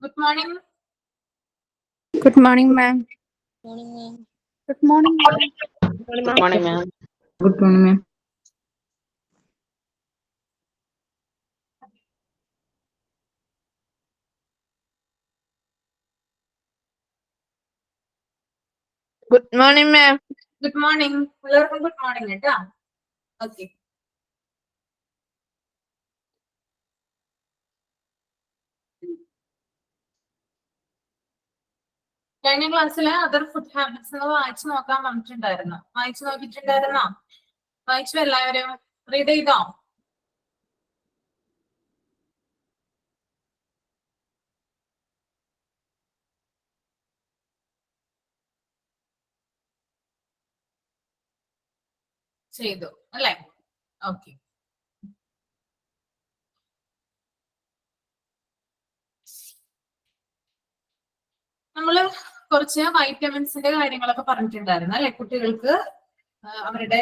Good morning. Good morning, ma'am. Morning, ma'am. Good morning, ma'am. Good morning, ma'am. Good morning, ma'am. Good morning, ma'am. Good morning. എല്ലാവർക്കും good morning കേട്ടാ. Okay. കഴിഞ്ഞ ക്ലാസ്സില് other food habits വായിച്ചു നോക്കാൻ പറഞ്ഞിട്ടുണ്ടായിരുന്നു. വായിച്ചു നോക്കിയിട്ടുണ്ടായിരുന്നോ? വായിച്ചു എല്ലാവരും റീഡ് ചെയ്തോ? ചെയ്തു അല്ലേ? ഓക്കെ. നമ്മള് കുറച്ച് വൈറ്റമിൻസിന്റെ കാര്യങ്ങളൊക്കെ പറഞ്ഞിട്ടുണ്ടായിരുന്നു അല്ലെ? കുട്ടികൾക്ക് അവരുടെ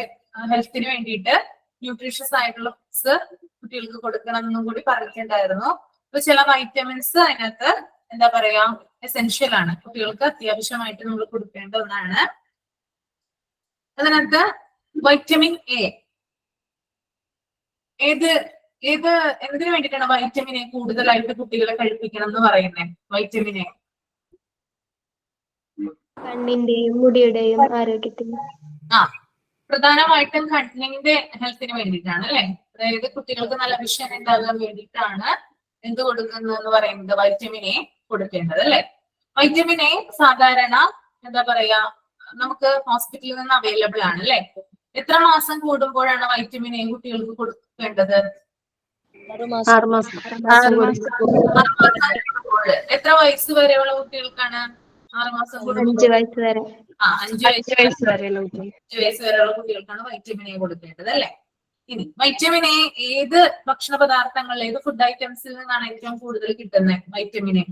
ഹെൽത്തിന് വേണ്ടിയിട്ട് ന്യൂട്രീഷ്യസ് ആയിട്ടുള്ള ഫുഡ്സ് കുട്ടികൾക്ക് കൊടുക്കണം എന്നും കൂടി പറഞ്ഞിട്ടുണ്ടായിരുന്നു. അപ്പൊ ചില വൈറ്റമിൻസ് അതിനകത്ത് എന്താ പറയാ എസെൻഷ്യൽ ആണ്, കുട്ടികൾക്ക് അത്യാവശ്യമായിട്ട് നമ്മൾ കൊടുക്കേണ്ട ഒന്നാണ്. അതിനകത്ത് വൈറ്റമിൻ എ എന്തിനു വേണ്ടിയിട്ടാണ് വൈറ്റമിൻ എ കൂടുതലായിട്ട് കുട്ടികളെ കഴിപ്പിക്കണം എന്ന് പറയുന്നത്? വൈറ്റമിൻ എ കണ്ണിന്റെയും മുടിയുടെയും ആരോഗ്യത്തിന് പ്രധാനമായിട്ടും കണ്ണിന്റെ ഹെൽത്തിന് വേണ്ടിയിട്ടാണ് അല്ലെ? അതായത് കുട്ടികൾക്ക് നല്ല വിഷൻ ഉണ്ടാകാൻ വേണ്ടിയിട്ടാണ് എന്ത് കൊടുക്കുന്നത് എന്ന് പറയുന്നത്? വൈറ്റമിൻ എ കൊടുക്കേണ്ടത് അല്ലെ? വൈറ്റമിൻ എ സാധാരണ എന്താ പറയാ നമുക്ക് ഹോസ്പിറ്റലിൽ നിന്ന് അവൈലബിൾ ആണ് അല്ലെ? എത്ര മാസം കൂടുമ്പോഴാണ് വൈറ്റമിൻ എ കുട്ടികൾക്ക് കൊടുക്കേണ്ടത്? 6 മാസം. എത്ര വയസ്സ് വരെയുള്ള കുട്ടികൾക്കാണ് 6 മാസം കൂടുമ്പോൾ? 5 വയസ്സ് വരെ. 5 വയസ്സ് വരെയുള്ള കുട്ടികൾക്കാണ് വൈറ്റമിൻ എ കൊടുക്കേണ്ടത് അല്ലെ? ഇനി വൈറ്റമിൻ എ ഏത് ഭക്ഷണ പദാർത്ഥങ്ങൾ, ഏത് ഫുഡ് ഐറ്റംസിൽ നിന്നാണ് ഏറ്റവും കൂടുതൽ കിട്ടുന്നത് വൈറ്റമിൻ എ?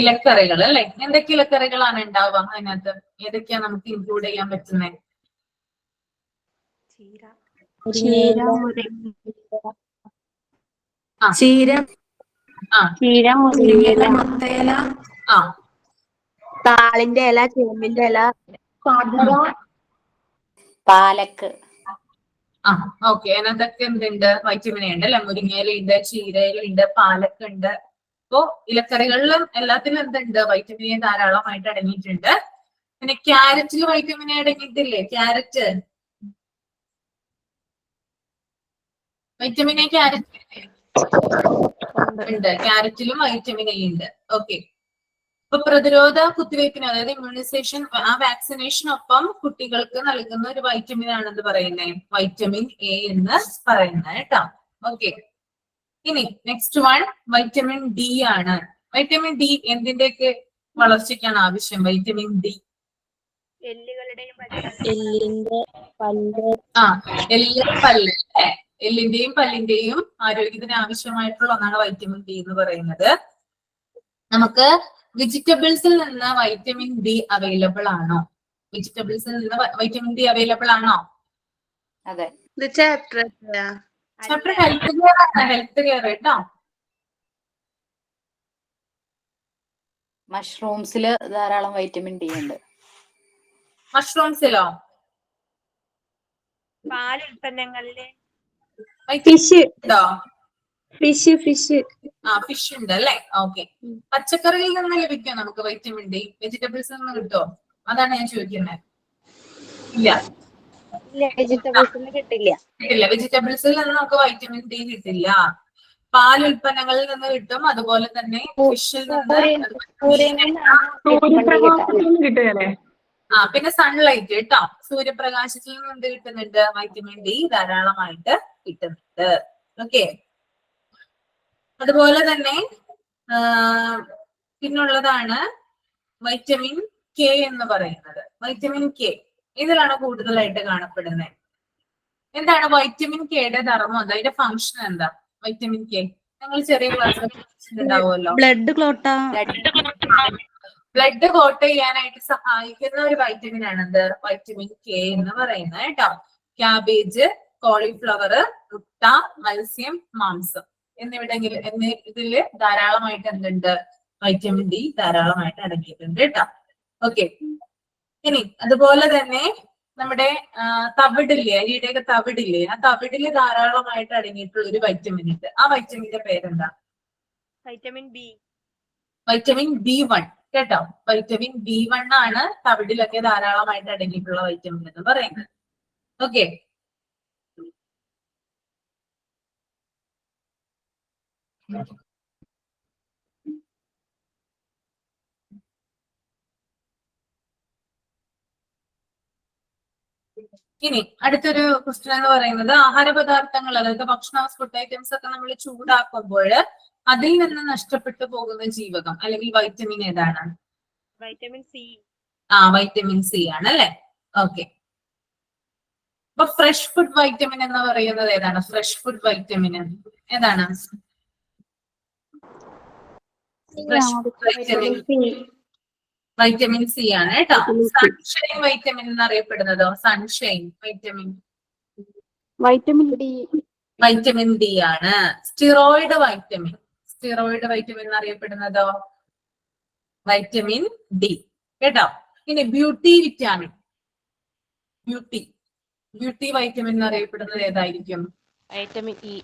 ഇലക്കറികൾ അല്ലെ? എന്തൊക്കെ ഇലക്കറികളാണ് ഉണ്ടാവുക അതിനകത്ത്? ഏതൊക്കെയാ നമുക്ക് ഇൻക്ലൂഡ് ചെയ്യാൻ പറ്റുന്നത്? താളിന്റെ ഇല, ചേമ്പിന്റെ ഇല, പാലക്ക്. ഓക്കെ. അതിനകത്തൊക്കെ എന്തുണ്ട്? വൈറ്റമിൻ എ ഉണ്ട് അല്ലെ? മുരിങ്ങയിലുണ്ട്, ചീരയിലുണ്ട്, പാലക്കുണ്ട്. അപ്പോ ഇലക്കറികളിലും എല്ലാത്തിലും എന്തുണ്ട്? വൈറ്റമിൻ എ ധാരാളമായിട്ട് അടങ്ങിയിട്ടുണ്ട്. പിന്നെ ക്യാരറ്റിൽ വൈറ്റമിൻ എ അടങ്ങിയിട്ടില്ലേ? ക്യാരറ്റ് വൈറ്റമിൻ എ ക്യാരറ്റ് ഉണ്ട്. ക്യാരറ്റിലും വൈറ്റമിൻ എ ഉണ്ട്. ഓക്കെ. ഇപ്പൊ പ്രതിരോധ കുത്തിവയ്പ്പിന്, അതായത് ഇമ്മ്യൂണൈസേഷൻ, ആ വാക്സിനേഷനൊപ്പം കുട്ടികൾക്ക് നൽകുന്ന ഒരു വൈറ്റമിൻ ആണെന്ന് പറയുന്നത് വൈറ്റമിൻ എ എന്ന് പറയുന്നത് കേട്ടോ. ഓക്കെ. ഇനി നെക്സ്റ്റ് വൺ വൈറ്റമിൻ ഡി ആണ്. വൈറ്റമിൻ ഡി എന്തിന്റെയൊക്കെ വളർച്ചയ്ക്കാണ് ആവശ്യം? വൈറ്റമിൻ ഡി എല്ലിന്റെയും പല്ലിന്റെയും ആരോഗ്യത്തിന് ആവശ്യമായിട്ടുള്ള ഒന്നാണ് വൈറ്റമിൻ ഡി എന്ന് പറയുന്നത്. നമുക്ക് വെജിറ്റബിൾസിൽ നിന്ന് വൈറ്റമിൻ ഡി അവൈലബിൾ ആണോ? വെജിറ്റബിൾസിൽ നിന്ന് വൈറ്റമിൻ ഡി അവൈലബിൾ ആണോ? അതെ. ചാപ്റ്റർ ഹെൽത്ത് കെയർ ആണ്. ഹെൽത്ത് കെയർ കേട്ടോ. മഷ്റൂംസില് ധാരാളം വൈറ്റമിൻ ഡി ഉണ്ട്. മഷ്റൂംസിലോ? പാലുൽപ്പന്നങ്ങളില് ഫിഷ് ഉണ്ടോ? ഫിഷ് ഫിഷ് ഉണ്ട് അല്ലെ? ഓക്കെ. പച്ചക്കറിയിൽ നിന്ന് ലഭിക്കും നമുക്ക് വൈറ്റമിൻ ഡി? വെജിറ്റബിൾസിൽ നിന്ന് കിട്ടുമോ? അതാണ് ഞാൻ ചോദിക്കുന്നത്. ഇല്ല, വെജിറ്റബിൾസിന് കിട്ടില്ല. വെജിറ്റബിൾസിൽ നിന്ന് നമുക്ക് വൈറ്റമിൻ ഡി കിട്ടില്ല. പാലുൽപ്പന്നങ്ങളിൽ നിന്ന് കിട്ടും, അതുപോലെ തന്നെ ഫിഷിൽ നിന്ന്, പിന്നെ സൺലൈറ്റ് കേട്ടോ. സൂര്യപ്രകാശത്തിൽ നിന്ന് എന്ത് കിട്ടുന്നുണ്ട്? വൈറ്റമിൻ ഡി ധാരാളമായിട്ട് കിട്ടുന്നുണ്ട്. ഓക്കെ. അതുപോലെ തന്നെ പിന്നുള്ളതാണ് വൈറ്റമിൻ കെ എന്ന് പറയുന്നത്. വൈറ്റമിൻ കെ ഇതിലാണ് കൂടുതലായിട്ട് കാണപ്പെടുന്നത്. എന്താണ് വൈറ്റമിൻ കെയുടെ ധർമ്മം? അതിന്റെ ഫംഗ്ഷൻ എന്താ? വൈറ്റമിൻ കെ നിങ്ങൾ ചെറിയ ക്ലാസ്സിൽ ഉണ്ടാവുമല്ലോ. ബ്ലഡ് ക്ലോട്ട് ചെയ്യാനായിട്ട് സഹായിക്കുന്ന ഒരു വൈറ്റമിൻ ആണെന്ത്? വൈറ്റമിൻ കെ എന്ന് പറയുന്നത് കേട്ടോ. ക്യാബേജ്, കോളിഫ്ലവർ, മുട്ട, മത്സ്യം, മാംസം ഇതില് ധാരാളമായിട്ട് എന്തുണ്ട്? വൈറ്റമിൻ ഡി ധാരാളമായിട്ട് അടങ്ങിയിട്ടുണ്ട് കേട്ടോ. ഓക്കെ, ഇനി അതുപോലെ തന്നെ നമ്മുടെ തവിടില്ലേ, അരിയുടെയൊക്കെ തവിടില്ലേ, ആ തവിടില് ധാരാളമായിട്ട് അടങ്ങിയിട്ടുള്ള ഒരു വൈറ്റമിൻ ഉണ്ട്. ആ വൈറ്റമിന്റെ പേരെന്താ? Vitamin B. വൈറ്റമിൻ B1 കേട്ടോ. വൈറ്റമിൻ B1 ആണ് തവിടിലൊക്കെ ധാരാളമായിട്ട് അടങ്ങിയിട്ടുള്ള വൈറ്റമിൻ എന്ന് പറയുന്നത്. ഓക്കെ, ഇനി അടുത്തൊരു ക്വസ്റ്റ്യൻ എന്ന് പറയുന്നത് ആഹാര പദാർത്ഥങ്ങൾ, അതായത് ഭക്ഷണ ഫുഡ് ഐറ്റംസ് ഒക്കെ നമ്മൾ ചൂടാക്കുമ്പോൾ അതിൽ നിന്ന് നഷ്ടപ്പെട്ടു പോകുന്ന ജീവകം അല്ലെങ്കിൽ വൈറ്റമിൻ ഏതാണ്? Vitamin C. വൈറ്റമിൻ സി ആണ് അല്ലെ. ഓക്കെ, അപ്പൊ ഫ്രഷ് ഫുഡ് വൈറ്റമിൻ എന്ന് പറയുന്നത് ഏതാണ്? ഫ്രഷ് ഫുഡ് വൈറ്റമിൻ ഏതാണ്? വൈറ്റമിൻ സി ആണ് കേട്ടോ. സൺഷൈൻ വൈറ്റമിൻ എന്നറിയപ്പെടുന്നതോ? Sunshine vitamin vitamin D. Vitamin D ആണ്. സ്റ്റിറോയിഡ് വൈറ്റമിൻ എന്നറിയപ്പെടുന്നതോ? വൈറ്റമിൻ ഡി കേട്ടോ. ഇനി ബ്യൂട്ടി വിറ്റാമിൻ, ബ്യൂട്ടി വൈറ്റമിൻ എന്നറിയപ്പെടുന്നത് ഏതായിരിക്കും? Vitamin E.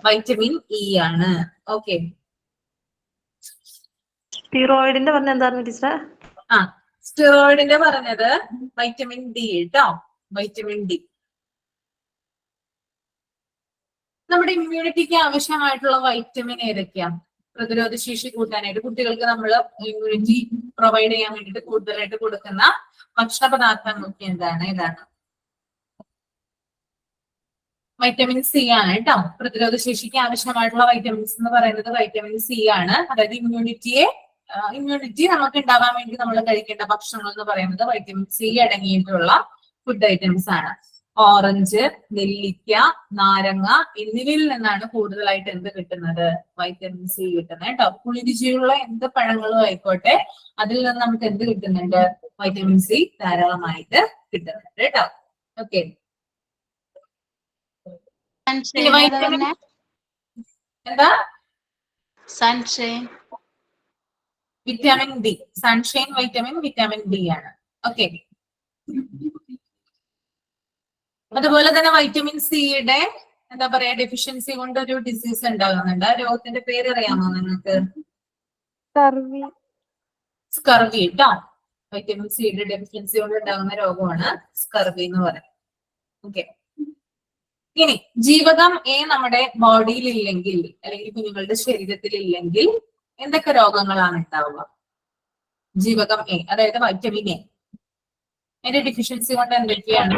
വൈറ്റമിൻ ഇ ആണ്. ഓക്കെ, സ്റ്റിറോയിഡിന്റെ പറഞ്ഞ എന്തായിരുന്നു ടീച്ചർ? സ്റ്റിറോയിഡിന്റെ പറഞ്ഞത് വൈറ്റമിൻ ഡി കേട്ടോ. വൈറ്റമിൻ ഡി നമ്മുടെ ഇമ്മ്യൂണിറ്റിക്ക് ആവശ്യമായിട്ടുള്ള വൈറ്റമിൻ ഏതൊക്കെയാ? പ്രതിരോധ ശേഷി കൂട്ടാനായിട്ട് കുട്ടികൾക്ക് നമ്മൾ ഇമ്മ്യൂണിറ്റി പ്രൊവൈഡ് ചെയ്യാൻ വേണ്ടിയിട്ട് കൂടുതലായിട്ട് കൊടുക്കുന്ന ഭക്ഷണ പദാർത്ഥങ്ങളൊക്കെ ഏതാണ്? വൈറ്റമിൻ സി ആണ് കേട്ടോ. പ്രതിരോധ ശേഷിക്ക് ആവശ്യമായിട്ടുള്ള വൈറ്റമിൻസ് എന്ന് പറയുന്നത് വൈറ്റമിൻ സി ആണ്. അതായത് ഇമ്മ്യൂണിറ്റി നമുക്ക് ഉണ്ടാവാൻ വേണ്ടി നമ്മൾ കഴിക്കേണ്ട ഭക്ഷണങ്ങൾ എന്ന് പറയുന്നത് വൈറ്റമിൻ സി അടങ്ങിയിട്ടുള്ള ഫുഡ് ഐറ്റംസ് ആണ്. ഓറഞ്ച്, നെല്ലിക്ക, നാരങ്ങ എന്നിവയിൽ നിന്നാണ് കൂടുതലായിട്ട് എന്ത് കിട്ടുന്നത്? വൈറ്റമിൻ സി കിട്ടുന്നത് കേട്ടോ. പുളിരുചിയുള്ള എന്ത് പഴങ്ങളും ആയിക്കോട്ടെ, അതിൽ നിന്ന് നമുക്ക് എന്ത് കിട്ടുന്നുണ്ട്? വൈറ്റമിൻ സി ധാരാളമായിട്ട് കിട്ടുന്നുണ്ട് കേട്ടോ. ഓക്കെ, എന്താ? Sunshine vitamin D. Sunshine vitamin D ആണ്. ഓക്കെ, അതുപോലെ തന്നെ വൈറ്റമിൻ സിയുടെ എന്താ പറയാ ഡെഫിഷ്യൻസി കൊണ്ട് ഒരു ഡിസീസ് ഉണ്ടാകുന്നുണ്ട്. ആ രോഗത്തിന്റെ പേര് അറിയാമോ നിങ്ങൾക്ക്? സ്കർവി കേട്ടോ. വൈറ്റമിൻ സിയുടെ ഡെഫിഷ്യൻസി കൊണ്ട് ഉണ്ടാകുന്ന രോഗമാണ് സ്കർവി എന്ന് പറയുന്നത്. ഓക്കെ, ഇനി ജീവകം എ നമ്മുടെ ബോഡിയിൽ ഇല്ലെങ്കിൽ അല്ലെങ്കിൽ കുഞ്ഞുങ്ങളുടെ ശരീരത്തിൽ ഇല്ലെങ്കിൽ എന്തൊക്കെ രോഗങ്ങളാണ് ഉണ്ടാവുക? ജീവകം എ, അതായത് വൈറ്റമിൻ എ, അതിന്റെ ഡെഫിഷ്യൻസി കൊണ്ട് എന്തൊക്കെയാണ്?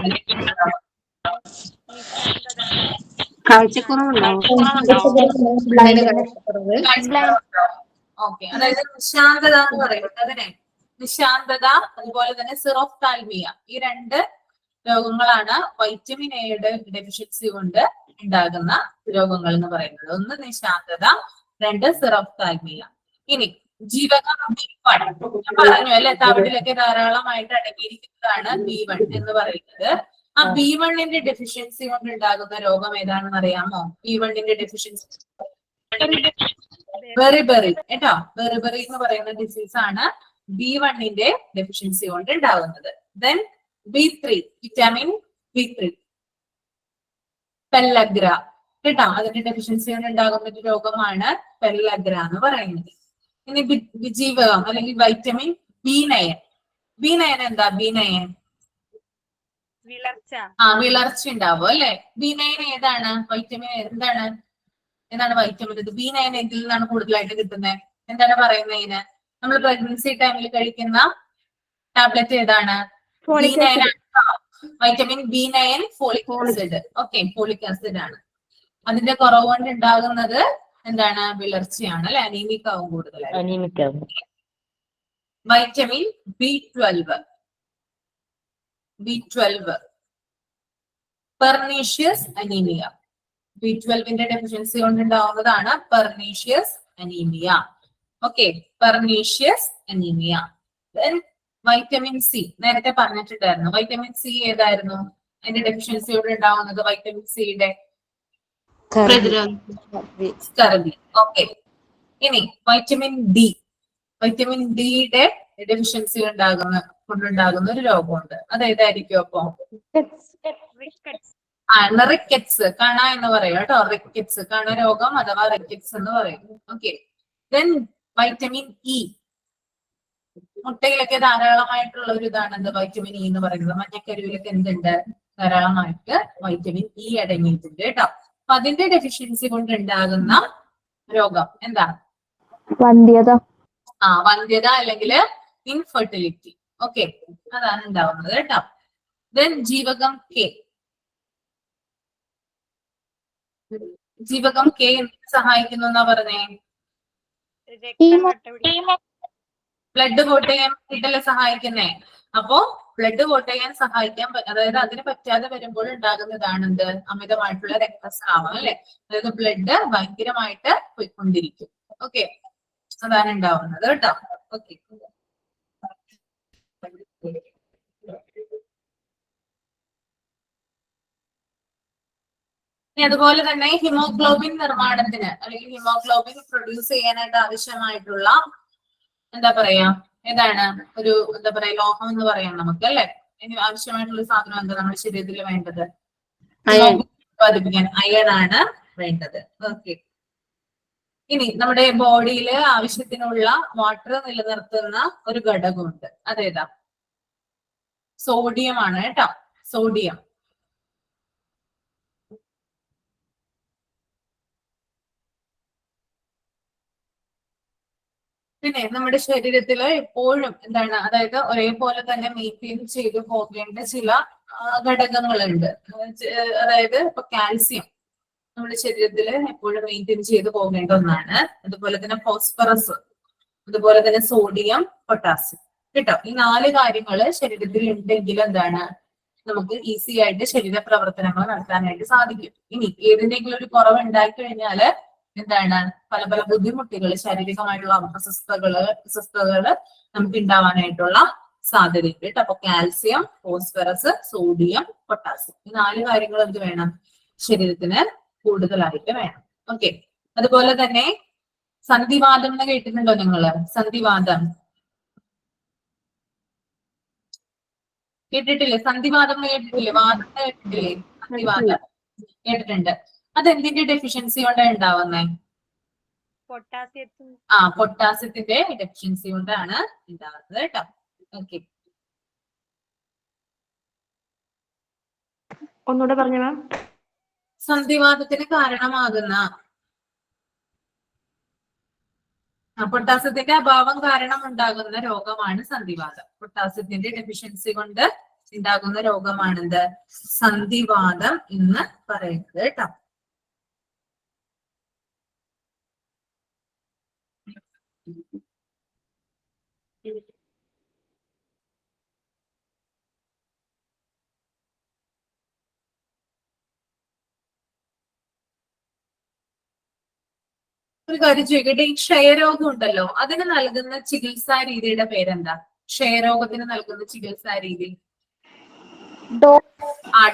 ഓക്കെ, അതായത് നിശാന്തത എന്ന് പറയുന്നത് അതിനെ നിശാന്തത, അതുപോലെ തന്നെ സിറോഫ്താൽമിയ, ഈ രണ്ട് രോഗങ്ങളാണ് വൈറ്റമിൻ എയുടെ ഡെഫിഷ്യൻസി കൊണ്ട് ഉണ്ടാകുന്ന രോഗങ്ങൾ എന്ന് പറയുന്നത്. ഒന്ന് നിശാന്തത, രണ്ട് സിറോഫ്താൽമിയ. ഇനി ജീവകം B1 പറഞ്ഞു അല്ലെ, തവിടിലൊക്കെ ധാരാളമായിട്ട് അടങ്ങിയിരിക്കുന്നതാണ് B1 എന്ന് പറയുന്നത്. ആ B1ന്റെ ഡെഫിഷ്യൻസി കൊണ്ട് ഉണ്ടാകുന്ന രോഗം ഏതാണെന്ന് അറിയാമോ? B1ന്റെ ഡെഫിഷ്യൻസി ബെറിബെറി കേട്ടോ. ബെറിബെറി എന്ന് പറയുന്ന ഡിസീസ് ആണ് B1ന്റെ ഡെഫിഷ്യൻസി കൊണ്ട് ഉണ്ടാകുന്നത്. Then B3, vitamin B3, pellagra കേട്ടോ. അതിന്റെ ഡെഫിഷ്യൻസി കൊണ്ട് ഉണ്ടാകുന്ന ഒരു രോഗമാണ് പെല്ലഗ്ര എന്ന് പറയുന്നത്. ഇനി ജീവകം അല്ലെങ്കിൽ വൈറ്റമിൻ B9. B9 എന്താ? B9 വിളർച്ച ഉണ്ടാവും അല്ലെ. B9 ഏതാണ് വൈറ്റമിൻ? എന്താണ് വൈറ്റമിൻ? ഇത് B9 ഇതിൽ നിന്നാണ് കൂടുതലായിട്ട് കിട്ടുന്നത്. എന്താണ് പറയുന്നതിന്? നമ്മൾ പ്രഗ്നൻസി ടൈമിൽ കഴിക്കുന്ന ടാബ്ലറ്റ് ഏതാണ്? B9 vitamin B9 folic acid. Okay, folic acid ആണ്. അതിന്റെ കുറവ് കൊണ്ട് ഉണ്ടാകുന്നത് എന്താണ്? വിളർച്ചയാണ് അല്ലെ. അനീമിക് ആവും കൂടുതലായിട്ട്. Vitamin B12 pernicious anaemia. B12ന്റെ ഡെഫിഷ്യൻസി കൊണ്ട് ഉണ്ടാവുന്നതാണ് pernicious anaemia. Okay, pernicious anaemia. Vitamin C നേരത്തെ പറഞ്ഞിട്ടുണ്ടായിരുന്നു. വൈറ്റമിൻ സി ഏതായിരുന്നു? അതിന്റെ ഡെഫിഷ്യൻസിയോട് ഉണ്ടാവുന്നത് വൈറ്റമിൻ സിയുടെ പ്രതിരോധം സ്കർവി. ഓക്കെ. ഇനി വൈറ്റമിൻ ഡി. വൈറ്റമിൻ ഡിയുടെ ഡെഫിഷ്യൻസി കൊണ്ടുണ്ടാകുന്ന ഒരു രോഗമുണ്ട്. അതേതായിരിക്കും അപ്പൊ? റിക്കറ്റ്സ്. കണ എന്ന് പറയും കേട്ടോ. റിക്കറ്റ്സ്, കണ രോഗം അഥവാ റിക്കറ്റ്സ് എന്ന് പറയും. ഓക്കെ. Then vitamin E. മുട്ടയിലൊക്കെ ധാരാളമായിട്ടുള്ള ഒരു ഇതാണ് എന്ത് വൈറ്റമിൻ ഇ എന്ന് പറയുന്നത്. മഞ്ഞക്കരുവിലൊക്കെ എന്തുണ്ട്? ധാരാളമായിട്ട് വൈറ്റമിൻ ഇ അടങ്ങിയിട്ടുണ്ട് കേട്ടോ. അപ്പൊ അതിന്റെ ഡെഫിഷ്യൻസി കൊണ്ട് ഉണ്ടാകുന്ന രോഗം എന്താ? വന്ധ്യത. വന്ധ്യത അല്ലെങ്കിൽ ഇൻഫെർട്ടിലിറ്റി. ഓക്കെ, അതാണ് ഉണ്ടാവുന്നത് കേട്ടോ. ദെൻ ജീവകം കെ. ജീവകം കെ എന്തിനെ സഹായിക്കുന്നു എന്നാ പറഞ്ഞേ? ബ്ലഡ് വോട്ട് ചെയ്യാൻ വേണ്ടിയിട്ടല്ലേ സഹായിക്കുന്നേ. അപ്പോ ബ്ലഡ് വോട്ട് ചെയ്യാൻ സഹായിക്കാൻ അതായത് അതിന് പറ്റാതെ വരുമ്പോൾ ഉണ്ടാകുന്നതാണ് എന്ത്? അമിതമായിട്ടുള്ള രക്തസ്രാവം അല്ലെ. അതായത് ബ്ലഡ് ഭയങ്കരമായിട്ട് പോയിക്കൊണ്ടിരിക്കും. ഓക്കെ, അതാണ് ഉണ്ടാവുന്നത് കേട്ടോ. ഓക്കെ. അതുപോലെ തന്നെ ഹിമോഗ്ലോബിൻ നിർമ്മാണത്തിന് അല്ലെങ്കിൽ ഹിമോഗ്ലോബിൻ പ്രൊഡ്യൂസ് ചെയ്യാനായിട്ട് ആവശ്യമായിട്ടുള്ള എന്താ പറയാ, ഏതാണ് ഒരു എന്താ പറയാ ലോഹം എന്ന് പറയാം നമുക്ക് അല്ലെ. ഇനി ആവശ്യമായിട്ടുള്ള സാധനം എന്താ നമ്മുടെ ശരീരത്തിൽ വേണ്ടത്? ഉത്പാദിപ്പിക്കാൻ അയൺ ആണ് വേണ്ടത്. ഓക്കെ. ഇനി നമ്മുടെ ബോഡിയിൽ ആവശ്യത്തിനുള്ള വാട്ടർ നിലനിർത്തുന്ന ഒരു ഘടകമുണ്ട്. അതേതാ? സോഡിയം ആണ് കേട്ടോ. സോഡിയം. പിന്നെ നമ്മുടെ ശരീരത്തില് എപ്പോഴും എന്താണ്, അതായത് ഒരേപോലെ തന്നെ മെയിൻറ്റെയിൻ ചെയ്തു പോകേണ്ട ചില ഘടകങ്ങളുണ്ട്. അതായത് ഇപ്പൊ കാൽസ്യം നമ്മുടെ ശരീരത്തിൽ എപ്പോഴും മെയിൻറ്റെയിൻ ചെയ്ത് പോകേണ്ട ഒന്നാണ്. അതുപോലെ തന്നെ ഫോസ്ഫറസ്, അതുപോലെ തന്നെ സോഡിയം, പൊട്ടാസ്യം കേട്ടോ. ഈ 4 കാര്യങ്ങള് ശരീരത്തിൽ ഉണ്ടെങ്കിൽ എന്താണ്, നമുക്ക് ഈസി ആയിട്ട് ശരീര പ്രവർത്തനങ്ങൾ നടത്താനായിട്ട് സാധിക്കും. ഇനി ഏതിന്റെങ്കിലും ഒരു കുറവ് ഉണ്ടായി കഴിഞ്ഞാല് എന്താണ്, പല പല ബുദ്ധിമുട്ടുകൾ, ശാരീരികമായിട്ടുള്ള അസ്വസ്ഥതകള് നമുക്ക് ഉണ്ടാവാനായിട്ടുള്ള സാധ്യതയുണ്ട് കേട്ടോ. അപ്പൊ കാൽസ്യം, ഫോസ്ഫറസ്, സോഡിയം, പൊട്ടാസ്യം ഈ 4 കാര്യങ്ങൾ എന്ത് വേണം? ശരീരത്തിന് കൂടുതലായിട്ട് വേണം. ഓക്കെ. അതുപോലെ തന്നെ സന്ധിവാതം എന്ന് കേട്ടിട്ടുണ്ടോ നിങ്ങള്? സന്ധിവാതം കേട്ടിട്ടില്ലേ? സന്ധിവാതം കേട്ടിട്ടില്ലേ? വാദം കേട്ടിട്ടില്ലേ? സന്ധിവാതം കേട്ടിട്ടുണ്ട്. അതെന്തിന്റെ ഡെഫിഷ്യൻസി കൊണ്ടാണ് ഉണ്ടാവുന്നത്? പൊട്ടാസ്യത്തിന്റെ ഡെഫിഷ്യൻസി കൊണ്ടാണ് ഉണ്ടാവുന്നത് കേട്ടോ. ഓക്കെ. ഒന്നുകൂടെ പറഞ്ഞു മാം. സന്ധിവാതത്തിന് കാരണമാകുന്ന പൊട്ടാസ്യത്തിന്റെ അഭാവം കാരണം ഉണ്ടാകുന്ന രോഗമാണ് സന്ധിവാതം. പൊട്ടാസ്യത്തിന്റെ ഡെഫിഷ്യൻസി കൊണ്ട് ഉണ്ടാകുന്ന രോഗമാണെന്ത്? സന്ധിവാതം എന്ന് പറയുന്നത് കേട്ടോ. ഒരു കാര്യം ചോദിക്കട്ടെ, ഈ ക്ഷയരോഗം ഉണ്ടല്ലോ, അതിന് നൽകുന്ന ചികിത്സാ രീതിയുടെ പേരെന്താ? ക്ഷയരോഗത്തിന് നൽകുന്ന ചികിത്സാ രീതി?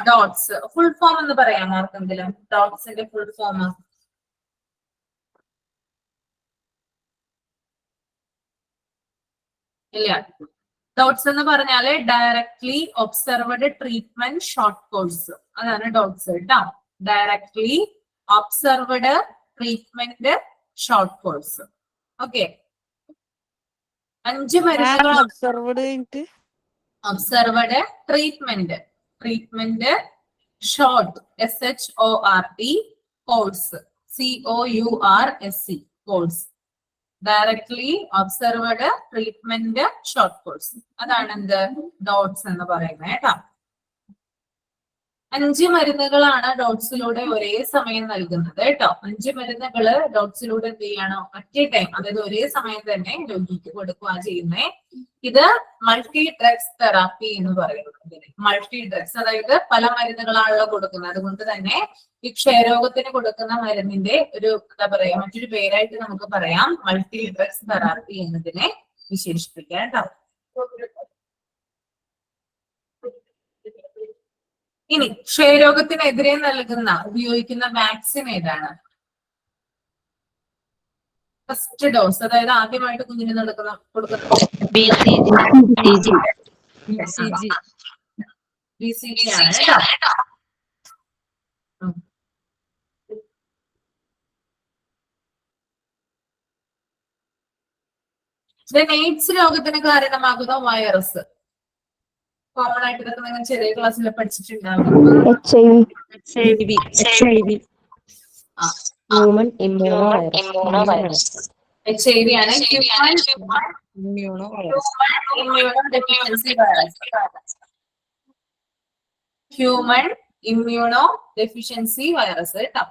ഡോട്ട്സ്. ഫുൾ ഫോം എന്ന് പറയാമോ ആർക്കെങ്കിലും? ഡോട്ട്സിന്റെ ഫുൾ ഫോം ഇല്ല. ഡോട്ട്സ് എന്ന് പറഞ്ഞാല് directly observed treatment short course. അതാണ് ഡോട്ട്സ് കേട്ടോ. Directly observed treatment short course. Okay. 5 മരുന്നുകൾ. Observed treatment short SHORT course COURSE course. Directly observed treatment short course. അതാണ് എന്ത്? ഡോട്ട്സ് എന്ന് പറയുന്നത് കേട്ടോ. 5 മരുന്നുകളാണ് ഡോട്ട്സിലൂടെ ഒരേ സമയം നൽകുന്നത് കേട്ടോ. 5 മരുന്നുകള് ഡോട്ട്സിലൂടെ എന്ത് ചെയ്യണോ? അറ്റ് എ ടൈം, അതായത് ഒരേ സമയം തന്നെ രോഗിക്ക് കൊടുക്കുക ചെയ്യുന്നേ. ഇത് മൾട്ടി ഡ്രഗ്സ് തെറാപ്പി എന്ന് പറയുന്നത്. മൾട്ടി ഡ്രഗ്സ്, അതായത് പല മരുന്നുകളാണല്ലോ കൊടുക്കുന്നത്. അതുകൊണ്ട് തന്നെ ഈ ക്ഷയരോഗത്തിന് കൊടുക്കുന്ന മരുന്നിന്റെ ഒരു എന്താ പറയാ, മറ്റൊരു പേരായിട്ട് നമുക്ക് പറയാം മൾട്ടി ഡ്രഗ്സ് തെറാപ്പി എന്നതിനെ വിശേഷിപ്പിക്കാം കേട്ടോ. ഇനി ക്ഷയരോഗത്തിനെതിരെ ഉപയോഗിക്കുന്ന വാക്സിൻ ഏതാണ്? ഫസ്റ്റ് ഡോസ്, അതായത് ആദ്യമായിട്ട് കുഞ്ഞിന് കൊടുക്കുന്ന BCG ആണ് കേട്ടോ. എയ്ഡ്സ് രോഗത്തിന് കാരണമാകുന്ന വൈറസ് കോമൺ ആയിട്ട് ഇതൊക്കെ നിങ്ങൾ ചെറിയ ക്ലാസ്സിൽ പഠിച്ചിട്ടുണ്ടാവും. HIV HIV ആണ് immuno deficiency virus. Human immuno deficiency virus കേട്ടോ.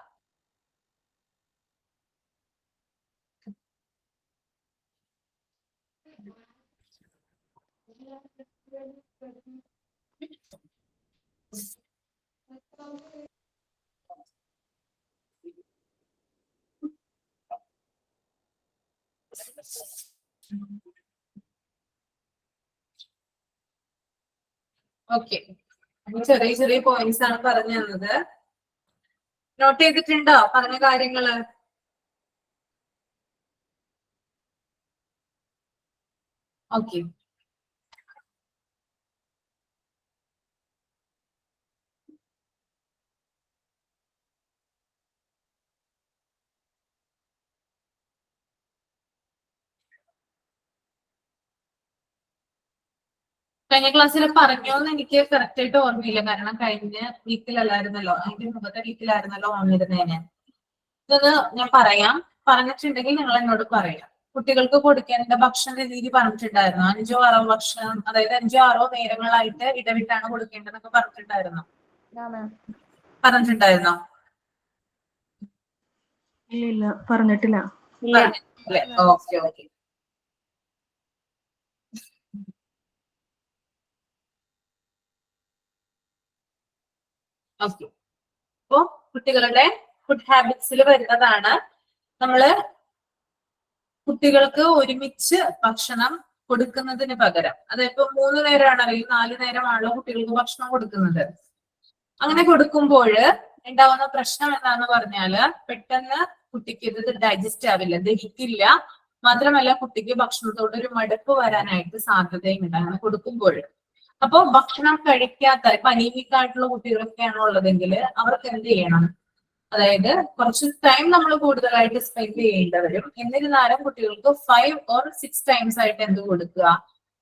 ഓക്കെ, ചെറിയ ചെറിയ പോയിന്റ്സ് ആണ് പറഞ്ഞു തന്നത്. നോട്ട് ചെയ്തിട്ടുണ്ടോ പറഞ്ഞ കാര്യങ്ങള്? ഓക്കെ, കഴിഞ്ഞ ക്ലാസ്സിൽ പറഞ്ഞോന്ന് എനിക്ക് കറക്റ്റ് ആയിട്ട് ഓർമ്മയില്ല, കാരണം കഴിഞ്ഞ വീക്കിലല്ലായിരുന്നല്ലോ, അതിന്റെ മുമ്പത്തെ വീക്കിലായിരുന്നല്ലോ വന്നിരുന്നേനെ. ഇതൊന്ന് ഞാൻ പറഞ്ഞിട്ടുണ്ടെങ്കിൽ നിങ്ങൾ എന്നോട് പറയാം. കുട്ടികൾക്ക് കൊടുക്കേണ്ട ഭക്ഷണ രീതി പറഞ്ഞിട്ടുണ്ടായിരുന്നു. 5-6 ഭക്ഷണം, അതായത് 5-6 നേരങ്ങളായിട്ട് ഇടവിട്ടാണ് കൊടുക്കേണ്ടതെന്നൊക്കെ പറഞ്ഞിട്ടുണ്ടായിരുന്നോ? ഇല്ല, പറഞ്ഞിട്ടില്ല. Okay okay. ഓക്കെ, അപ്പോ കുട്ടികളുടെ ഫുഡ് ഹാബിറ്റ്സിൽ വരുന്നതാണ് നമ്മള് കുട്ടികൾക്ക് ഒരുമിച്ച് ഭക്ഷണം കൊടുക്കുന്നതിന് പകരം, അതായത് 3 നേരമാണ് അല്ലെങ്കിൽ 4 നേരമാണല്ലോ കുട്ടികൾക്ക് ഭക്ഷണം കൊടുക്കുന്നത്. അങ്ങനെ കൊടുക്കുമ്പോൾ ഉണ്ടാവുന്ന പ്രശ്നം എന്താന്ന് പറഞ്ഞാല് പെട്ടെന്ന് കുട്ടിക്ക് ഇത് ഡൈജസ്റ്റ് ആവില്ല, ദഹിക്കില്ല. മാത്രമല്ല കുട്ടിക്ക് ഭക്ഷണത്തോട് ഒരു മടുപ്പ് വരാനായിട്ട് സാധ്യതയുണ്ട് അങ്ങനെ കൊടുക്കുമ്പോൾ. അപ്പൊ ഭക്ഷണം കഴിക്കാത്ത അനീമിക് ആയിട്ടുള്ള കുട്ടികളൊക്കെയാണ് ഉള്ളതെങ്കിൽ അവർക്ക് എന്ത് ചെയ്യണം? അതായത് കുറച്ച് ടൈം നമ്മൾ കൂടുതലായിട്ട് സ്പെൻഡ് ചെയ്യേണ്ടി വരും. എന്നിരുന്നാലും കുട്ടികൾക്ക് 5 or 6 ടൈംസ് ആയിട്ട് എന്ത് കൊടുക്കുക?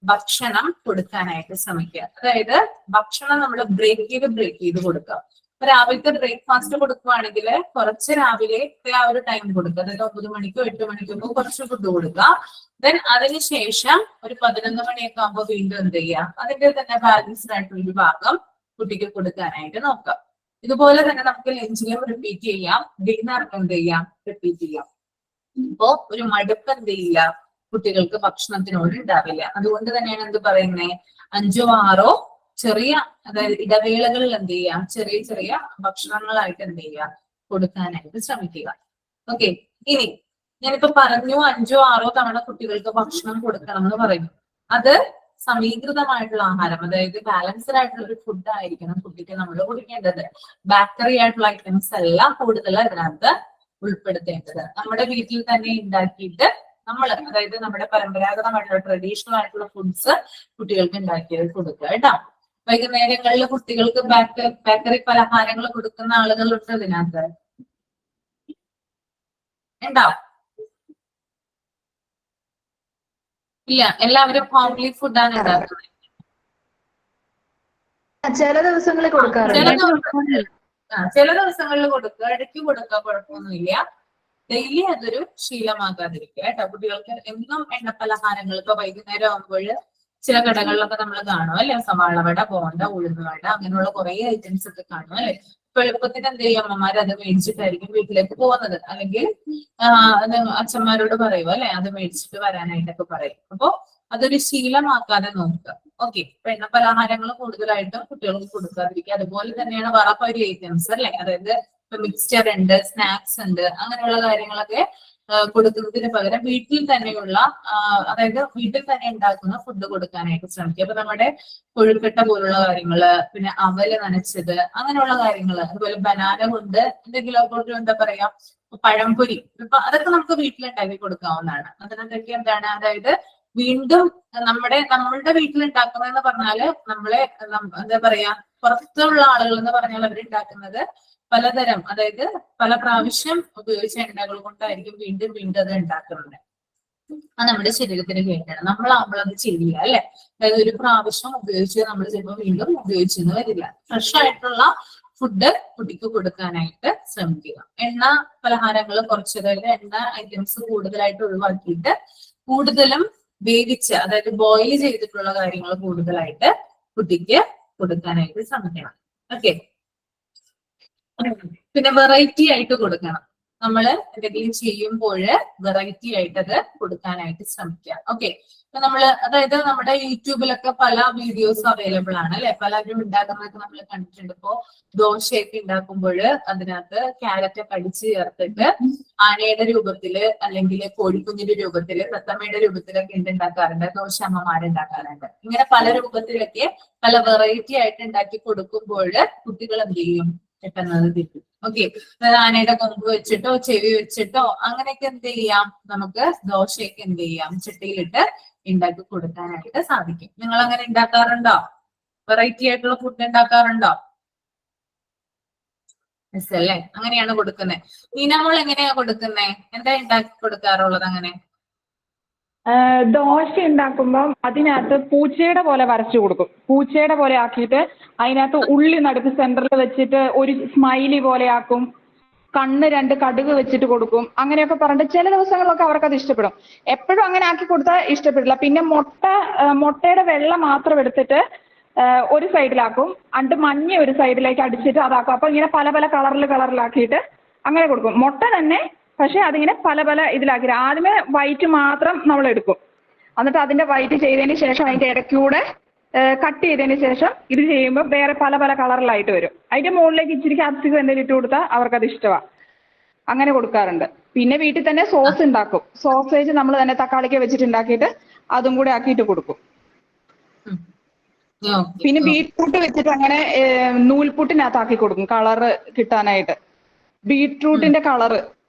ഭക്ഷണം കൊടുക്കാനായിട്ട് ശ്രമിക്കുക. അതായത് ഭക്ഷണം നമ്മൾ ബ്രേക്ക് ചെയ്ത് കൊടുക്കുക. രാവിലത്തെ ബ്രേക്ക്ഫാസ്റ്റ് കൊടുക്കുകയാണെങ്കിൽ കുറച്ച് രാവിലെ ആ ഒരു ടൈം കൊടുക്കുക, അതായത് 9 മണിക്കോ 8 മണിക്കോ കുറച്ച് ഫുഡ് കൊടുക്കുക. ദെൻ അതിനുശേഷം ഒരു 11 മണിയൊക്കെ ആകുമ്പോൾ വീണ്ടും എന്ത് ചെയ്യുക? അതിന്റെ തന്നെ ബാലൻസ്ഡ് ആയിട്ടുള്ള ഒരു ഭാഗം കുട്ടിക്ക് കൊടുക്കാനായിട്ട് നോക്കാം. ഇതുപോലെ തന്നെ നമുക്ക് ലഞ്ചിലും റിപ്പീറ്റ് ചെയ്യാം, ഡിന്നറിലും എന്ത് ചെയ്യാം? റിപ്പീറ്റ് ചെയ്യാം. അപ്പോ ഒരു മടുപ്പ് എന്ത് ചെയ്യില്ല കുട്ടികൾക്ക് ഭക്ഷണത്തിനോട് ഉണ്ടാവില്ല. അതുകൊണ്ട് തന്നെയാണ് എന്ത് പറയുന്നത്, 5-6 ചെറിയ, അതായത് ഇടവേളകളിൽ എന്ത് ചെയ്യാം? ചെറിയ ചെറിയ ഭക്ഷണങ്ങളായിട്ട് എന്ത് ചെയ്യുക? കൊടുക്കാനായിട്ട് ശ്രമിക്കുക. ഓക്കെ, ഇനി ഞാനിപ്പോ പറഞ്ഞു 5-6 തവണ കുട്ടികൾക്ക് ഭക്ഷണം കൊടുക്കണം എന്ന് പറയുന്നു. അത് സമീകൃതമായിട്ടുള്ള ആഹാരം, അതായത് ബാലൻസ്ഡ് ആയിട്ടുള്ള ഒരു ഫുഡ് ആയിരിക്കണം കുട്ടിക്ക് നമ്മൾ കൊടുക്കേണ്ടത്. ബാക്കറി ആയിട്ടുള്ള ഐറ്റംസ് എല്ലാം കൂടുതൽ അതിനകത്ത് ഉൾപ്പെടുത്തേണ്ടത്. നമ്മുടെ വീട്ടിൽ തന്നെ ഉണ്ടാക്കിയിട്ട് നമ്മൾ, അതായത് നമ്മുടെ പരമ്പരാഗതമായിട്ടുള്ള ട്രഡീഷണൽ ആയിട്ടുള്ള ഫുഡ്സ് കുട്ടികൾക്ക് ഉണ്ടാക്കിയത് കൊടുക്കുക കേട്ടോ. വൈകുന്നേരങ്ങളിൽ കുട്ടികൾക്ക് ബേക്കറി പലഹാരങ്ങൾ കൊടുക്കുന്ന ആളുകളുണ്ട് ഇതിനകത്ത്, ഉണ്ടാവും? ഇല്ല, എല്ലാവരും ഹോംലി ഫുഡാണ് ഉണ്ടാക്കുന്നത്. ചില ദിവസങ്ങളിൽ കൊടുക്കാറുണ്ട്. ചില ദിവസങ്ങളിൽ കൊടുക്കുക, ഇടയ്ക്ക് കൊടുക്കുക, കുഴപ്പമൊന്നുമില്ല. ഡെയിലി അതൊരു ശീലമാക്കാതിരിക്കുക കേട്ടോ. കുട്ടികൾക്ക് എന്നും എണ്ണ പലഹാരങ്ങൾ, ഇപ്പൊ വൈകുന്നേരം ആകുമ്പോൾ ചില കടകളിലൊക്കെ നമ്മൾ കാണും അല്ലെ, സവാളവട, ബോണ്ട, ഉഴുന്നുവട, അങ്ങനെയുള്ള കുറെ ഐറ്റംസ് ഒക്കെ കാണും അല്ലെ. ഇപ്പൊ എളുപ്പത്തിന് എന്ത് ചെയ്യും? അമ്മമാർ അത് മേടിച്ചിട്ടായിരിക്കും വീട്ടിലേക്ക് പോകുന്നത്, അല്ലെങ്കിൽ അച്ഛന്മാരോട് പറയുമോ അല്ലെ, അത് മേടിച്ചിട്ട് വരാനായിട്ടൊക്കെ പറയും. അപ്പൊ അതൊരു ശീലമാക്കാതെ നോക്കുക. ഓക്കെ, ഇപ്പൊ എണ്ണ പലഹാരങ്ങൾ കൂടുതലായിട്ടും കുട്ടികൾക്ക് കൊടുക്കാതിരിക്കുക. അതുപോലെ തന്നെയാണ് വറപ്പരി ഐറ്റംസ് അല്ലെ, അതായത് ഇപ്പൊ മിക്സ്ചർ ഉണ്ട്, സ്നാക്സ് ഉണ്ട്, അങ്ങനെയുള്ള കാര്യങ്ങളൊക്കെ കൊടുക്കുന്നതിന് പകരം വീട്ടിൽ തന്നെയുള്ള അതായത് വീട്ടിൽ തന്നെ ഉണ്ടാക്കുന്ന ഫുഡ് കൊടുക്കാനായിട്ട് ശ്രമിക്കുക. അപ്പൊ നമ്മുടെ കൊഴുക്കട്ട പോലുള്ള കാര്യങ്ങള്, പിന്നെ അവല് നനച്ചത്, അങ്ങനെയുള്ള കാര്യങ്ങള്, അതുപോലെ ബനാന കൊണ്ട് എന്തെങ്കിലും ഒരു എന്താ പറയാ പഴംപൊരി, ഇപ്പൊ അതൊക്കെ നമുക്ക് വീട്ടിലുണ്ടാക്കി കൊടുക്കാവുന്നതാണ്. അതിനകത്തൊക്കെ എന്താണ്, അതായത് വീണ്ടും നമ്മളുടെ വീട്ടിൽ ഉണ്ടാക്കുന്നതെന്ന് പറഞ്ഞാല് എന്താ പറയാ പുറത്തുള്ള ആളുകൾ എന്ന് പറഞ്ഞാൽ അവരുണ്ടാക്കുന്നത് പലതരം, അതായത് പല പ്രാവശ്യം ഉപയോഗിച്ച എണ്ണകൾ കൊണ്ടായിരിക്കും വീണ്ടും വീണ്ടും അത് ഉണ്ടാക്കുന്നത്. അത് നമ്മുടെ ശരീരത്തിന് കേട്ടാണ്. നമ്മളാകുമ്പോൾ അത് ചെയ്യില്ല അല്ലെ. അതായത് ഒരു പ്രാവശ്യം ഉപയോഗിച്ച് നമ്മൾ ചിലപ്പോൾ വീണ്ടും ഉപയോഗിച്ചെന്ന് വരില്ല. ഫ്രഷ് ആയിട്ടുള്ള ഫുഡ് കുട്ടിക്ക് കൊടുക്കാനായിട്ട് ശ്രമിക്കുക. എണ്ണ പലഹാരങ്ങൾ കുറച്ച്, അതായത് എണ്ണ ഐറ്റംസ് കൂടുതലായിട്ട് ഒഴിവാക്കിയിട്ട് കൂടുതലും വേവിച്ച്, അതായത് ബോയിൽ ചെയ്തിട്ടുള്ള കാര്യങ്ങൾ കൂടുതലായിട്ട് കുട്ടിക്ക് കൊടുക്കാനായിട്ട് ശ്രമിക്കണം. ഓക്കെ. പിന്നെ വെറൈറ്റി ആയിട്ട് കൊടുക്കണം. നമ്മൾ എന്തെങ്കിലും ചെയ്യുമ്പോൾ വെറൈറ്റി ആയിട്ട് അത് കൊടുക്കാനായിട്ട് ശ്രമിക്കുക. ഓക്കെ. അപ്പൊ അതായത് നമ്മുടെ യൂട്യൂബിലൊക്കെ പല വീഡിയോസ് അവൈലബിൾ ആണ് അല്ലെ. പലരും ഉണ്ടാക്കുന്നതൊക്കെ നമ്മൾ കണ്ടിട്ടുണ്ട്. ഇപ്പോ ദോശയൊക്കെ ഉണ്ടാക്കുമ്പോൾ അതിനകത്ത് ക്യാരറ്റ് ഒക്കെ അടിച്ച് ചേർത്തിട്ട് ആനയുടെ രൂപത്തില് അല്ലെങ്കിൽ കോഴിക്കുഞ്ഞിന്റെ രൂപത്തില് തത്തമ്മയുടെ രൂപത്തിലൊക്കെ ഉണ്ടാക്കാറുണ്ട്. ദോശ അമ്മമാരുണ്ടാക്കാറുണ്ട്. ഇങ്ങനെ പല രൂപത്തിലൊക്കെ പല വെറൈറ്റി ആയിട്ട് ഉണ്ടാക്കി കൊടുക്കുമ്പോൾ കുട്ടികൾ എന്ത് ചെയ്യും, പെട്ടെന്ന് കിട്ടും. ഓക്കെ. ആനയുടെ കൊമ്പ് വെച്ചിട്ടോ ചെവി വെച്ചിട്ടോ അങ്ങനെയൊക്കെ എന്ത് ചെയ്യാം, നമുക്ക് ദോശയൊക്കെ എന്ത് ചെയ്യാം ചട്ടിയിലിട്ട് ഉണ്ടാക്കി കൊടുക്കാനായിട്ട് സാധിക്കും. നിങ്ങൾ അങ്ങനെ ഉണ്ടാക്കാറുണ്ടോ? വെറൈറ്റി ആയിട്ടുള്ള ഫുഡ് ഉണ്ടാക്കാറുണ്ടോ? യെസ് അല്ലേ. അങ്ങനെയാണ് കൊടുക്കുന്നത്. നീനമോൾ എങ്ങനെയാ കൊടുക്കുന്നേ? എന്താ ഉണ്ടാക്കി കൊടുക്കാറുള്ളത്? അങ്ങനെ ദോശ ഉണ്ടാക്കുമ്പം അതിനകത്ത് പൂച്ചയുടെ പോലെ വരച്ചു കൊടുക്കും. പൂച്ചയുടെ പോലെ ആക്കിയിട്ട് അതിനകത്ത് ഉള്ളി നടുക്ക് സെന്ററിൽ വെച്ചിട്ട് ഒരു സ്മൈലി പോലെ ആക്കും. കണ്ണ് 2 കടുക് വെച്ചിട്ട് കൊടുക്കും. അങ്ങനെയൊക്കെ പറഞ്ഞിട്ട് ചില ദിവസങ്ങളിലൊക്കെ അവർക്കത് ഇഷ്ടപ്പെടും. എപ്പോഴും അങ്ങനെ ആക്കി കൊടുത്താൽ ഇഷ്ടപ്പെടില്ല. പിന്നെ മുട്ടയുടെ വെള്ള മാത്രം എടുത്തിട്ട് ഒരു സൈഡിലാക്കും, എന്നിട്ട് മഞ്ഞ ഒരു സൈഡിലേക്ക് അടിച്ചിട്ട് അതാക്കും. അപ്പൊ ഇങ്ങനെ പല പല കളറിലാക്കിയിട്ട് അങ്ങനെ കൊടുക്കും. മുട്ട തന്നെ, പക്ഷെ അതിങ്ങനെ പല പല ഇതിലാക്കി ആദ്യമേ വൈറ്റ് മാത്രം നമ്മൾ എടുക്കും. എന്നിട്ട് അതിന്റെ വൈറ്റ് ചെയ്തതിന് ശേഷം അതിന്റെ ഇടയ്ക്കൂടെ കട്ട് ചെയ്തതിന് ശേഷം ഇത് ചെയ്യുമ്പോൾ വേറെ പല പല കളറിലായിട്ട് വരും. അതിന്റെ മുകളിലേക്ക് ഇച്ചിരി ക്യാപ്സിക്കം എന്തെങ്കിലും ഇട്ട് കൊടുത്താൽ അവർക്കത് ഇഷ്ടമാണ്. അങ്ങനെ കൊടുക്കാറുണ്ട്. പിന്നെ വീട്ടിൽ തന്നെ സോസ് ഉണ്ടാക്കും. സോസേജ് നമ്മൾ തന്നെ തക്കാളിക്ക് വെച്ചിട്ട് ഉണ്ടാക്കിയിട്ട് അതും കൂടെ ആക്കിയിട്ട് കൊടുക്കും. പിന്നെ ബീട്രൂട്ട് വെച്ചിട്ട് അങ്ങനെ നൂൽപുട്ടിനകത്താക്കി കൊടുക്കും കളറ് കിട്ടാനായിട്ട്. ബീട്രൂട്ടിന്റെ കളറ്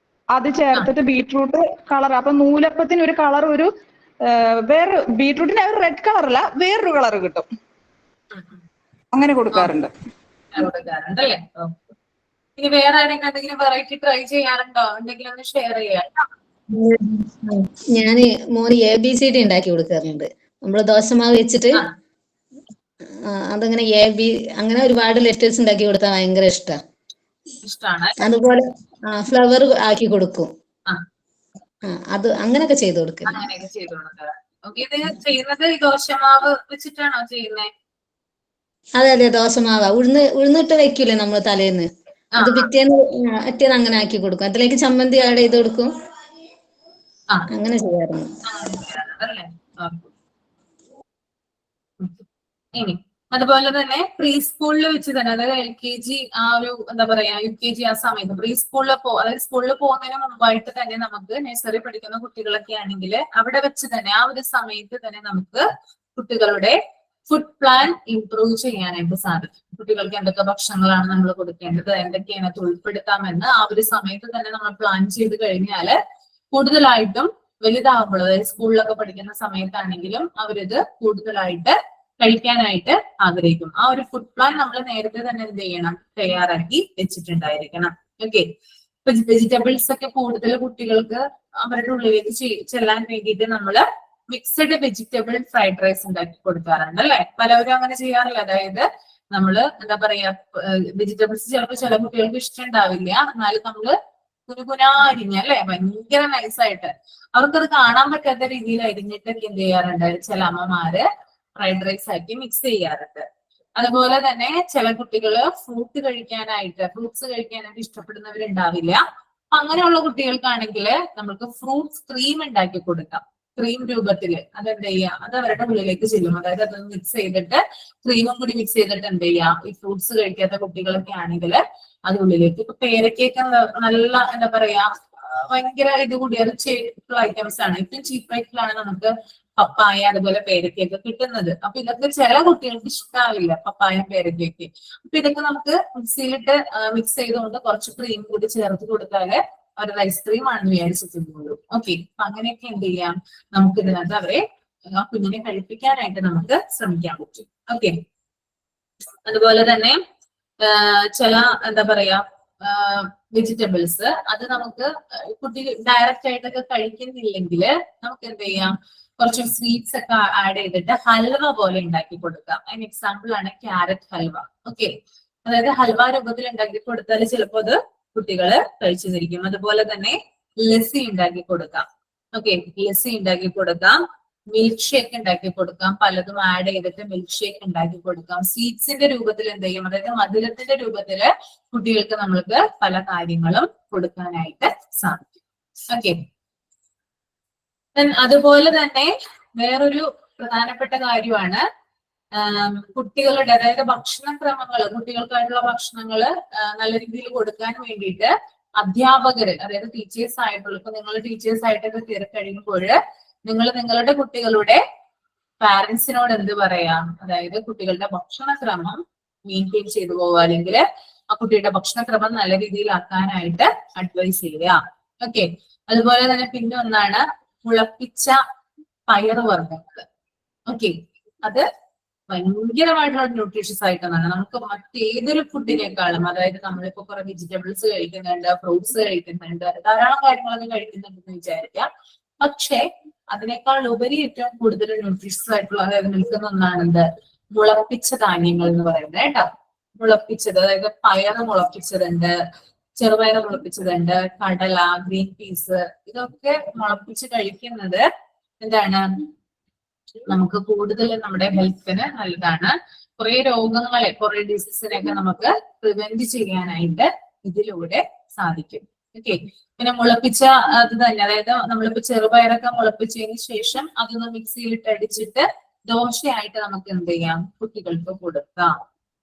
അത് ചേർത്തിട്ട് ബീട്രൂട്ട് കളർ, അപ്പൊ നൂലപ്പത്തിന് ഒരു കളർ, ഒരു വേറെ ബീട്രൂട്ടിന് ഒരു റെഡ് കളറല്ല, വേറൊരു കളർ കിട്ടും. അങ്ങനെ കൊടുക്കാറുണ്ട്. കൊടുക്കാറുണ്ടല്ലേ. ഇനി വേറെ ആരെങ്കിലും എന്തെങ്കിലും വെറൈറ്റി ട്രൈ ചെയ്യാറുണ്ടോ? എന്തെങ്കിലും ഒന്ന് ഷെയർ ചെയ്യാം. ഞാന് മോന് ABCD ഉണ്ടാക്കി കൊടുക്കാറുണ്ട്. നമ്മള് ദോശമാവ് വെച്ചിട്ട് അതങ്ങനെ അങ്ങനെ ഒരുപാട് ലെറ്റേഴ്സ് ഉണ്ടാക്കി കൊടുത്താൽ ഭയങ്കര ഇഷ്ടമാണ്. അതുപോലെ ഫ്ലവർ ആക്കി കൊടുക്കും. അത് അങ്ങനെയൊക്കെ ചെയ്ത് കൊടുക്കും. അങ്ങനെയൊക്കെ ചെയ്ത് കൊടുക്കുക. ഇത് ചെയ്യുന്നത് ദോശമാവ് വെച്ചിട്ടാണോ ചെയ്യുന്നേ? അതെ, ദോശമാവ ഉഴുന്നിട്ട് വെക്കൂലേ നമ്മള് തലേന്ന്, അത് പിറ്റേന്ന് അങ്ങനെ ആക്കി കൊടുക്കും. അതിലേക്ക് ചമ്മന്തി ആഡ് ചെയ്ത് കൊടുക്കും. അങ്ങനെ ചെയ്യാറുണ്ട്. ഇനി അതുപോലെ തന്നെ പ്രീ സ്കൂളിൽ വെച്ച് തന്നെ, അതായത് LKG ആ ഒരു എന്താ പറയാ UKG ആ സമയത്ത് പ്രീ സ്കൂളിൽ അതായത് സ്കൂളിൽ പോകുന്നതിന് മുമ്പായിട്ട് തന്നെ നമുക്ക് നഴ്സറി പഠിക്കുന്ന കുട്ടികളൊക്കെ ആണെങ്കിൽ അവിടെ വെച്ച് തന്നെ ആ ഒരു സമയത്ത് തന്നെ നമുക്ക് കുട്ടികളുടെ ഫുഡ് പ്ലാൻ ഇംപ്രൂവ് ചെയ്യാനായിട്ട് സാധിക്കും. കുട്ടികൾക്ക് എന്തൊക്കെ ഭക്ഷണങ്ങളാണ് നമ്മൾ കൊടുക്കേണ്ടത്, എന്തൊക്കെ അതിനകത്ത് ഉൾപ്പെടുത്താമെന്ന് ആ ഒരു സമയത്ത് തന്നെ നമ്മൾ പ്ലാൻ ചെയ്ത് കഴിഞ്ഞാല് കൂടുതലായിട്ടും വലുതാകുമ്പോൾ, അതായത് സ്കൂളിലൊക്കെ പഠിക്കുന്ന സമയത്താണെങ്കിലും അവരിത് കൂടുതലായിട്ട് കഴിക്കാനായിട്ട് ആഗ്രഹിക്കും. ആ ഒരു ഫുഡ് പ്ലാൻ നമ്മൾ നേരത്തെ തന്നെ എന്ത് ചെയ്യണം, തയ്യാറാക്കി വെച്ചിട്ടുണ്ടായിരിക്കണം. ഓക്കെ. വെജിറ്റബിൾസ് ഒക്കെ കൂടുതൽ കുട്ടികൾക്ക് അവരുടെ ഉള്ളിലേക്ക് ചെല്ലാൻ വേണ്ടിയിട്ട് നമ്മള് മിക്സഡ് വെജിറ്റബിൾ ഫ്രൈഡ് റൈസ് ഉണ്ടാക്കി കൊടുക്കാറുണ്ട് അല്ലെ. പലവരും അങ്ങനെ ചെയ്യാറില്ല. അതായത് നമ്മള് എന്താ പറയാ വെജിറ്റബിൾസ് ചിലപ്പോൾ ചില കുട്ടികൾക്ക് ഇഷ്ടമുണ്ടാവില്ല, എന്നാലും നമ്മള് കുനുകുനാ അരിഞ്ഞ അല്ലെ, ഭയങ്കര നൈസായിട്ട് അവർക്കത് കാണാൻ പറ്റാത്ത രീതിയിൽ അരിഞ്ഞിട്ടൊക്കെ എന്ത് ചെയ്യാറുണ്ട് ചില അമ്മമാര് ഫ്രൈഡ് റൈസ് ആക്കി മിക്സ് ചെയ്യാറുണ്ട്. അതുപോലെ തന്നെ ചില കുട്ടികള് ഫ്രൂട്ട്സ് കഴിക്കാനായിട്ട് ഇഷ്ടപ്പെടുന്നവരുണ്ടാവില്ല. അങ്ങനെയുള്ള കുട്ടികൾക്കാണെങ്കിൽ നമുക്ക് ഫ്രൂട്ട്സ് ക്രീം ഉണ്ടാക്കി കൊടുക്കാം. ക്രീം രൂപത്തില് അതെന്ത് ചെയ്യാം, അത് അവരുടെ ഉള്ളിലേക്ക് ചെല്ലും. അതായത് അത് മിക്സ് ചെയ്തിട്ട് ക്രീമും കൂടി മിക്സ് ചെയ്തിട്ട് എന്ത് ചെയ്യാം, ഈ ഫ്രൂട്ട്സ് കഴിക്കാത്ത കുട്ടികളൊക്കെ ആണെങ്കിൽ അത് ഉള്ളിലേക്ക്, ഇപ്പൊ പേരക്കൊക്കെ നല്ല എന്താ പറയാ ഭയങ്കര ഇത് കൂടിയ ചീപ്പ് ഐറ്റംസ് ആണ്. ഏറ്റവും ചീപ്പ് റേറ്റിലാണ് നമുക്ക് പപ്പായ അതുപോലെ പേരക്കയൊക്കെ കിട്ടുന്നത്. അപ്പൊ ഇതൊക്കെ ചില കുട്ടികൾക്ക് ഇഷ്ടാവില്ല, പപ്പായ പേരക്കയൊക്കെ. അപ്പൊ ഇതൊക്കെ നമുക്ക് മിക്സിയിലിട്ട് മിക്സ് ചെയ്തുകൊണ്ട് കുറച്ച് ക്രീം കൂടി ചേർത്ത് കൊടുത്താല് ഒരു ഐസ്ക്രീം ആണെന്ന് വിചാരിച്ചിട്ടുള്ളൂ. ഓക്കെ, അപ്പൊ അങ്ങനെയൊക്കെ എന്ത് ചെയ്യാം, നമുക്ക് ഇതിനകത്ത് അവരെ ആ കുഞ്ഞിനെ കഴിപ്പിക്കാനായിട്ട് നമുക്ക് ശ്രമിക്കാൻ പറ്റും. ഓക്കെ, അതുപോലെ തന്നെ ചില എന്താ പറയാ വെജിറ്റബിൾസ് അത് നമുക്ക് കുട്ടി ഡയറക്റ്റ് ആയിട്ടൊക്കെ കഴിക്കുന്നില്ലെങ്കിൽ നമുക്ക് എന്ത് ചെയ്യാം, കുറച്ച് സ്വീറ്റ്സ് ഒക്കെ ആഡ് ചെയ്തിട്ട് ഹൽവ പോലെ ഉണ്ടാക്കി കൊടുക്കാം. അതിന് എക്സാമ്പിൾ ആണ് ക്യാരറ്റ് ഹൽവ. ഓക്കെ, അതായത് ഹൽവ രൂപത്തിൽ ഉണ്ടാക്കി കൊടുത്താൽ ചിലപ്പോൾ അത് കുട്ടികള് കഴിച്ചിരിക്കും. അതുപോലെ തന്നെ ലസ്സി ഉണ്ടാക്കി കൊടുക്കാം. ഓക്കെ, ലസ്സി ഉണ്ടാക്കി കൊടുക്കാം, മിൽക്ക് ഷേക്ക് ഉണ്ടാക്കി കൊടുക്കാം, പലതും ആഡ് ചെയ്തിട്ട് മിൽക്ക് ഷേക്ക് ഉണ്ടാക്കി കൊടുക്കാം. സ്വീറ്റ്സിന്റെ രൂപത്തിൽ എന്ത് ചെയ്യും, അതായത് മധുരത്തിന്റെ രൂപത്തില് കുട്ടികൾക്ക് നമ്മൾക്ക് പല കാര്യങ്ങളും കൊടുക്കാനായിട്ട് സാധിക്കും. ഓക്കെ, അതുപോലെ തന്നെ വേറൊരു പ്രധാനപ്പെട്ട കാര്യമാണ് കുട്ടികളുടെ, അതായത് ഭക്ഷണക്രമങ്ങൾ, കുട്ടികൾക്കായിട്ടുള്ള ഭക്ഷണങ്ങൾ നല്ല രീതിയിൽ കൊടുക്കാൻ വേണ്ടിയിട്ട് അധ്യാപകര്, അതായത് ടീച്ചേഴ്സ് ആയിട്ടുള്ള, ഇപ്പൊ നിങ്ങൾ ടീച്ചേഴ്സ് ആയിട്ടൊക്കെ കയറി കഴിയുമ്പോൾ നിങ്ങൾ നിങ്ങളുടെ കുട്ടികളുടെ പാരന്റ്സിനോട് എന്ത് പറയാം, അതായത് കുട്ടികളുടെ ഭക്ഷണക്രമം മെയിൻറ്റെയിൻ ചെയ്തു പോവുക, അല്ലെങ്കിൽ ആ കുട്ടിയുടെ ഭക്ഷണക്രമം നല്ല രീതിയിലാക്കാനായിട്ട് അഡ്വൈസ് ചെയ്യുക. ഓക്കെ, അതുപോലെ തന്നെ പിന്നെ ഒന്നാണ് മുളപ്പിച്ച പയറുവർഗ്ഗങ്ങൾ. ഓക്കെ, അത് ഭയങ്കരമായിട്ടുള്ള ന്യൂട്രീഷ്യസ് ആയിട്ടാണ് നമുക്ക് മറ്റേതൊരു ഫുഡിനേക്കാളും, അതായത് നമ്മളിപ്പോ കുറെ വെജിറ്റബിൾസ് കഴിക്കുന്നുണ്ട്, ഫ്രൂട്ട്സ് കഴിക്കുന്നുണ്ട്, ധാരാളം കാര്യങ്ങളൊക്കെ കഴിക്കുന്നുണ്ടെന്ന് വിചാരിക്കാം. പക്ഷെ അതിനേക്കാൾ ഉപരി ഏറ്റവും കൂടുതൽ ന്യൂട്രീഷ്യസ് ആയിട്ടുള്ള, അതായത് നിൽക്കുന്ന ഒന്നാണെന്ത്, മുളപ്പിച്ച ധാന്യങ്ങൾ എന്ന് പറയുന്നത് കേട്ടോ. മുളപ്പിച്ചത്, അതായത് പയറ് മുളപ്പിച്ചതുണ്ട്, ചെറുപയർ മുളപ്പിച്ചതുണ്ട്, കടല, ഗ്രീൻ പീസ്, ഇതൊക്കെ മുളപ്പിച്ച് കഴിക്കുന്നത് എന്താണ്, നമുക്ക് കൂടുതൽ നമ്മുടെ ഹെൽത്തിന് നല്ലതാണ്. കുറെ രോഗങ്ങളെ, കുറെ ഡിസീസിനെയൊക്കെ നമുക്ക് പ്രിവെന്റ് ചെയ്യാനായിട്ട് ഇതിലൂടെ സാധിക്കും. ഓക്കെ, പിന്നെ മുളപ്പിച്ച അത് തന്നെ, അതായത് നമ്മളിപ്പോ ചെറുപയറൊക്കെ മുളപ്പിച്ചതിന് ശേഷം അതൊന്ന് മിക്സിയിലിട്ട് അടിച്ചിട്ട് ദോശയായിട്ട് നമുക്ക് എന്ത് ചെയ്യാം, കുട്ടികൾക്ക് കൊടുക്കാം.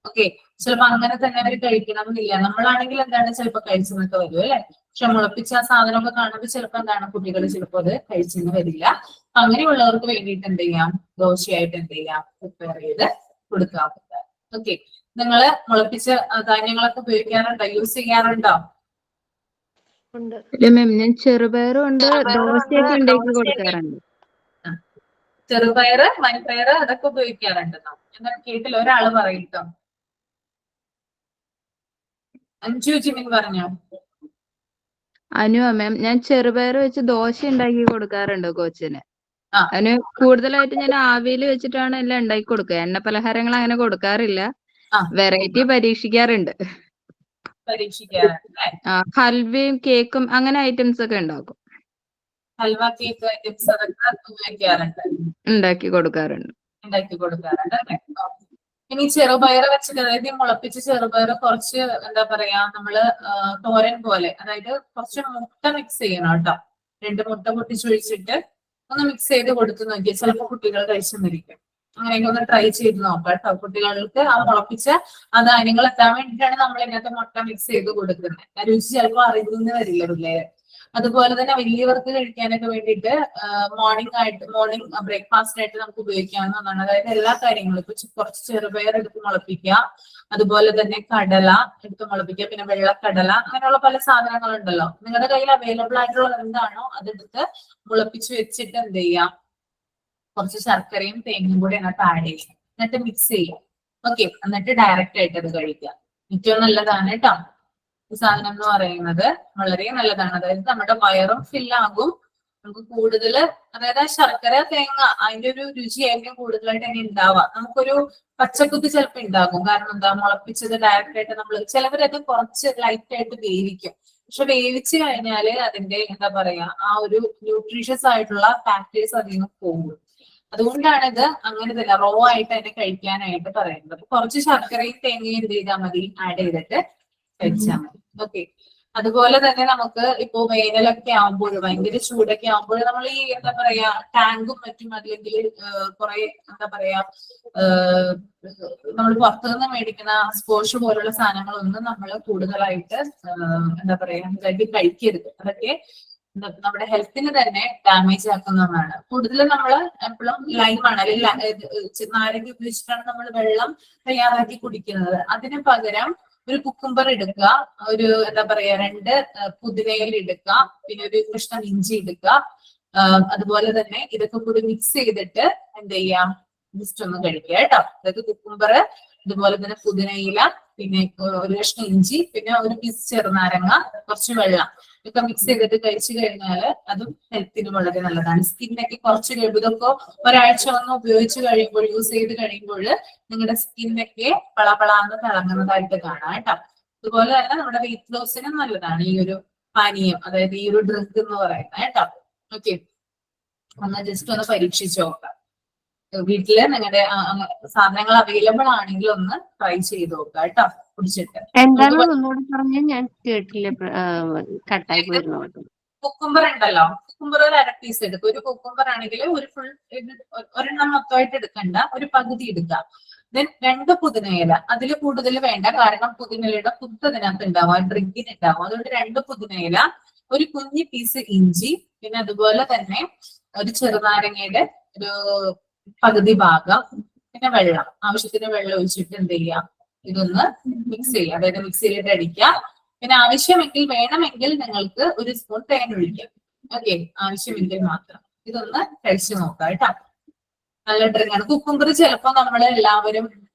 ഓക്കെ, ചിലപ്പോ അങ്ങനെ തന്നെ അവർ കഴിക്കണം എന്നില്ല. നമ്മളാണെങ്കിൽ എന്താണ് ചിലപ്പോ കഴിച്ചെന്നൊക്കെ വരും അല്ലെ. പക്ഷെ മുളപ്പിച്ച ആ സാധനമൊക്കെ കാണുമ്പോൾ ചിലപ്പോ എന്താണ് കുട്ടികൾ ചിലപ്പോൾ അത് കഴിച്ചെന്ന് വരില്ല. അപ്പൊ അങ്ങനെയുള്ളവർക്ക് വേണ്ടിയിട്ട് എന്ത് ചെയ്യാം, ദോശയായിട്ട് എന്ത് ചെയ്യാം, പ്രിപ്പയർ ചെയ്ത് കൊടുക്കാവുന്നത്. ഓക്കെ, നിങ്ങള് മുളപ്പിച്ച ധാന്യങ്ങളൊക്കെ ഉപയോഗിക്കാറുണ്ടോ, യൂസ് ചെയ്യാറുണ്ടോ? ഇല്ല മാം, ഞാൻ ചെറുപയറും ഉണ്ട്, ദോശയൊക്കെ ഉണ്ടാക്കി കൊടുക്കാറുണ്ട്. ചെറുപയറ്, വൻപയറ് അതൊക്കെ ഉപയോഗിക്കാറുണ്ടെന്നോ? എന്നാൽ കേട്ടില്ല, ഒരാള് പറയട്ടോ. അഞ്ചു ജിമിൻ പറഞ്ഞോ. അനു മാം, ഞാൻ ചെറുപയർ വെച്ച് ദോശ ഉണ്ടാക്കി കൊടുക്കാറുണ്ട് കോച്ചിന്. അതിന് കൂടുതലായിട്ട് ഞാൻ ആവിയിൽ വെച്ചിട്ടാണ് എല്ലാം ഉണ്ടാക്കി കൊടുക്കുക. എണ്ണ പലഹാരങ്ങൾ അങ്ങനെ കൊടുക്കാറില്ല, വെറൈറ്റി പരീക്ഷിക്കാറുണ്ട്. ഹൽവയും കേക്കും അങ്ങനെ ഐറ്റംസ് ഒക്കെ ഉണ്ടാക്കും. ഹൽവ, കേക്ക് ഐറ്റംസ് അതൊക്കെ ഉപയോഗിക്കാറുണ്ട്, ഉണ്ടാക്കി കൊടുക്കാറുണ്ട്. അല്ലേ? ഇനി ചെറുപയർ വെച്ചിട്ട്, അതായത് മുളപ്പിച്ച ചെറുപയർ കുറച്ച് എന്താ പറയാ, നമ്മള് തോരൻ പോലെ, അതായത് കുറച്ച് മുട്ട മിക്സ് ചെയ്യണം കേട്ടോ. 2 മുട്ട പൊട്ടിച്ചൊഴിച്ചിട്ട് ഒന്ന് മിക്സ് ചെയ്ത് കൊടുത്തു നോക്കിയാൽ ചിലപ്പോൾ കുട്ടികൾ കഴിച്ചെന്നിരിക്കും. അങ്ങനെയൊക്കെ ഒന്ന് ട്രൈ ചെയ്ത് നോക്കാം കേട്ടോ. കുട്ടികൾക്ക് ആ മുളപ്പിച്ച ആ ധാന്യങ്ങൾ എത്താൻ വേണ്ടിയിട്ടാണ് നമ്മൾ ഇതിനകത്ത് മുട്ട മിക്സ് ചെയ്ത് കൊടുക്കുന്നത്. രുചി ചിലപ്പോൾ അറിയുന്ന വരില്ല പിള്ളേര്. അതുപോലെ തന്നെ വലിയവർക്ക് കഴിക്കാനൊക്കെ വേണ്ടിയിട്ട് മോർണിംഗ് ബ്രേക്ക്ഫാസ്റ്റ് ആയിട്ട് നമുക്ക് ഉപയോഗിക്കാവുന്ന ഒന്നാണ്. അതായത് എല്ലാ കാര്യങ്ങളും ഇപ്പൊ കുറച്ച് ചെറുപയർ എടുത്ത് മുളപ്പിക്കുക, അതുപോലെ തന്നെ കടല എടുത്ത് മുളപ്പിക്കുക, പിന്നെ വെള്ളക്കടല, അങ്ങനെയുള്ള പല സാധനങ്ങളുണ്ടല്ലോ. നിങ്ങളുടെ കയ്യിൽ അവൈലബിൾ ആയിട്ടുള്ള എന്താണോ അതെടുത്ത് മുളപ്പിച്ച് വെച്ചിട്ട് എന്ത് ചെയ്യാം, കുറച്ച് ശർക്കരയും തേങ്ങയും കൂടി അതിനകത്ത് ആഡ് ചെയ്യാം, എന്നിട്ട് മിക്സ് ചെയ്യാം. ഓക്കെ, എന്നിട്ട് ഡയറക്റ്റ് ആയിട്ട് അത് കഴിക്കാം. ഏറ്റവും നല്ലതാണ് കേട്ടോ ഈ സാധനം എന്ന് പറയുന്നത്, വളരെ നല്ലതാണ്. അതായത് നമ്മുടെ വയറും ഫില്ലാകും, നമുക്ക് കൂടുതൽ, അതായത് ആ ശർക്കര തേങ്ങ അതിന്റെ ഒരു രുചിയായിരിക്കും കൂടുതലായിട്ട് അതിന് ഉണ്ടാവുക. നമുക്കൊരു പച്ചക്കുത്ത് ചിലപ്പോൾ ഉണ്ടാകും, കാരണം എന്താ, മുളപ്പിച്ചത് ഡയറക്റ്റ് ആയിട്ട് നമ്മൾ, ചിലവരത് കുറച്ച് ലൈറ്റ് ആയിട്ട് വേവിക്കും. പക്ഷെ വേവിച്ച് കഴിഞ്ഞാല് അതിന്റെ എന്താ പറയാ, ആ ഒരു ന്യൂട്രീഷ്യസ് ആയിട്ടുള്ള ഫാക്ടേഴ്സ് അതിൽ നിന്ന് പോകും. അതുകൊണ്ടാണ് ഇത് അങ്ങനെ തന്നെ റോ ആയിട്ട് അതിനെ കഴിക്കാനായിട്ട് പറയുന്നത്. കുറച്ച് ശർക്കരയും തേങ്ങയും എന്ത് ചെയ്താൽ മതി, ആഡ് ചെയ്തിട്ട് കഴിച്ചാൽ മതി. ഓക്കെ, അതുപോലെ തന്നെ നമുക്ക് ഇപ്പോ വേനലൊക്കെ ആകുമ്പോൾ ഭയങ്കര ചൂടൊക്കെ ആകുമ്പോൾ നമ്മൾ ഈ എന്താ പറയാ ടാങ്കും മറ്റും അല്ലെങ്കിൽ കുറെ എന്താ പറയാ നമ്മൾ പുറത്തുനിന്ന് മേടിക്കുന്ന സ്പോഷ് പോലുള്ള സാധനങ്ങളൊന്നും നമ്മൾ കൂടുതലായിട്ട് എന്താ പറയാ ഇതായിട്ട് കഴിക്കരുത്. അതൊക്കെ നമ്മുടെ ഹെൽത്തിന് തന്നെ ഡാമേജ് ആക്കുന്നതാണ്. കൂടുതലും നമ്മൾ എപ്പോഴും ലൈമാണ് അല്ലെങ്കിൽ നാരങ്ങ ഉപയോഗിച്ചിട്ടാണ് നമ്മൾ വെള്ളം തയ്യാറാക്കി കുടിക്കുന്നത്. അതിന് പകരം ഒരു കുക്കുംബർ എടുക്കുക, ഒരു എന്താ പറയാ 2 പുതിനയില എടുക്കുക, പിന്നെ ഒരു കഷ്ണം ഇഞ്ചി എടുക്കുക. അതുപോലെ തന്നെ ഇതൊക്കെ കൂടി മിക്സ് ചെയ്തിട്ട് എന്ത് ചെയ്യാം, ജസ്റ്റ് ഒന്ന് കഴിക്കുക കേട്ടോ. അതായത് കുക്കുംബർ, അതുപോലെ തന്നെ പുതിനയില, പിന്നെ ഒരു കഷ്ണം ഇഞ്ചി, പിന്നെ ഒരു പീസ് ചെറുനാരങ്ങ, കുറച്ച് വെള്ളം ഇതൊക്കെ മിക്സ് ചെയ്തിട്ട് കഴിച്ചു കഴിഞ്ഞാൽ അതും ഹെൽത്തിന് വളരെ നല്ലതാണ്. സ്കിന്നൊക്കെ കുറച്ച് ഇതൊക്കെ ഒരാഴ്ച ഒന്ന് ഉപയോഗിച്ച് കഴിയുമ്പോൾ, യൂസ് ചെയ്ത് കഴിയുമ്പോൾ നിങ്ങളുടെ സ്കിന്നൊക്കെ പളപളാന്ന് തിളങ്ങുന്നതായിട്ട് കാണാം കേട്ടോ. അതുപോലെ തന്നെ നമ്മുടെ വെയിറ്റ് ലോസിനും നല്ലതാണ് ഈ ഒരു പാനീയം, അതായത് ഈ ഒരു ഡ്രിങ്ക് എന്ന് പറയുന്നത് കേട്ടോ. ഓക്കെ, ഒന്ന് ജസ്റ്റ് ഒന്ന് പരീക്ഷിച്ച് നോക്കാം. വീട്ടില് നിങ്ങളുടെ സാധനങ്ങൾ അവൈലബിൾ ആണെങ്കിൽ ഒന്ന് ട്രൈ ചെയ്ത് നോക്കാം കേട്ടോ, കുടിച്ചിട്ട്. എന്താണ് ഒന്നുകൂടി പറഞ്ഞ, ഞാൻ കേട്ടില്ല, കട്ടായി പോയിരുന്നു. കുക്കുംബർ ഉണ്ടല്ലോ, കുക്കുംബർ ഒരു 1/2 പീസ് എടുക്കും. ഒരു കുക്കുംബർ ആണെങ്കിൽ ഒരു ഫുൾ ഒരെണ്ണം മൊത്തമായിട്ട് എടുക്കണ്ട, ഒരു പകുതി എടുക്കുക. ദെൻ 2 പുതിനയില, അതിൽ കൂടുതൽ വേണ്ട, കാരണം പുതിനയിലയുടെ കുത്ത് അതിനകത്ത് ഉണ്ടാവും, ഡ്രിങ്കിന് ഉണ്ടാവും. അതുകൊണ്ട് 2 പുതിനയില, ഒരു കുഞ്ഞു പീസ് ഇഞ്ചി, പിന്നെ അതുപോലെ തന്നെ ഒരു ചെറുനാരങ്ങയുടെ ഒരു പകുതി ഭാഗം, പിന്നെ വെള്ളം, ആവശ്യത്തിന് വെള്ളം ഒഴിച്ചിട്ട് എന്ത് ചെയ്യാം, ഇതൊന്ന് മിക്സ് ചെയ്യുക. അതായത് മിക്സിയിലിട്ട് അടിക്കുക. പിന്നെ ആവശ്യമെങ്കിൽ വേണമെങ്കിൽ നിങ്ങൾക്ക് ഒരു സ്പൂൺ തേൻ ഒഴിക്കാം. ഓക്കെ, ആവശ്യമെങ്കിൽ മാത്രം. ഇതൊന്ന് കഴിച്ചു നോക്കാം കേട്ടോ. നല്ല ഡ്രിങ്കാണ്. കുക്കുംബർ ചിലപ്പോ നമ്മൾ എല്ലാവരും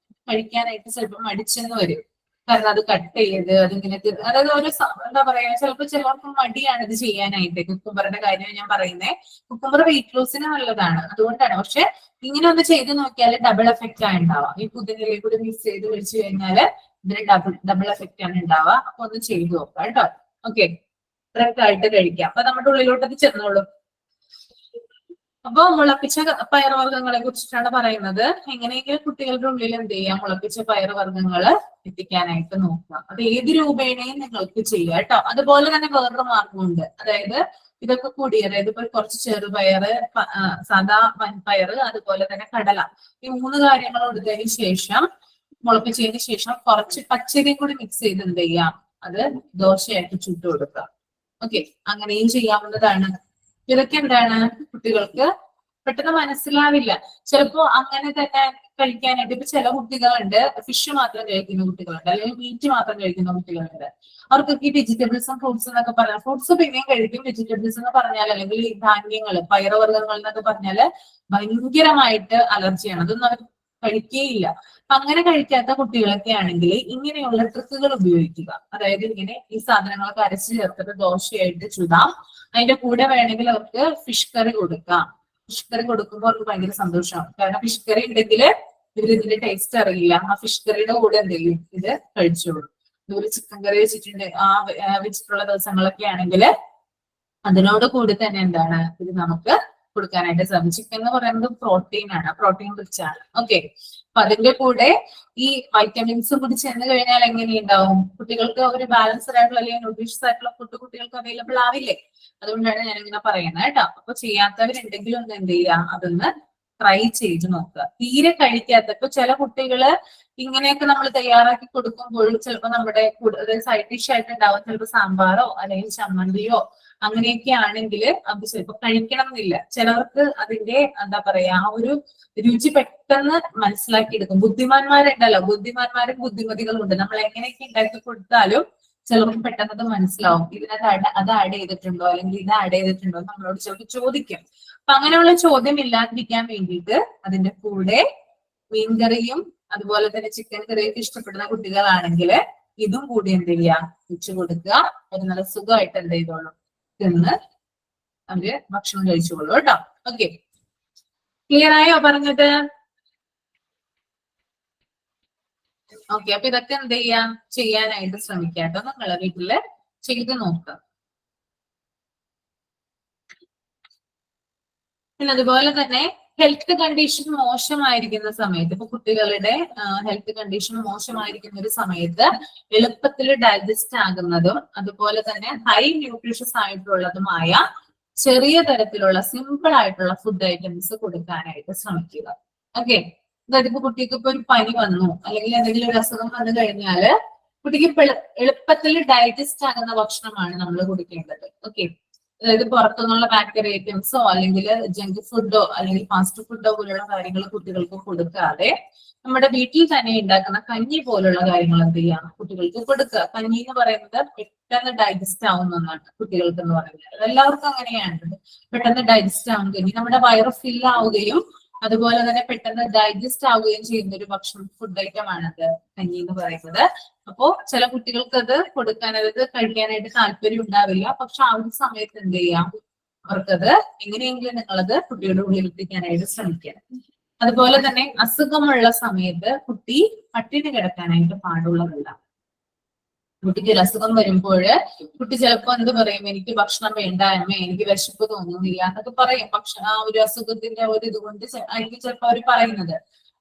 കഴിക്കാനായിട്ട് ചിലപ്പോൾ മടിച്ചെന്ന് വരും, കാരണം അത് കട്ട് ചെയ്ത് അതിങ്ങനെ അതായത് ഒരു എന്താ പറയാ, ചിലപ്പോൾ ചിലർക്ക് മടിയാണ് ഇത് ചെയ്യാനായിട്ട്. കുക്കുംബറിന്റെ കാര്യം ഞാൻ പറയുന്നത്, കുക്കുംബർ വെയിറ്റ് ലോസിന് നല്ലതാണ്, അതുകൊണ്ടാണ്. പക്ഷെ ഇങ്ങനെ ഒന്ന് ചെയ്ത് നോക്കിയാൽ ഡബിൾ എഫക്റ്റ് ആണ് ഉണ്ടാവുക. ഈ പുതിനയിലെ കൂടി മിക്സ് ചെയ്ത് കഴിച്ചു കഴിഞ്ഞാല് ഇതിന് ഡബിൾ എഫക്റ്റ് ആണ് ഉണ്ടാവുക. അപ്പൊ ഒന്ന് ചെയ്ത് നോക്കാം കേട്ടോ. ഓക്കെ, ഡയറക്റ്റ് ആയിട്ട് കഴിക്കാം. അപ്പൊ നമ്മുടെ ഉള്ളിലോട്ട് അത് ചെന്നോളും. അപ്പൊ മുളപ്പിച്ച പയറുവർഗ്ഗങ്ങളെ കുറിച്ചിട്ടാണ് പറയുന്നത്. എങ്ങനെയെങ്കിലും കുട്ടികളുടെ ഉള്ളിൽ എന്ത് ചെയ്യാം, മുളപ്പിച്ച പയറുവർഗ്ഗങ്ങള് എത്തിക്കാനായിട്ട് നോക്കുക. അത് ഏത് രൂപേണയും നിങ്ങൾക്ക് ചെയ്യാം കേട്ടോ. അതുപോലെ തന്നെ വേറൊരു മാർഗമുണ്ട്. അതായത് ഇതൊക്കെ കൂടി, അതായത് ഇപ്പൊ കുറച്ച് ചെറുപയറ്, സാധാ വൻപയറ്, അതുപോലെ തന്നെ കടല, ഈ 3 കാര്യങ്ങൾ എടുത്തതിന് ശേഷം, മുളപ്പിച്ചതിന് ശേഷം കുറച്ച് പച്ചരിയും കൂടി മിക്സ് ചെയ്ത് എന്ത് ചെയ്യാം, അത് ദോശയായിട്ട് ചുട്ടു കൊടുക്കുക. ഓക്കെ, അങ്ങനെയും ചെയ്യാവുന്നതാണ്. ഇതൊക്കെ എന്താണ്, കുട്ടികൾക്ക് പെട്ടെന്ന് മനസ്സിലാവില്ല. ചിലപ്പോ അങ്ങനെ തന്നെ കഴിക്കാനായിട്ട് ഇപ്പൊ ചില കുട്ടികളുണ്ട്, ഫിഷ് മാത്രം കഴിക്കുന്ന കുട്ടികളുണ്ട്, അല്ലെങ്കിൽ മീറ്റ് മാത്രം കഴിക്കുന്ന കുട്ടികളുണ്ട്. അവർക്കൊക്കെ ഈ വെജിറ്റബിൾസും ഫ്രൂട്ട്സ് എന്നൊക്കെ പറഞ്ഞാൽ, ഫ്രൂട്ട്സ് പിന്നെയും കഴിക്കും, വെജിറ്റബിൾസ് എന്ന് പറഞ്ഞാൽ അല്ലെങ്കിൽ ഈ ധാന്യങ്ങൾ, പയറുവർഗ്ഗങ്ങൾ എന്നൊക്കെ പറഞ്ഞാല് ഭയങ്കരമായിട്ട് അലർജിയാണ്. അതൊന്നും അവർ കഴിക്കേയില്ല. അങ്ങനെ കഴിക്കാത്ത കുട്ടികളൊക്കെ ആണെങ്കിൽ ഇങ്ങനെയുള്ള ട്രിക്കുകൾ ഉപയോഗിക്കുക. അതായത് ഇങ്ങനെ ഈ സാധനങ്ങളൊക്കെ അരച്ച് ചേർത്തിട്ട് ദോശയായിട്ട് ചുടാം. അതിന്റെ കൂടെ വേണമെങ്കിൽ അവർക്ക് ഫിഷ് കറി കൊടുക്കാം. ഫിഷ് കറി കൊടുക്കുമ്പോൾ അവർക്ക് ഭയങ്കര സന്തോഷമാണ്, കാരണം ഫിഷ് കറി ഉണ്ടെങ്കിൽ ഇവർ ഇതിന്റെ ടേസ്റ്റ് അറിയില്ല. ആ ഫിഷ് കറിയുടെ കൂടെ എന്തെങ്കിലും ഇത് കഴിച്ചോളൂ. ഇതുപോലെ ചിക്കൻ കറി വെച്ചിട്ടുണ്ട്, വെച്ചിട്ടുള്ള ദിവസങ്ങളൊക്കെ ആണെങ്കിൽ അതിനോട് കൂടി തന്നെ എന്താണ് ഇത് നമുക്ക് കൊടുക്കാനായിട്ട് സാധിക്കും. ചിക്കൻ എന്ന് പറയുന്നത് പ്രോട്ടീൻ ആണ്, പ്രോട്ടീൻ റിച്ച് ആണ്. ഓക്കെ, അപ്പൊ അതിന്റെ കൂടെ ഈ വൈറ്റമിൻസും കൂടി ചെന്ന് കഴിഞ്ഞാൽ എങ്ങനെയുണ്ടാവും, കുട്ടികൾക്ക് ഒരു ബാലൻസ്ഡ് ആയിട്ടുള്ള അല്ലെങ്കിൽ ന്യൂട്രീഷ്യസ് ആയിട്ടുള്ള ഫുഡ് കുട്ടികൾക്ക് അവൈലബിൾ ആവില്ലേ. അതുകൊണ്ടാണ് ഞാൻ ഇങ്ങനെ പറയുന്നത് കേട്ടോ. അപ്പൊ ചെയ്യാത്തവരുണ്ടെങ്കിലും ഒന്ന് എന്ത് ചെയ്യുക, അതൊന്ന് ട്രൈ ചെയ്ത് നോക്കുക. തീരെ കഴിക്കാത്ത, ഇപ്പൊ ചില കുട്ടികള് ഇങ്ങനെയൊക്കെ നമ്മൾ തയ്യാറാക്കി കൊടുക്കുമ്പോൾ ചിലപ്പോൾ നമ്മുടെ സൈഡ് ഡിഷ് ആയിട്ട് ഉണ്ടാവും, ചിലപ്പോൾ സാമ്പാറോ അല്ലെങ്കിൽ ചമ്മന്തിയോ അങ്ങനെയൊക്കെ ആണെങ്കിൽ അത് ചിലപ്പോൾ കഴിക്കണം എന്നില്ല. ചിലവർക്ക് അതിന്റെ എന്താ പറയാ, ആ ഒരു രുചി പെട്ടെന്ന് മനസ്സിലാക്കിയെടുക്കും. ബുദ്ധിമാന്മാരുണ്ടല്ലോ, ബുദ്ധിമാന്മാരും ബുദ്ധിമതികളും ഉണ്ട്. നമ്മൾ എങ്ങനെയൊക്കെ ഉണ്ടാക്കി കൊടുത്താലും ചിലർക്ക് പെട്ടെന്ന് അത് മനസ്സിലാവും. ഇതിനകത്ത് അത് ആഡ് ചെയ്തിട്ടുണ്ടോ അല്ലെങ്കിൽ ഇത് ആഡ് ചെയ്തിട്ടുണ്ടോ നമ്മളോട് ചിലപ്പോൾ ചോദിക്കും. അപ്പൊ അങ്ങനെയുള്ള ചോദ്യം ഇല്ലാതിരിക്കാൻ വേണ്ടിയിട്ട് അതിന്റെ കൂടെ മീൻകറിയും അതുപോലെ തന്നെ ചിക്കൻ കറിയൊക്കെ ഇഷ്ടപ്പെടുന്ന കുട്ടികളാണെങ്കിൽ ഇതും കൂടി എന്ത് ചെയ്യുക, വെച്ചു കൊടുക്കുക. ഒരു നല്ല സുഖമായിട്ട് എന്ത് ചെയ്തോളൂ, തിന്ന് അവര് ഭക്ഷണം കഴിച്ചോളൂ കേട്ടോ. ഓക്കെ, ക്ലിയർ ആയോ പറഞ്ഞത്? ഓക്കെ, അപ്പൊ ഇതൊക്കെ എന്ത് ചെയ്യാം, ചെയ്യാനായിട്ട് ശ്രമിക്കാം കേട്ടോ. നിങ്ങളെ വീട്ടില് ചെയ്ത് നോക്കുക. പിന്നെ അതുപോലെ തന്നെ ഹെൽത്ത് കണ്ടീഷൻ മോശമായിരിക്കുന്ന സമയത്ത്, ഇപ്പൊ കുട്ടികളുടെ ഹെൽത്ത് കണ്ടീഷൻ മോശമായിരിക്കുന്ന ഒരു സമയത്ത് എളുപ്പത്തിൽ ഡൈജസ്റ്റ് ആകുന്നതും അതുപോലെ തന്നെ ഹൈ ന്യൂട്രീഷ്യസ് ആയിട്ടുള്ളതുമായ ചെറിയ തരത്തിലുള്ള സിമ്പിൾ ആയിട്ടുള്ള ഫുഡ് ഐറ്റംസ് കൊടുക്കാനായിട്ട് ശ്രമിക്കുക. ഓക്കെ, അതായത് ഇപ്പൊ കുട്ടിക്ക് ഇപ്പൊ ഒരു പനി വന്നു അല്ലെങ്കിൽ എന്തെങ്കിലും ഒരു അസുഖം വന്നു കഴിഞ്ഞാല് കുട്ടിക്ക് എളുപ്പത്തിൽ ഡൈജസ്റ്റ് ആകുന്ന ഭക്ഷണമാണ് നമ്മൾ കൊടുക്കേണ്ടത്. ഓക്കെ, അതായത് പുറത്തുനിന്നുള്ള ബേക്കറി ഐറ്റംസോ അല്ലെങ്കിൽ ജങ്ക് ഫുഡോ അല്ലെങ്കിൽ ഫാസ്റ്റ് ഫുഡോ പോലുള്ള കാര്യങ്ങൾ കുട്ടികൾക്ക് കൊടുക്കാതെ നമ്മുടെ വീട്ടിൽ തന്നെ ഉണ്ടാക്കുന്ന കഞ്ഞി പോലുള്ള കാര്യങ്ങൾ എന്ത് ചെയ്യാം കുട്ടികൾക്ക് കൊടുക്കുക. കഞ്ഞി എന്ന് പറയുന്നത് പെട്ടെന്ന് ഡൈജസ്റ്റ് ആവുന്ന ഒന്നാണ് കുട്ടികൾക്ക് എന്ന് പറയുന്നത്. എല്ലാവർക്കും അങ്ങനെയാണ്, പെട്ടെന്ന് ഡൈജസ്റ്റ് ആവും കഞ്ഞി. നമ്മുടെ വയറ് ഫിൽ ആവുകയും അതുപോലെ തന്നെ പെട്ടെന്ന് ഡൈജസ്റ്റ് ആവുകയും ചെയ്യുന്ന ഒരു ഭക്ഷണം ഫുഡ് ഐറ്റം ആണത് കഞ്ഞി എന്ന് പറയുന്നത്. അപ്പോ ചില കുട്ടികൾക്ക് അത് കൊടുക്കാൻ, അതായത് കഴിക്കാനായിട്ട് താല്പര്യം ഉണ്ടാവില്ല. പക്ഷെ ആ ഒരു സമയത്ത് എന്ത് ചെയ്യാം, അവർക്കത് എങ്ങനെയെങ്കിലും നിങ്ങളത് കുട്ടിയുടെ ഉള്ളിൽ എത്തിക്കാനായിട്ട് ശ്രമിക്കുക. അതുപോലെ തന്നെ അസുഖമുള്ള സമയത്ത് കുട്ടി പട്ടിണി കിടക്കാനായിട്ട് പാടുള്ളതല്ല. കുട്ടിക്ക് ഒരു അസുഖം വരുമ്പോൾ കുട്ടി ചിലപ്പോ എന്ത് പറയും, എനിക്ക് ഭക്ഷണം വേണ്ട അമ്മ, എനിക്ക് വിശപ്പ് തോന്നുന്നില്ല എന്നൊക്കെ പറയും. പക്ഷെ ആ ഒരു അസുഖത്തിന്റെ ഒരു ഇതുകൊണ്ട് ആയിരിക്കും ചിലപ്പോ അവർ പറയുന്നത്.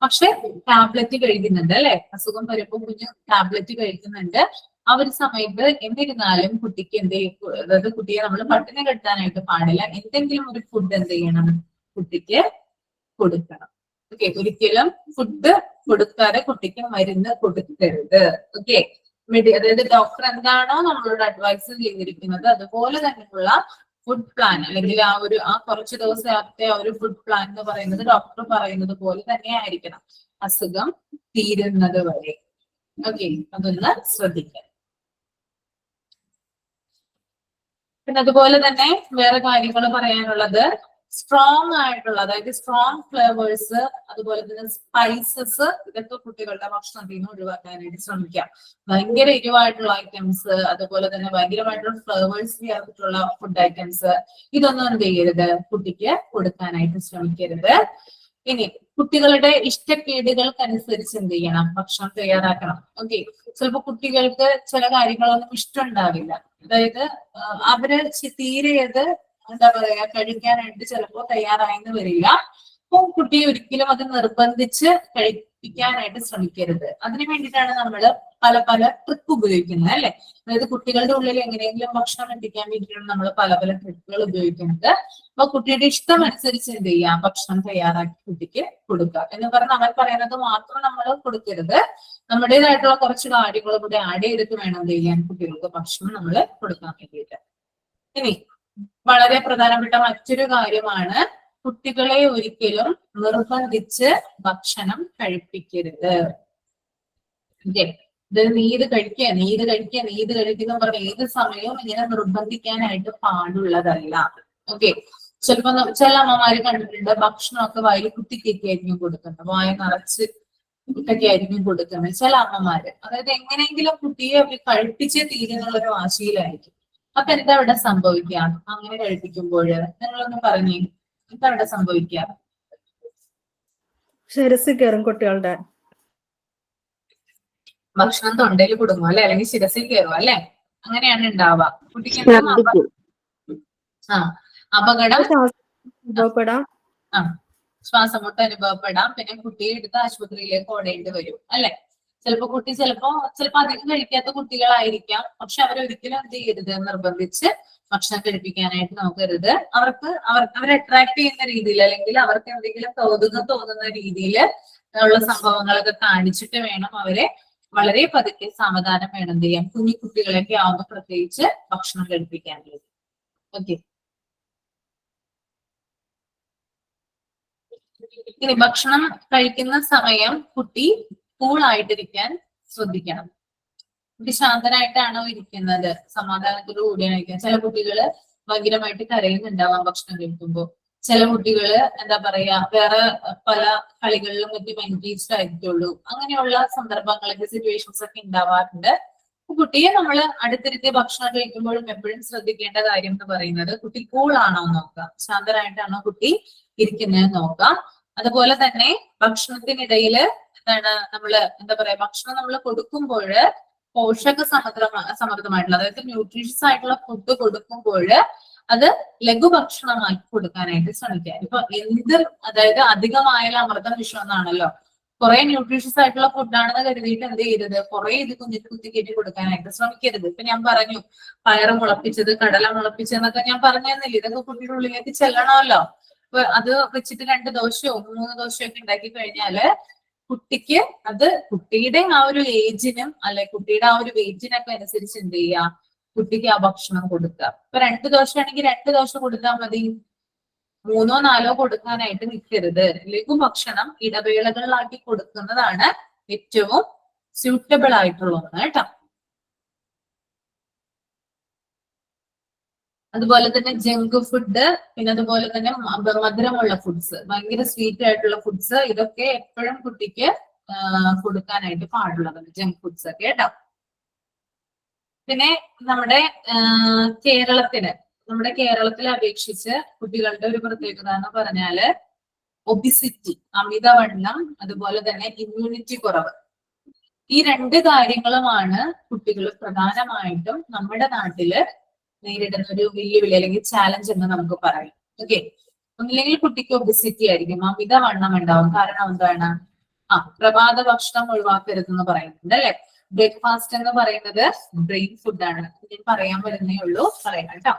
പക്ഷെ ടാബ്ലറ്റ് കഴിക്കുന്നുണ്ട് അല്ലെ, അസുഖം വരുമ്പോൾ കുഞ്ഞ് ടാബ്ലറ്റ് കഴിക്കുന്നുണ്ട്. ആ ഒരു സമയത്ത് എന്നിരുന്നാലും കുട്ടിക്ക് എന്ത് ചെയ്യും, അതായത് കുട്ടിയെ നമ്മൾ പട്ടിണി കെട്ടാനായിട്ട് പാടില്ല. എന്തെങ്കിലും ഒരു ഫുഡ് എന്ത് ചെയ്യണം, കുട്ടിക്ക് കൊടുക്കണം. ഓക്കെ, ഒരിക്കലും ഫുഡ് കൊടുക്കാതെ കുട്ടിക്ക് മരുന്ന് കൊടുക്കരുത്. ഓക്കെ, അതായത് ഡോക്ടർ എന്താണോ നമ്മളോട് അഡ്വൈസ് ചെയ്തിരിക്കുന്നത് അതുപോലെ തന്നെയുള്ള ഫുഡ് പ്ലാൻ അല്ലെങ്കിൽ ആ കുറച്ച് ദിവസത്തെ ഒരു ഫുഡ് പ്ലാൻ എന്ന് പറയുന്നത് ഡോക്ടർ പറയുന്നത് പോലെ തന്നെ ആയിരിക്കണം അസുഖം തീരുന്നത് വരെ. ഓക്കെ, അതൊന്ന് ശ്രദ്ധിക്കാം. പിന്നെ അതുപോലെ തന്നെ വേറെ കാര്യങ്ങൾ പറയാനുള്ളത്, സ്ട്രോങ് ആയിട്ടുള്ള, അതായത് സ്ട്രോങ് ഫ്ലേവേഴ്സ് അതുപോലെ തന്നെ സ്പൈസസ്, ഇതൊക്കെ കുട്ടികളുടെ ഭക്ഷണത്തിൽ നിന്ന് ഒഴിവാക്കാനായിട്ട് ശ്രമിക്കാം. ഭയങ്കര എരിവായിട്ടുള്ള ഐറ്റംസ് അതുപോലെ തന്നെ ഭയങ്കരമായിട്ടുള്ള ഫ്ലേവേഴ്സ് ചേർത്തിട്ടുള്ള ഫുഡ് ഐറ്റംസ്, ഇതൊന്നും എന്ത് ചെയ്യരുത്, കുട്ടിക്ക് കൊടുക്കാനായിട്ട് ശ്രമിക്കരുത്. ഇനി കുട്ടികളുടെ ഇഷ്ടക്കേടുകൾക്കനുസരിച്ച് എന്ത് ചെയ്യണം, ഭക്ഷണം തയ്യാറാക്കണം. ഓക്കെ, ചിലപ്പോ കുട്ടികൾക്ക് ചില കാര്യങ്ങളൊന്നും ഇഷ്ടമുണ്ടാവില്ല. അതായത് അവര് തീരെ അത് എന്താ പറയാ കഴിക്കാനായിട്ട് ചിലപ്പോ തയ്യാറായെന്ന് വരില്ല. അപ്പൊ കുട്ടിയെ ഒരിക്കലും അത് നിർബന്ധിച്ച് കഴിപ്പിക്കാനായിട്ട് ശ്രമിക്കരുത്. അതിനു വേണ്ടിയിട്ടാണ് നമ്മൾ പല പല ട്രിക്ക് ഉപയോഗിക്കുന്നത് അല്ലെ. അതായത് കുട്ടികളുടെ ഉള്ളിൽ എങ്ങനെയെങ്കിലും ഭക്ഷണം എത്തിക്കാൻ വേണ്ടിയിട്ടാണ് നമ്മൾ പല പല ട്രിക്കുകൾ ഉപയോഗിക്കുന്നത്. അപ്പൊ കുട്ടിയുടെ ഇഷ്ടം അനുസരിച്ച് എന്ത് ചെയ്യാം, ഭക്ഷണം തയ്യാറാക്കി കുട്ടിക്ക് കൊടുക്കുക. എന്ന് പറഞ്ഞാൽ അവൻ പറയുന്നത് മാത്രം നമ്മൾ കൊടുക്കരുത്, നമ്മുടേതായിട്ടുള്ള കുറച്ച് കാര്യങ്ങൾ കൂടെ ആഡ് ചെയ്തിട്ട് വേണം എന്ത് ചെയ്യാൻ കുട്ടികൾക്ക് ഭക്ഷണം നമ്മൾ കൊടുക്കാൻ വേണ്ടിയിട്ട്. ഇനി വളരെ പ്രധാനപ്പെട്ട മറ്റൊരു കാര്യമാണ്, കുട്ടികളെ ഒരിക്കലും നിർബന്ധിച്ച് ഭക്ഷണം കഴിപ്പിക്കരുത്. ഇത് നീത് കഴിക്കുക എന്ന് പറഞ്ഞ ഏത് സമയവും ഇങ്ങനെ നിർബന്ധിക്കാനായിട്ട് പാടുള്ളതല്ല. ഓക്കെ, ചിലപ്പോ ചില അമ്മമാര് കണ്ടിട്ടുണ്ട് ഭക്ഷണമൊക്കെ വായിൽ കുത്തിക്കേറ്റിയായിരിക്കും കൊടുക്കുന്നത്, വായ നിറച്ച് ഒക്കെ ആയിരിക്കും കൊടുക്കുന്നത് ചില അമ്മമാര്. അതായത് എങ്ങനെയെങ്കിലും കുട്ടിയെ അവർ കഴിപ്പിച്ചേ തീരുന്നുള്ള ഒരു വാശിയിലായിരിക്കും. അപ്പൊ എന്താ ഇവിടെ സംഭവിക്കുക, അങ്ങനെ കഴിപ്പിക്കുമ്പോൾ നിങ്ങളൊന്ന് പറഞ്ഞേ, എന്താ ഇവിടെ സംഭവിക്കുക? ശിരസിൽ കയറും കുട്ടികളുടെ ഭക്ഷണം തൊണ്ടയിൽ കുടുങ്ങും അല്ലെ, അല്ലെങ്കിൽ ശിരസിൽ കയറും അല്ലെ, അങ്ങനെയാണ് ഉണ്ടാവുക. കുട്ടിക്ക് അപകടം അനുഭവപ്പെടാം, ശ്വാസമുട്ട് അനുഭവപ്പെടാം. പിന്നെ കുട്ടിയെ എടുത്ത് ആശുപത്രിയിലേക്ക് ഓടേണ്ടി വരും അല്ലെ. കുട്ടി ചിലപ്പോ അധികം കഴിക്കാത്ത കുട്ടികളായിരിക്കാം. പക്ഷെ അവരൊരിക്കലും എന്ത് ചെയ്യരുത്, നിർബന്ധിച്ച് ഭക്ഷണം കഴിപ്പിക്കാനായിട്ട് നോക്കരുത്. അവരെ അട്രാക്ട് ചെയ്യുന്ന രീതിയിൽ അല്ലെങ്കിൽ അവർക്ക് എന്തെങ്കിലും കൗതുകം തോന്നുന്ന രീതിയിൽ ഉള്ള സംഭവങ്ങളൊക്കെ കാണിച്ചിട്ട് വേണം അവരെ വളരെ പതുക്കെ സാവധാനം വേണം എന്ത് ചെയ്യാൻ, കുഞ്ഞു കുട്ടികളൊക്കെ ആവുമ്പോൾ പ്രത്യേകിച്ച് ഭക്ഷണം കഴിപ്പിക്കാനുള്ളത്. ഓക്കെ, ഇനി ഭക്ഷണം കഴിക്കുന്ന സമയം കുട്ടി കൂളായിട്ടിരിക്കാൻ ശ്രദ്ധിക്കണം. കുട്ടി ശാന്തനായിട്ടാണോ ഇരിക്കുന്നത്, സമാധാനത്തോടു കൂടിയാണ് ഇരിക്കുന്നത്. ചില കുട്ടികള് ഭയങ്കരമായിട്ട് കരയുന്നുണ്ടാവാം ഭക്ഷണം കഴിക്കുമ്പോൾ. ചില കുട്ടികള് എന്താ പറയാ വേറെ പല കളികളിലും മറ്റും എൻഗേജ്ഡ് ആയിരിക്കുള്ളൂ. അങ്ങനെയുള്ള സന്ദർഭങ്ങളൊക്കെ സിറ്റുവേഷൻസ് ഒക്കെ ഉണ്ടാവാറുണ്ട്. കുട്ടിയെ നമ്മൾ അടുത്തിരുത്തി ഭക്ഷണം കഴിക്കുമ്പോഴും എപ്പോഴും ശ്രദ്ധിക്കേണ്ട കാര്യം എന്ന് പറയുന്നത് കുട്ടി കൂളാണോ നോക്കാം, ശാന്തനായിട്ടാണോ കുട്ടി ഇരിക്കുന്നത് നോക്കാം. അതുപോലെ തന്നെ ഭക്ഷണത്തിനിടയില് എന്താ പറയാ ഭക്ഷണം നമ്മൾ കൊടുക്കുമ്പോൾ പോഷക സമൃദ്ധമായിട്ടുള്ള, അതായത് ന്യൂട്രീഷ്യസ് ആയിട്ടുള്ള ഫുഡ് കൊടുക്കുമ്പോൾ അത് ലഘുഭക്ഷണമാക്കി കൊടുക്കാനായിട്ട് ശ്രമിക്കുക. ഇപ്പൊ എന്ത്, അതായത് അധികമായാലും അമൃതം വിഷം എന്നാണല്ലോ. കുറെ ന്യൂട്രീഷ്യസ് ആയിട്ടുള്ള ഫുഡാണെന്ന് കരുതിയിട്ട് എന്ത് ചെയ്യരുത്, കുറെ ഇത് കുത്തി കയറ്റി കൊടുക്കാനായിട്ട് ശ്രമിക്കരുത്. ഇപ്പൊ ഞാൻ പറഞ്ഞു പയറ് മുളപ്പിച്ചത്, കടല മുളപ്പിച്ചതെന്നൊക്കെ ഞാൻ പറഞ്ഞു തന്നില്ല. ഇതൊക്കെ കുട്ടിയുടെ ഉള്ളിലേക്ക് ചെല്ലണമല്ലോ. അപ്പൊ അത് വെച്ചിട്ട് 2 ദോശയോ 3 ദോശയോ ഒക്കെ ഉണ്ടാക്കി കഴിഞ്ഞാല് കുട്ടിക്ക് അത് കുട്ടിയുടെ ആ ഒരു ഏജിനും അല്ലെ കുട്ടിയുടെ ആ ഒരു വെയിറ്റിനൊക്കെ അനുസരിച്ച് എന്ത് ചെയ്യുക, കുട്ടിക്ക് ആ ഭക്ഷണം കൊടുക്കുക. ഇപ്പൊ 2 ദോശ ആണെങ്കിൽ 2 ദോശ കൊടുത്താൽ മതി. 3 4 കൊടുക്കാനായിട്ട് നിൽക്കരുത്. ലഘുഭക്ഷണം ഇടവേളകളിലാക്കി കൊടുക്കുന്നതാണ് ഏറ്റവും സ്യൂട്ടബിൾ ആയിട്ടുള്ള ഒന്ന് കേട്ടോ. അതുപോലെ തന്നെ ജങ്ക് ഫുഡ്, പിന്നെ അതുപോലെ തന്നെ മധുരമുള്ള ഫുഡ്സ്, ഭയങ്കര സ്വീറ്റ് ആയിട്ടുള്ള ഫുഡ്സ്, ഇതൊക്കെ എപ്പോഴും കുട്ടിക്ക് കൊടുക്കാനായിട്ട് പാടുള്ളതാണ്, ജങ്ക് ഫുഡ്സ് ഒക്കെ കേട്ടോ. പിന്നെ നമ്മുടെ കേരളത്തിലെ അപേക്ഷിച്ച് കുട്ടികളുടെ ഒരു പ്രത്യേകത എന്ന് പറഞ്ഞാല് ഒബിസിറ്റി, അമിതവണ്ണം, അതുപോലെ തന്നെ ഇമ്മ്യൂണിറ്റി കുറവ്. ഈ 2 കാര്യങ്ങളുമാണ് കുട്ടികൾ പ്രധാനമായിട്ടും നമ്മുടെ നാട്ടില് നേരിടുന്ന ഒരു വെല്ലുവിളി അല്ലെങ്കിൽ ചാലഞ്ച് എന്ന് നമുക്ക് പറയാം. ഓക്കെ, ഒന്നില്ലെങ്കിൽ കുട്ടിക്ക് ഒബിസിറ്റി ആയിരിക്കും, അമിതവണ്ണം ഉണ്ടാവും. കാരണം എന്താണ്, പ്രഭാത ഭക്ഷണം ഒഴിവാക്കരുതെന്ന് പറയുന്നുണ്ട് അല്ലെ. ബ്രേക്ക്ഫാസ്റ്റ് എന്ന് പറയുന്നത് ബ്രെയിൻ ഫുഡാണ്. ഞാൻ പറയാൻ വരുന്നേ ഉള്ളൂ, പറയാം കേട്ടോ.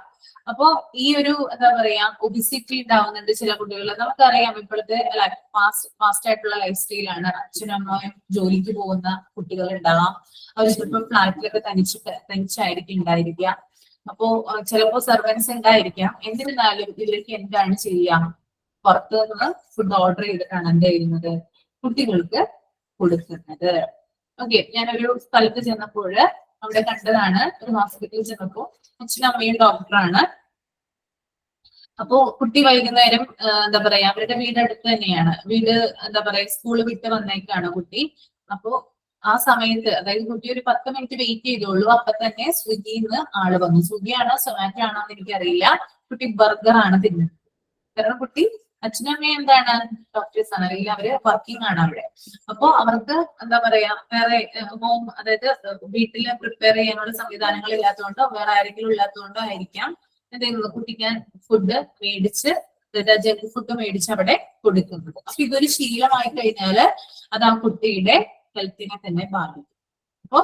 അപ്പോ ഈ ഒരു എന്താ പറയാ ഒബിസിറ്റി ഉണ്ടാവുന്നുണ്ട് ചില കുട്ടികൾ. നമുക്കറിയാം ഇപ്പോഴത്തെ ഫാസ്റ്റ് ആയിട്ടുള്ള ലൈഫ് സ്റ്റൈലാണ്. അച്ഛനും അമ്മയും ജോലിക്ക് പോകുന്ന കുട്ടികൾ ഉണ്ടാവാം. അവർ ചിലപ്പോൾ ഫ്ലാറ്റിലൊക്കെ തനിച്ചായിരിക്കും ഉണ്ടായിരിക്കുക. അപ്പോ ചിലപ്പോ സർവൻസ് ഉണ്ടായിരിക്കാം. എന്നിരുന്നാലും ഇവർക്ക് എന്താണ് ചെയ്യാം, പുറത്തു നിന്ന് ഫുഡ് ഓർഡർ ചെയ്തിട്ടാണ് എന്ത് ചെയ്യുന്നത്, കുട്ടികൾക്ക് കൊടുക്കുന്നത്. ഓക്കെ, ഞാനൊരു സ്ഥലത്ത് ചെന്നപ്പോൾ അവിടെ കണ്ടതാണ്, ഒരു ഹോസ്പിറ്റലിൽ ചെന്നപ്പോ അച്ഛനും അമ്മയും ഡോക്ടറാണ്. അപ്പോ കുട്ടി വൈകുന്നേരം എന്താ പറയാ അവരുടെ വീട് അടുത്ത് തന്നെയാണ്. വീട് എന്താ പറയാ സ്കൂള് വിട്ട് വന്നേക്കാണ് കുട്ടി. അപ്പോ ആ സമയത്ത്, അതായത് കുട്ടി ഒരു 10 മിനിറ്റ് വെയിറ്റ് ചെയ്തോളൂ, അപ്പൊ തന്നെ സ്വിഗ്ഗിന്ന് ആള് വന്നു. സ്വിഗ്ഗി ആണോ സൊമാറ്റോ ആണോ എന്ന് എനിക്കറിയില്ല. കുട്ടി ബർഗർ ആണ് തിന്നുന്നത്. കാരണം കുട്ടി, അച്ഛനമ്മയും എന്താണ് ഡോക്ടേഴ്സ് ആണ്, അല്ലെങ്കിൽ അവര് വർക്കിംഗ് ആണ് അവിടെ. അപ്പൊ അവർക്ക് എന്താ പറയാ വേറെ ഹോം, അതായത് വീട്ടില് പ്രിപ്പയർ ചെയ്യാനുള്ള സംവിധാനങ്ങൾ ഇല്ലാത്തതുകൊണ്ടോ വേറെ ആരെങ്കിലും ഇല്ലാത്തതുകൊണ്ടോ ആയിരിക്കാം എന്ത് ചെയ്യുന്നത്, കുട്ടിക്ക് ഫുഡ് മേടിച്ച്, ജങ്ക് ഫുഡ് മേടിച്ച് അവിടെ കൊടുക്കുന്നത്. അപ്പൊ ഇതൊരു ശീലമായി കഴിഞ്ഞാല് അത് ആ കുട്ടിയുടെ ഹെൽത്തിനെ തന്നെ ബാധിക്കും. അപ്പൊ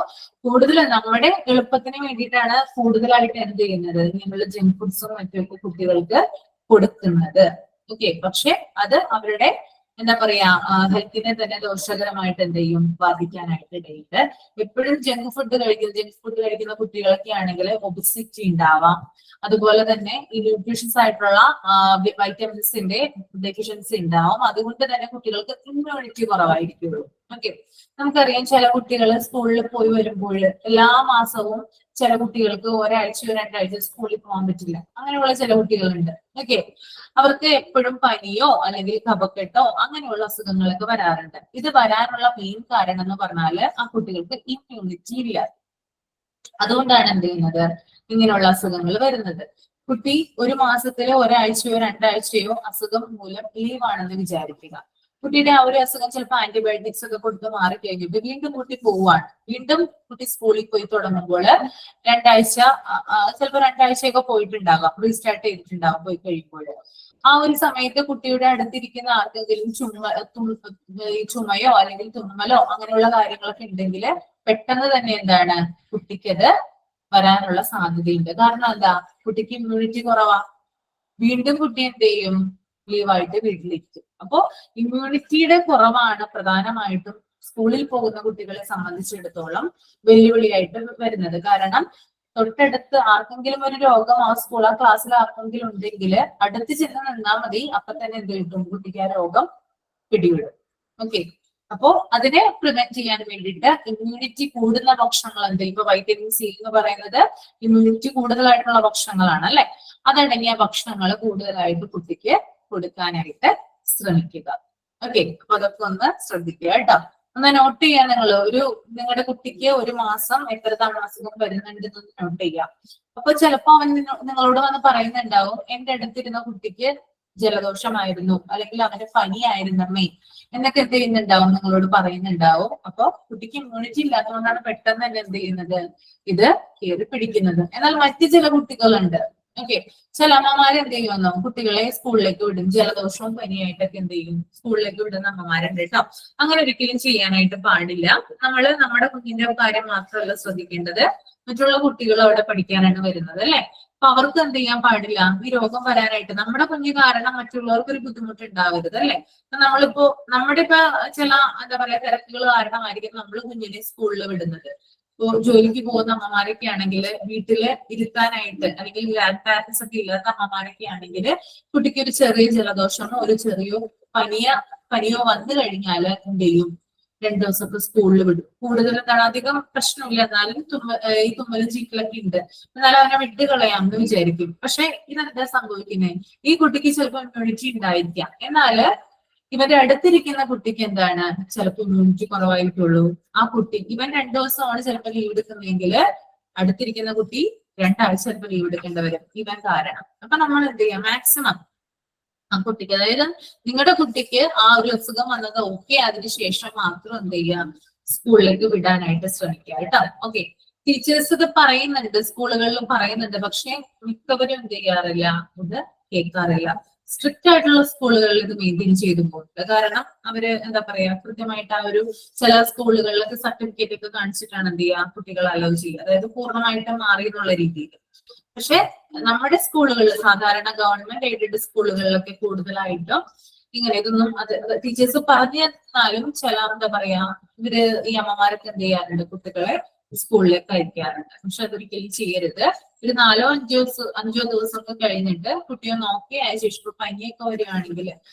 കൂടുതൽ നമ്മുടെ എളുപ്പത്തിന് വേണ്ടിയിട്ടാണ് കൂടുതലായിട്ട് എന്ത് ചെയ്യുന്നത്, നമ്മൾ ജങ്ക് ഫുഡ്സും മറ്റൊക്കെ കുട്ടികൾക്ക് കൊടുക്കുന്നത്. ഓക്കെ, പക്ഷെ അത് അവരുടെ എന്താ പറയാ ഹെൽത്തിനെ തന്നെ ദോഷകരമായിട്ട് എന്ത് ചെയ്യും, ബാധിക്കാനായിട്ട് ഇടയുണ്ട്. എപ്പോഴും ജങ്ക് ഫുഡ് കഴിക്കുന്ന കുട്ടികളൊക്കെ ആണെങ്കിൽ ഒബിസിറ്റി ഉണ്ടാവാം. അതുപോലെ തന്നെ ഈ ന്യൂട്രീഷ്യസ് ആയിട്ടുള്ള വൈറ്റമിൻസിന്റെ ഡെഫിഷ്യൻസി ഉണ്ടാവും. അതുകൊണ്ട് തന്നെ കുട്ടികൾക്ക് ഇമ്മ്യൂണിറ്റി കുറവായിരിക്കുള്ളൂ. ഓക്കെ, നമുക്കറിയാം ചില കുട്ടികൾ സ്കൂളിൽ പോയി വരുമ്പോൾ എല്ലാ മാസവും ചില കുട്ടികൾക്ക് ഒരാഴ്ചയോ 2 ആഴ്ച സ്കൂളിൽ പോകാൻ പറ്റില്ല. അങ്ങനെയുള്ള ചില കുട്ടികളുണ്ട്. ഓക്കെ, അവർക്ക് എപ്പോഴും പനിയോ അല്ലെങ്കിൽ കഫക്കെട്ടോ അങ്ങനെയുള്ള അസുഖങ്ങളൊക്കെ വരാറുണ്ട്. ഇത് വരാനുള്ള മെയിൻ കാരണം എന്ന് പറഞ്ഞാല് ആ കുട്ടികൾക്ക് ഇമ്മ്യൂണിറ്റി ഇല്ല. അതുകൊണ്ടാണ് എന്ത് ചെയ്യുന്നത്, ഇങ്ങനെയുള്ള അസുഖങ്ങൾ വരുന്നത്. കുട്ടി ഒരു മാസത്തിലെ ഒരാഴ്ചയോ 2 ആഴ്ചയോ അസുഖം മൂലം ലീവാണെന്ന് വിചാരിക്കുക. കുട്ടിയുടെ ആ ഒരു അസുഖം ചിലപ്പോൾ ആന്റിബയോട്ടിക്സ് ഒക്കെ കൊടുത്ത് മാറിക്കഴിഞ്ഞിട്ട് വീണ്ടും കുട്ടി പോവാണ്. വീണ്ടും കുട്ടി സ്കൂളിൽ പോയി തുടങ്ങുമ്പോൾ 2 ആഴ്ച, ചിലപ്പോൾ 2 ആഴ്ചയൊക്കെ പോയിട്ടുണ്ടാകാം, റീസ്റ്റാർട്ട് ചെയ്തിട്ടുണ്ടാകും പോയി കഴിയുമ്പോൾ. ആ ഒരു സമയത്ത് കുട്ടിയുടെ അടുത്തിരിക്കുന്ന ആർക്കെങ്കിലും ചുമയോ അല്ലെങ്കിൽ തുമ്മലോ അങ്ങനെയുള്ള കാര്യങ്ങളൊക്കെ ഉണ്ടെങ്കിൽ പെട്ടെന്ന് തന്നെ എന്താണ് കുട്ടിക്കത് വരാനുള്ള സാധ്യതയുണ്ട്. കാരണം എന്താ, കുട്ടിക്ക് ഇമ്മ്യൂണിറ്റി കുറവാ. വീണ്ടും കുട്ടി എന്ത് ചെയ്യും, ലീവായിട്ട് വീട്ടിലിരിക്കും. അപ്പോ ഇമ്മ്യൂണിറ്റിയുടെ കുറവാണ് പ്രധാനമായിട്ടും സ്കൂളിൽ പോകുന്ന കുട്ടികളെ സംബന്ധിച്ചിടത്തോളം വെല്ലുവിളിയായിട്ട് വരുന്നത്. കാരണം തൊട്ടടുത്ത് ആർക്കെങ്കിലും ഒരു രോഗം ആ ക്ലാസ്സിൽ ആർക്കെങ്കിലും ഉണ്ടെങ്കിൽ അടുത്ത് ചെന്ന് നിന്നാൽ മതി, അപ്പൊ തന്നെ എന്ത് കിട്ടും, കുട്ടിക്ക് ആ രോഗം പിടിവിടും. ഓക്കെ, അപ്പോ അതിനെ പ്രിവെന്റ് ചെയ്യാൻ വേണ്ടിയിട്ട് ഇമ്മ്യൂണിറ്റി കൂടുന്ന ഭക്ഷണങ്ങൾ എന്ത്, ഇപ്പൊ വൈറ്റമിൻ സി എന്ന് പറയുന്നത് ഇമ്മ്യൂണിറ്റി കൂടുതലായിട്ടുള്ള ഭക്ഷണങ്ങളാണ് അല്ലെ. അതടങ്ങിയ ഭക്ഷണങ്ങൾ കൂടുതലായിട്ട് കുട്ടിക്ക് കൊടുക്കാനായിട്ട് ശ്രമിക്കുക. ഓക്കെ, അപ്പൊ അതൊക്കെ ഒന്ന് ശ്രദ്ധിക്കുക കേട്ടോ. ഒന്ന് നോട്ട് ചെയ്യാൻ നിങ്ങളുടെ കുട്ടിക്ക് ഒരു മാസം എത്ര തവണ അസുഖം വരുന്നുണ്ട് എന്ന് നോട്ട് ചെയ്യാം. അപ്പൊ ചിലപ്പോ അവൻ നിങ്ങളോട് വന്ന് പറയുന്നുണ്ടാവും, എന്റെ അടുത്തിരുന്ന കുട്ടിക്ക് ജലദോഷമായിരുന്നു അല്ലെങ്കിൽ അവന് പനിയായിരുന്നമ്മേ എന്നൊക്കെ എന്ത് ചെയ്യുന്നുണ്ടാവും, നിങ്ങളോട് പറയുന്നുണ്ടാവും. അപ്പൊ കുട്ടിക്ക് ഇമ്മ്യൂണിറ്റി ഇല്ലാത്തതുകൊണ്ടാണ് പെട്ടെന്ന് തന്നെ എന്ത് ചെയ്യുന്നത്, ഇത് കയറി പിടിക്കുന്നത്. എന്നാൽ മറ്റു ചില കുട്ടികളുണ്ട്. ഓക്കെ. ചില അമ്മമാര് എന്ത് ചെയ്യുമെന്നോ, കുട്ടികളെ സ്കൂളിലേക്ക് വിടും, ജലദോഷവും പനിയായിട്ടൊക്കെ എന്ത് ചെയ്യും, സ്കൂളിലേക്ക് വിടുന്ന അമ്മമാരുണ്ട് കേട്ടോ. അങ്ങനെ ഒരിക്കലും ചെയ്യാനായിട്ട് പാടില്ല. നമ്മള് നമ്മുടെ കുഞ്ഞിന്റെ കാര്യം മാത്രമല്ല ശ്രദ്ധിക്കേണ്ടത്, മറ്റുള്ള കുട്ടികൾ അവിടെ പഠിക്കാനാണ് വരുന്നത് അല്ലെ. അപ്പൊ അവർക്ക് എന്ത് ചെയ്യാൻ പാടില്ല, ഈ രോഗം വരാനായിട്ട് നമ്മുടെ കുഞ്ഞ് കാരണം മറ്റുള്ളവർക്ക് ഒരു ബുദ്ധിമുട്ട് ഉണ്ടാവരുത് അല്ലെ. നമ്മളിപ്പോ നമ്മുടെ ഇപ്പൊ ചില എന്താ പറയാ തിരക്കുകൾ കാരണമായിരിക്കും നമ്മൾ കുഞ്ഞിനെ സ്കൂളിൽ വിടുന്നത്. ഇപ്പോ ജോലിക്ക് പോകുന്ന അമ്മമാരൊക്കെ ആണെങ്കിൽ വീട്ടില് ഇരുത്താനായിട്ട്, അല്ലെങ്കിൽ ഗ്രാൻഡ് പാരന്റ്സ് ഒക്കെ ഇല്ലാത്ത അമ്മമാരൊക്കെ ആണെങ്കിൽ കുട്ടിക്ക് ഒരു ചെറിയ ജലദോഷമോ ഒരു ചെറിയോ പനിയോ വന്നു കഴിഞ്ഞാല് എന്ത് ചെയ്യും, 2 ദിവസമൊക്കെ സ്കൂളിൽ വിടും. കൂടുതൽ എന്താണ്, അധികം പ്രശ്നമില്ല, എന്നാലും ഈ തുമ്മലും ചീറ്റലൊക്കെ ഉണ്ട്, എന്നാലും അവനെ വിട്ട് കളയാമെന്ന് വിചാരിക്കും. പക്ഷെ ഇതെന്താ സംഭവിക്കുന്നത്, ഈ കുട്ടിക്ക് ചിലപ്പോൾ ഇമ്മ്യൂണിറ്റി ഉണ്ടായിരിക്കാം, എന്നാല് ഇവന്റെ അടുത്തിരിക്കുന്ന കുട്ടിക്ക് എന്താണ്, ചിലപ്പോൾ ഇമ്മ്യൂണിറ്റി കുറവായിട്ടുള്ളൂ. ആ കുട്ടി ഇവൻ 2 ദിവസമാണ് ചിലപ്പോൾ ലീവ് എടുക്കുന്നതെങ്കിൽ അടുത്തിരിക്കുന്ന കുട്ടി 2 ആഴ്ച ചിലപ്പോൾ ലീവ് എടുക്കേണ്ടി വരും ഇവൻ കാരണം. അപ്പൊ നമ്മൾ എന്ത് ചെയ്യാം, മാക്സിമം ആ കുട്ടിക്ക്, അതായത് നിങ്ങളുടെ കുട്ടിക്ക് ആ ഒരു അസുഖം വന്നത് ഓക്കെ അതിന് ശേഷം മാത്രം എന്ത് ചെയ്യാം, സ്കൂളിലേക്ക് വിടാനായിട്ട് ശ്രമിക്കുക കേട്ടോ. ഓക്കെ. ടീച്ചേഴ്സ് ഇത് പറയുന്നുണ്ട്, സ്കൂളുകളിലും പറയുന്നുണ്ട്, പക്ഷെ മിക്കവരും എന്ത് ചെയ്യാറില്ല, ഇത് കേൾക്കാറില്ല. സ്ട്രിക്റ്റ് ആയിട്ടുള്ള സ്കൂളുകളിൽ ഇത് മെയിൻറ്റെയിൻ ചെയ്തു പോകുന്നുണ്ട്. കാരണം അവര് എന്താ പറയാ, കൃത്യമായിട്ട് ആ ഒരു ചില സ്കൂളുകളിലൊക്കെ സർട്ടിഫിക്കറ്റ് ഒക്കെ കാണിച്ചിട്ടാണ് എന്ത് ചെയ്യുക, കുട്ടികളെ അലോ ചെയ്യുക, അതായത് പൂർണ്ണമായിട്ടും മാറി എന്നുള്ള രീതിയിൽ. പക്ഷെ നമ്മുടെ സ്കൂളുകളിൽ, സാധാരണ ഗവൺമെന്റ് എയ്ഡഡ് സ്കൂളുകളിലൊക്കെ കൂടുതലായിട്ടും ഇങ്ങനെ ഇതൊന്നും അത് ടീച്ചേഴ്സ് പറഞ്ഞു തന്നാലും ചില എന്താ പറയാ, ഇവര് ഈ അമ്മമാരൊക്കെ എന്ത് ചെയ്യാറുണ്ട്, കുട്ടികളെ സ്കൂളിലേക്ക് അയക്കാറുണ്ട്. പക്ഷെ അതൊരിക്കലും ചെയ്യരുത്. ഒരു 4-5 ദിവസമൊക്കെ കഴിഞ്ഞിട്ട് കുട്ടിയെ നോക്കി ആയ ശേഷം പനിയൊക്കെ വരികയാണെങ്കിൽ,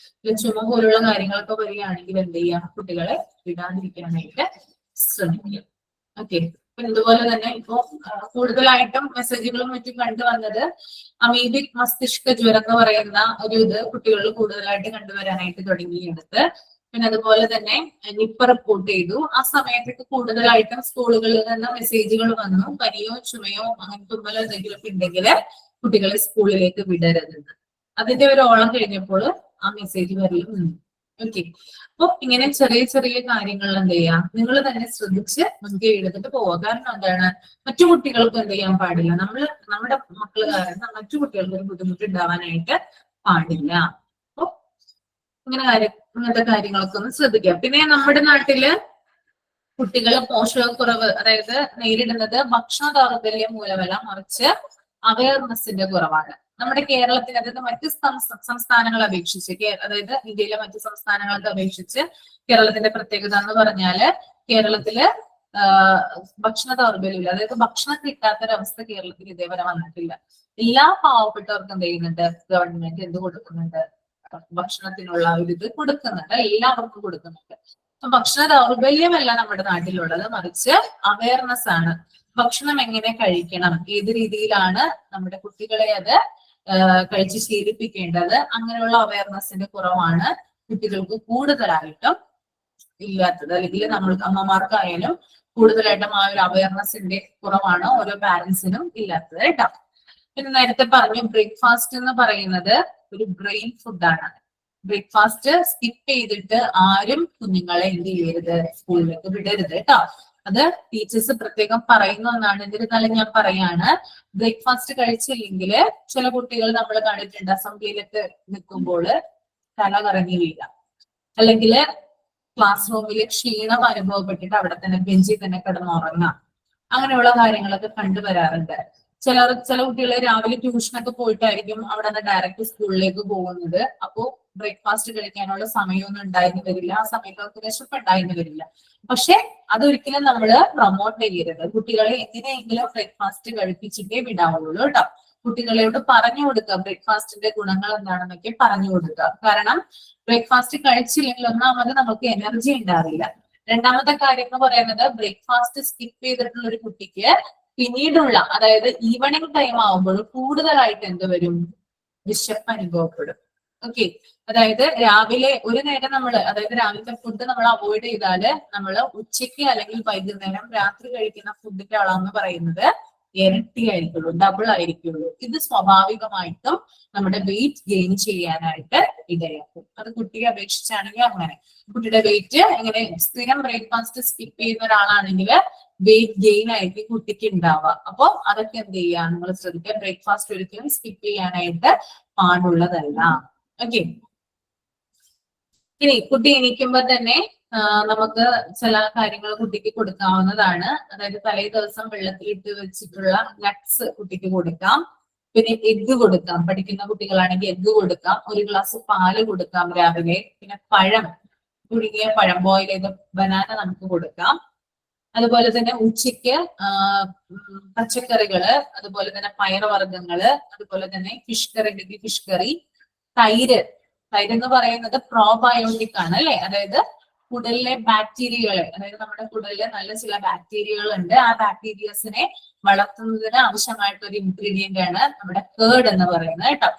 ചുമ പോലുള്ള കാര്യങ്ങളൊക്കെ വരികയാണെങ്കിൽ എന്ത് ചെയ്യാം, കുട്ടികളെ വിടാതിരിക്കാനായിട്ട് ശ്രമിക്കുക. ഓക്കെ. ഇതുപോലെ തന്നെ ഇപ്പോ കൂടുതലായിട്ടും മെസ്സേജുകളും മറ്റും കണ്ടുവന്നത് അമീബിക് മസ്തിഷ്ക ജ്വരം എന്ന് പറയുന്ന ഒരു ഇത് കുട്ടികളിൽ കൂടുതലായിട്ട് കണ്ടുവരാനായിട്ട് തുടങ്ങിയെടുത്ത്. പിന്നെ അതുപോലെ തന്നെ നിപ്പ റിപ്പോർട്ട് ചെയ്തു. ആ സമയത്തൊക്കെ കൂടുതലായിട്ടും സ്കൂളുകളിൽ നിന്ന് മെസ്സേജുകൾ വന്നു, പനിയോ ചുമയോ അങ്ങനെ തുമ്മലോ എന്തെങ്കിലുമൊക്കെ ഉണ്ടെങ്കിൽ കുട്ടികളെ സ്കൂളിലേക്ക് വിടരുതെന്ന്. അതിന്റെ ഒരു ഓളം കഴിഞ്ഞപ്പോൾ ആ മെസ്സേജ് വരലും നിന്നു. ഓക്കെ. അപ്പൊ ഇങ്ങനെ ചെറിയ ചെറിയ കാര്യങ്ങൾ എന്ത് ചെയ്യാം, നിങ്ങൾ തന്നെ ശ്രദ്ധിച്ച് മുൻകൈ എടുത്തിട്ട് പോവുക. കാരണം എന്താണ്, മറ്റു കുട്ടികൾക്ക് എന്ത് ചെയ്യാൻ പാടില്ല, നമ്മുടെ മക്കള് കാരണം മറ്റു കുട്ടികൾക്ക് ഒരു ബുദ്ധിമുട്ട് ഉണ്ടാവാനായിട്ട് പാടില്ല. അപ്പൊ ഇങ്ങനത്തെ കാര്യങ്ങളൊക്കെ ഒന്ന് ശ്രദ്ധിക്കുക. പിന്നെ നമ്മുടെ നാട്ടില് കുട്ടികള് പോഷകക്കുറവ് അതായത് നേരിടുന്നത് ഭക്ഷണ ദൗർബല്യം മൂലമല്ല, മറിച്ച് അവയർനെസിന്റെ കുറവാണ്. നമ്മുടെ കേരളത്തിന്, അതായത് മറ്റ് സംസ്ഥാനങ്ങളെ അപേക്ഷിച്ച്, അതായത് ഇന്ത്യയിലെ മറ്റു സംസ്ഥാനങ്ങളെ അപേക്ഷിച്ച് കേരളത്തിന്റെ പ്രത്യേകത എന്ന് പറഞ്ഞാല് കേരളത്തില് ഭക്ഷണ ദൗർബല്യമില്ല, അതായത് ഭക്ഷണം കിട്ടാത്തൊരവസ്ഥ കേരളത്തിൽ ഇതേവരെ വന്നിട്ടില്ല. എല്ലാ പാവപ്പെട്ടവർക്കും എന്ത് ചെയ്യുന്നുണ്ട്, ഗവൺമെന്റ് എന്ത് കൊടുക്കുന്നുണ്ട്, ഭക്ഷണത്തിനുള്ള ഒരു ഇത് കൊടുക്കുന്നുണ്ട്, എല്ലാവർക്കും കൊടുക്കുന്നുണ്ട്. അപ്പൊ ഭക്ഷണ ദൗർബല്യമല്ല നമ്മുടെ നാട്ടിലുള്ളത്, മറിച്ച് അവയർനെസ് ആണ്. ഭക്ഷണം എങ്ങനെ കഴിക്കണം, ഏത് രീതിയിലാണ് നമ്മുടെ കുട്ടികളെ അത് കഴിച്ച് ശീലിപ്പിക്കേണ്ടത്, അങ്ങനെയുള്ള അവയർനെസിന്റെ കുറവാണ് കുട്ടികൾക്ക് കൂടുതലായിട്ടും ഇല്ലാത്തത്. അല്ലെങ്കിൽ നമ്മൾക്ക് അമ്മമാർക്കായാലും കൂടുതലായിട്ടും ആ ഒരു അവയർനെസിന്റെ കുറവാണ് ഓരോ പാരന്റ്സിനും ഇല്ലാത്തത് കേട്ടോ. പിന്നെ നേരത്തെ പറഞ്ഞു, ബ്രേക്ക്ഫാസ്റ്റ് എന്ന് പറയുന്നത് ഒരു ബ്രെയിൻ ഫുഡാണ്. ബ്രേക്ക്ഫാസ്റ്റ് സ്കിപ്പ് ചെയ്തിട്ട് ആരും കുഞ്ഞുങ്ങളെ എന്ത് ചെയ്യരുത്, സ്കൂളിലേക്ക് വിടരുത് കേട്ടോ. അത് ടീച്ചേഴ്സ് പ്രത്യേകം പറയുന്ന ഒന്നാണ്. എന്നിരുന്നാലും ഞാൻ പറയാണ്, ബ്രേക്ക്ഫാസ്റ്റ് കഴിച്ചില്ലെങ്കിൽ ചില കുട്ടികൾ നമ്മൾ കണ്ടിട്ടുണ്ട് അസംബ്ലിയിലൊക്കെ നിൽക്കുമ്പോൾ തല കറങ്ങി വീഴാം, അല്ലെങ്കിൽ ക്ലാസ് റൂമിൽ ക്ഷീണം അനുഭവപ്പെട്ടിട്ട് അവിടെ തന്നെ ബെഞ്ചിൽ തന്നെ കിടന്നുറങ്ങാം. അങ്ങനെയുള്ള കാര്യങ്ങളൊക്കെ കണ്ടുവരാറുണ്ട്. ചില കുട്ടികൾ രാവിലെ ട്യൂഷനൊക്കെ പോയിട്ടായിരിക്കും അവിടെ നിന്ന് ഡയറക്റ്റ് സ്കൂളിലേക്ക് പോകുന്നത്. അപ്പോ ബ്രേക്ക്ഫാസ്റ്റ് കഴിക്കാനുള്ള സമയമൊന്നും ഉണ്ടായിരുന്നു വരില്ല, ആ സമയത്ത് അവർക്ക് വിശപ്പുണ്ടായിരുന്നു വരില്ല. പക്ഷെ അതൊരിക്കലും നമ്മൾ പ്രൊമോട്ട് ചെയ്യരുത്. കുട്ടികളെ എങ്ങനെയെങ്കിലും ബ്രേക്ക്ഫാസ്റ്റ് കഴിപ്പിച്ചിട്ടേ വിടാവുള്ളൂ കേട്ടോ. കുട്ടികളോട് പറഞ്ഞു കൊടുക്കുക, ബ്രേക്ക്ഫാസ്റ്റിന്റെ ഗുണങ്ങൾ എന്താണെന്നൊക്കെ പറഞ്ഞു കൊടുക്കുക. കാരണം ബ്രേക്ക്ഫാസ്റ്റ് കഴിച്ചില്ലെങ്കിൽ ഒന്നാമത് നമുക്ക് എനർജി ഉണ്ടാവില്ല. രണ്ടാമത്തെ കാര്യം എന്ന് പറയുന്നത്, ബ്രേക്ക്ഫാസ്റ്റ് സ്കിപ്പ് ചെയ്തിട്ടുള്ള ഒരു കുട്ടിക്ക് പിന്നീടുള്ള, അതായത് ഈവനിങ് ടൈം ആവുമ്പോൾ കൂടുതലായിട്ട് എന്ത് വരും, വിശപ്പ് അനുഭവപ്പെടും. ഓക്കെ. അതായത് രാവിലെ ഒരു നേരം അതായത് രാവിലത്തെ ഫുഡ് നമ്മൾ അവോയ്ഡ് ചെയ്താല് നമ്മൾ ഉച്ചയ്ക്ക് അല്ലെങ്കിൽ വൈകുന്നേരം രാത്രി കഴിക്കുന്ന ഫുഡിന്റെ അളവെന്ന് പറയുന്നത് ഇരട്ടി ആയിരിക്കുള്ളൂ, ഡബിൾ ആയിരിക്കുള്ളൂ. ഇത് സ്വാഭാവികമായിട്ടും നമ്മുടെ വെയിറ്റ് ഗെയിൻ ചെയ്യാനായിട്ട് ഇടയാക്കും. അത് കുട്ടിയെ അപേക്ഷിച്ചാണെങ്കിൽ അങ്ങനെ കുട്ടിയുടെ വെയിറ്റ് എങ്ങനെ സ്ഥിരം ബ്രേക്ക്ഫാസ്റ്റ് സ്കിപ്പ് ചെയ്യുന്ന ഒരാളാണെങ്കിൽ വെയിറ്റ് ഗെയിൻ ആയിട്ട് കുട്ടിക്ക് ഉണ്ടാവുക. അപ്പൊ അതൊക്കെ എന്ത് ചെയ്യാ, നിങ്ങൾ ശ്രദ്ധിക്കുക, ബ്രേക്ക്ഫാസ്റ്റ് ഒരിക്കലും സ്കിപ്പ് ചെയ്യാനായിട്ട് പാടുള്ളതല്ല. ഓക്കെ. ഇനി കുട്ടി എണീക്കുമ്പോ തന്നെ നമുക്ക് ചില കാര്യങ്ങൾ കുട്ടിക്ക് കൊടുക്കാവുന്നതാണ്. അതായത് തലേ ദിവസം വെള്ളത്തിലിട്ട് വെച്ചിട്ടുള്ള നട്ട്സ് കുട്ടിക്ക് കൊടുക്കാം. പിന്നെ എഗ്ഗ് കൊടുക്കാം. പഠിക്കുന്ന കുട്ടികളാണെങ്കിൽ എഗ്ഗ് കൊടുക്കാം. ഒരു ഗ്ലാസ് പാല് കൊടുക്കാം രാവിലെ. പിന്നെ പഴം, പുഴുങ്ങിയ പഴം, ബോയിൽ ചെയ്ത ബനാന നമുക്ക് കൊടുക്കാം. അതുപോലെ തന്നെ ഉച്ചയ്ക്ക് പച്ചക്കറികള്, അതുപോലെ തന്നെ പയറുവർഗ്ഗങ്ങള്, അതുപോലെ തന്നെ ഫിഷ് കറി ഉണ്ടെങ്കിൽ ഫിഷ് കറി, തൈര്. തൈര് എന്ന് പറയുന്നത് പ്രോബയോട്ടിക് ആണ് അല്ലെ, അതായത് കുടലിലെ ബാക്ടീരിയകളെ, അതായത് നമ്മുടെ കുടലിലെ നല്ല ചില ബാക്ടീരിയകൾ ഉണ്ട്, ആ ബാക്ടീരിയസിനെ വളർത്തുന്നതിന് ആവശ്യമായിട്ട് ഒരു ഇൻഗ്രീഡിയന്റ് ആണ് നമ്മുടെ കേർഡ് എന്ന് പറയുന്നത് കേട്ടോ.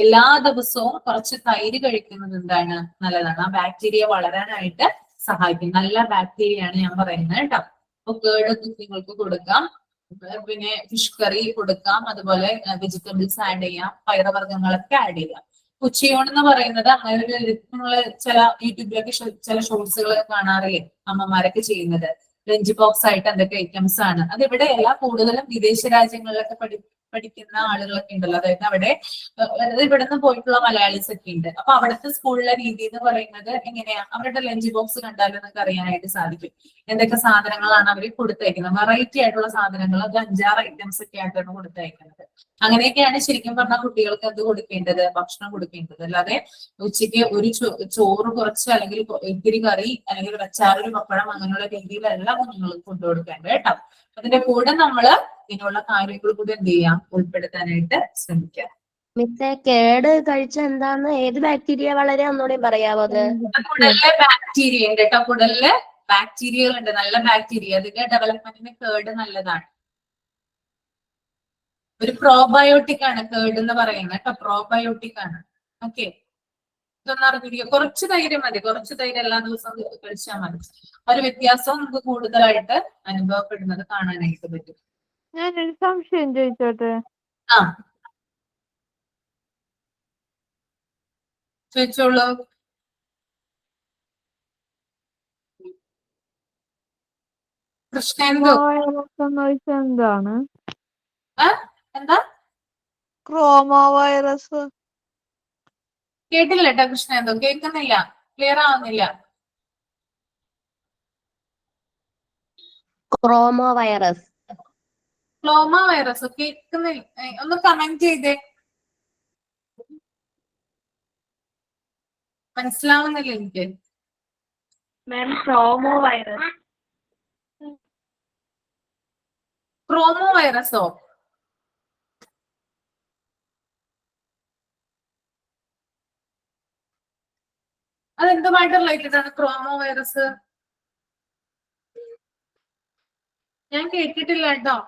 എല്ലാ ദിവസവും കുറച്ച് തൈര് കഴിക്കുന്നത് എന്താണ്, നല്ലതാണ്. ആ ബാക്ടീരിയ വളരാനായിട്ട് സഹായിക്കും. നല്ല ബാക്ടീരിയ ആണ് ഞാൻ പറയുന്നത് കേട്ടോ. അപ്പൊ കേർഡ് കുഞ്ഞുങ്ങൾക്ക് കൊടുക്കാം. പിന്നെ ഫിഷ് കറി കൊടുക്കാം. അതുപോലെ വെജിറ്റബിൾസ് ആഡ് ചെയ്യാം, പയറുവർഗ്ഗങ്ങളൊക്കെ ആഡ് ചെയ്യാം. ഉച്ചയൂൺ എന്ന് പറയുന്നത് അങ്ങനെ നിങ്ങൾ ചില യൂട്യൂബിലൊക്കെ ചില ഷോർട്സുകൾ കാണാറില്ലേ, അമ്മമാരൊക്കെ ചെയ്യുന്നത്. ലഞ്ച് ബോക്സ് ആയിട്ട് എന്തൊക്കെ ഐറ്റംസ് ആണ്. അതിവിടെയല്ല, കൂടുതലും വിദേശ രാജ്യങ്ങളിലൊക്കെ പഠിക്കുന്ന ആളുകളൊക്കെ ഉണ്ടല്ലോ, അതായത് അവിടെ ഇവിടെ നിന്ന് പോയിട്ടുള്ള മലയാളീസ് ഒക്കെ ഉണ്ട്. അപ്പൊ അവിടുത്തെ സ്കൂളിലെ രീതി എന്ന് പറയുന്നത് എങ്ങനെയാ, അവരുടെ ലഞ്ച് ബോക്സ് കണ്ടാലും നിങ്ങൾക്ക് അറിയാനായിട്ട് സാധിക്കും എന്തൊക്കെ സാധനങ്ങളാണ് അവർ കൊടുത്തയക്കുന്നത്. വെറൈറ്റി ആയിട്ടുള്ള സാധനങ്ങൾ, അത് 5-6 ഐറ്റംസ് ഒക്കെ ആയിട്ടാണ് കൊടുത്തയക്കുന്നത്. അങ്ങനെയൊക്കെയാണ് ശരിക്കും പറഞ്ഞാൽ കുട്ടികൾക്ക് എന്ത് കൊടുക്കേണ്ടത്, ഭക്ഷണം കൊടുക്കേണ്ടത്. അല്ലാതെ ഉച്ചയ്ക്ക് ഒരു ചോറ് കുറച്ച് അല്ലെങ്കിൽ ഇത്തിരി കറി അല്ലെങ്കിൽ അച്ചാറൊരു പപ്പടം അങ്ങനെയുള്ള രീതിയിലല്ല കുഞ്ഞുങ്ങൾക്ക് കൊണ്ടുകൊടുക്കേണ്ടത് കേട്ടോ. അതിന്റെ കൂടെ നമ്മള് ഇതിനുള്ള കാര്യങ്ങൾ കൂടി എന്ത് ചെയ്യാം, ഉൾപ്പെടുത്താനായിട്ട് ശ്രമിക്കാം. മിസ്സേ, കേട് കഴിച്ച എന്താന്ന്, ഏത് ബാക്ടീരിയ വളരെ ഒന്നുകൂടി പറയാവോ? അത് കുടലിലെ ബാക്ടീരിയ ഉണ്ട് കേട്ടോ, കുടലിലെ ബാക്ടീരിയകൾ ഉണ്ട്, നല്ല ബാക്ടീരിയ. അതിന്റെ ഡെവലപ്മെന്റിന് കേർഡ് നല്ലതാണ്. ഒരു പ്രോബയോട്ടിക് ആണ് കേർഡ് എന്ന് പറയുന്നത് കേട്ടോ, പ്രോബയോട്ടിക് ആണ്. ഓക്കെ, ഇതൊന്നും അറിഞ്ഞിരിക്കുക. കുറച്ച് തൈര് മതി, കുറച്ച് തൈര് എല്ലാ ദിവസവും കഴിച്ചാൽ മതി. ഒരു വ്യത്യാസവും നമുക്ക് കൂടുതലായിട്ട് അനുഭവപ്പെടുന്നത് കാണാനായിട്ട് പറ്റും. ഞാനൊരു സംശയം ചോദിച്ചോട്ടെ? ആ, ചോദിച്ചോളൂ. കൃഷ്ണേന്ദു, വൈറസ് എന്ന് വെച്ചാൽ എന്താണ്? എന്താ ക്രോമോ വൈറസ്? കേട്ടില്ല കേട്ടോ കൃഷ്ണേന്ദു, കേൾക്കുന്നില്ല, ക്ലിയർ ആവുന്നില്ല. Chromo virus. ക്ലോമ വൈറസ് കേൾക്കുന്നില്ല, ഒന്ന് കമന്റ് ചെയ്തേ. മനസ്സിലാവുന്നില്ല എനിക്ക്. മാം, ക്രോമോ വൈറസ്. ക്രോമോ വൈറസോ? അതെന്തുമായിട്ട് റിലേറ്റഡ് ആണ് ക്രോമോ വൈറസ്? ഞാൻ കേട്ടിട്ടില്ല കേട്ടോ.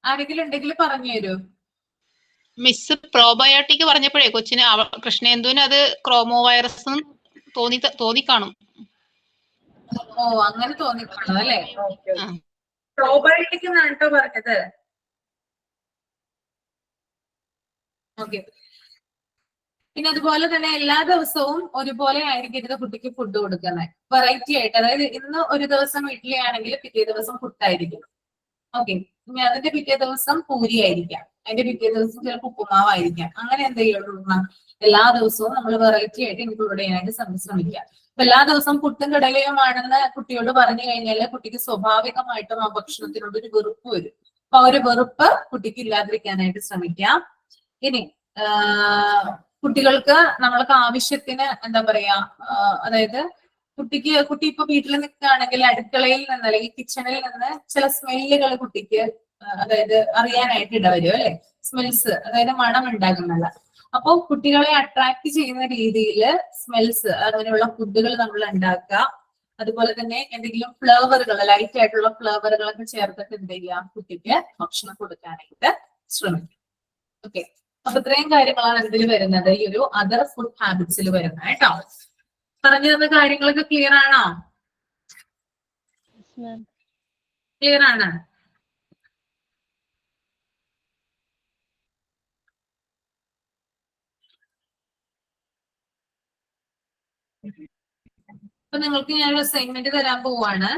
ആരെങ്കിലും ഉണ്ടെങ്കിൽ പറഞ്ഞു തരൂ. മിസ് പ്രോബയോട്ടിക് പറഞ്ഞപ്പോഴേ കൊച്ചിന് കൃഷ്ണേന്ദുവിന് അത് ക്രോമോ വൈറസ് തോന്നിക്കാണും. ഓ, അങ്ങനെ തോന്നിയിട്ടുള്ളത് അല്ലേ? പ്രോബയോട്ടിക് എന്നാണ് കേട്ടോ പറഞ്ഞത്. ഓക്കെ. പിന്നെ അതുപോലെ തന്നെ എല്ലാ ദിവസവും ഒരുപോലെ ആയിരിക്കരുത് കുട്ടിക്ക് ഫുഡ് കൊടുക്കുന്നത്. വെറൈറ്റി ആയിട്ട്, അതായത് ഇന്ന് ഒരു ദിവസം ഇഡ്ഡലി ആണെങ്കിൽ പിറ്റേ ദിവസം പുട്ടായിരിക്കും. ഓക്കെ, ഇനി അതിന്റെ പിറ്റേ ദിവസം പൂരി ആയിരിക്കാം, അതിന്റെ പിറ്റേ ദിവസം ചിലപ്പോൾ ഉപ്പുമാവായിരിക്കാം. അങ്ങനെ എന്ത് ചെയ്യണം, എല്ലാ ദിവസവും നമ്മൾ വെറൈറ്റി ആയിട്ട് ഇൻക്ലൂഡ് ചെയ്യാനായിട്ട് ശ്രമിക്കുക. അപ്പൊ എല്ലാ ദിവസവും പുട്ടും കടലയുമാണെന്ന് കുട്ടിയോട് പറഞ്ഞു കഴിഞ്ഞാൽ കുട്ടിക്ക് സ്വാഭാവികമായിട്ടും ആ ഭക്ഷണത്തിനോട് ഒരു വെറുപ്പ് വരും. അപ്പൊ ആ ഒരു വെറുപ്പ് കുട്ടിക്ക് ഇല്ലാതിരിക്കാനായിട്ട് ശ്രമിക്കാം. ഇനി കുട്ടികൾക്ക് നമ്മൾക്ക് ആവശ്യത്തിന് എന്താ പറയാ, അതായത് കുട്ടി ഇപ്പൊ വീട്ടിൽ നിൽക്കുകയാണെങ്കിൽ അടുക്കളയിൽ നിന്ന് അല്ലെങ്കിൽ കിച്ചണിൽ നിന്ന് ചില സ്മെല്ലുകൾ കുട്ടിക്ക് അതായത് അറിയാനായിട്ട് ഇടവരും അല്ലെ, സ്മെൽസ്, അതായത് മണം ഉണ്ടാകുന്നില്ല. അപ്പൊ കുട്ടികളെ അട്രാക്ട് ചെയ്യുന്ന രീതിയിൽ സ്മെൽസ്, അങ്ങനെയുള്ള ഫുഡുകൾ നമ്മൾ ഉണ്ടാക്കുക. അതുപോലെ തന്നെ എന്തെങ്കിലും ഫ്ലേവറുകൾ, ലൈറ്റ് ആയിട്ടുള്ള ഫ്ലേവറുകളൊക്കെ ചേർത്തിട്ട് എന്ത് ചെയ്യാം, കുട്ടിക്ക് ഭക്ഷണം കൊടുക്കാനായിട്ട് ശ്രമിക്കും. ഓക്കെ, അപ്പൊ ഇത്രയും കാര്യങ്ങളാണ് ഇതിൽ വരുന്നത്, ഈ ഒരു അതർ ഫുഡ് ഹാബിറ്റ്സിൽ വരുന്നത് കേട്ടോ. പറഞ്ഞു തന്ന കാര്യങ്ങളൊക്കെ ക്ലിയർ ആണോ? ക്ലിയർ ആണ്? അപ്പൊ നിങ്ങൾക്ക് ഞാനൊരു അസൈൻമെന്റ് തരാൻ പോവാണ്.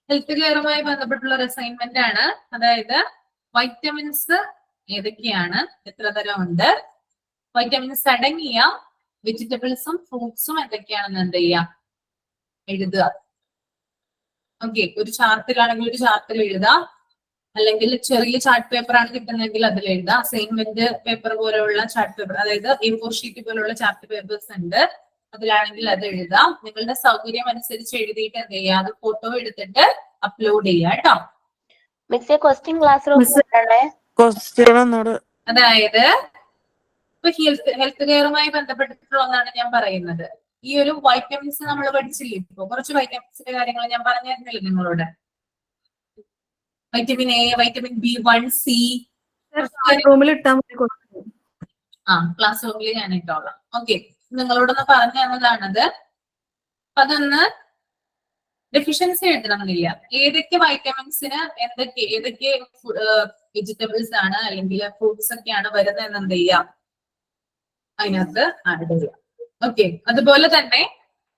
ഹെൽത്ത് കെയറുമായി ബന്ധപ്പെട്ടുള്ള ഒരു അസൈൻമെന്റ് ആണ്. അതായത് വൈറ്റമിൻസ് ഏതൊക്കെയാണ്, എത്ര തരം ഉണ്ട്, വൈറ്റമിൻസ് അടങ്ങിയ വെജിറ്റബിൾസും ഫ്രൂട്ട്സും എന്തൊക്കെയാണെന്ന് എന്ത് ചെയ്യാം, എഴുതുക. ഓക്കെ, ഒരു ചാർട്ടിലാണെങ്കിൽ ഒരു ചാർട്ടിൽ എഴുതാം, അല്ലെങ്കിൽ ചെറിയ ചാർട്ട് പേപ്പർ ആണ് കിട്ടുന്നതെങ്കിൽ അതിൽ എഴുതാം. അസൈൻമെന്റ് പേപ്പർ പോലെയുള്ള ചാർട്ട് പേപ്പർ, അതായത് A4 ഷീറ്റ് പോലുള്ള ചാർട്ട് പേപ്പേഴ്സ് ഉണ്ട്, അതിലാണെങ്കിൽ അത് എഴുതാം. നിങ്ങളുടെ സൗകര്യം അനുസരിച്ച് എഴുതിയിട്ട് എന്ത് ചെയ്യുക, അത് ഫോട്ടോ എടുത്തിട്ട് അപ്ലോഡ് ചെയ്യുക കേട്ടോ. ക്വസ്റ്റ്യൻ ക്ലാസ് അതായത് ഇപ്പൊ ഹെൽത്ത് കെയറുമായി ബന്ധപ്പെട്ടിട്ടുള്ള ഒന്നാണ് ഞാൻ പറയുന്നത്. ഈ ഒരു വൈറ്റമിൻസ് നമ്മൾ പഠിച്ചില്ലേ, ഇപ്പൊ കുറച്ച് വൈറ്റമിൻസിന്റെ കാര്യങ്ങൾ ഞാൻ പറഞ്ഞിരുന്നില്ല നിങ്ങളോട്. Vitamin A, vitamin B1, C. Class റൂമിൽ ഞാൻ ഇട്ടോളാം. ഓക്കെ, നിങ്ങളോടൊന്ന് പറഞ്ഞു തന്നതാണത്. അതൊന്ന് ഡെഫിഷ്യൻസി എഴുതണമെന്നില്ല. ഏതൊക്കെ വൈറ്റമിൻസിന് ഏതൊക്കെ വെജിറ്റബിൾസ് ആണ് അല്ലെങ്കിൽ ഫ്രൂട്ട്സ് ഒക്കെയാണ് വരുന്നത് എന്ന് എന്ത് ചെയ്യാം, അതിനകത്ത് ആഡ് ചെയ്യാം. ഓക്കെ, അതുപോലെ തന്നെ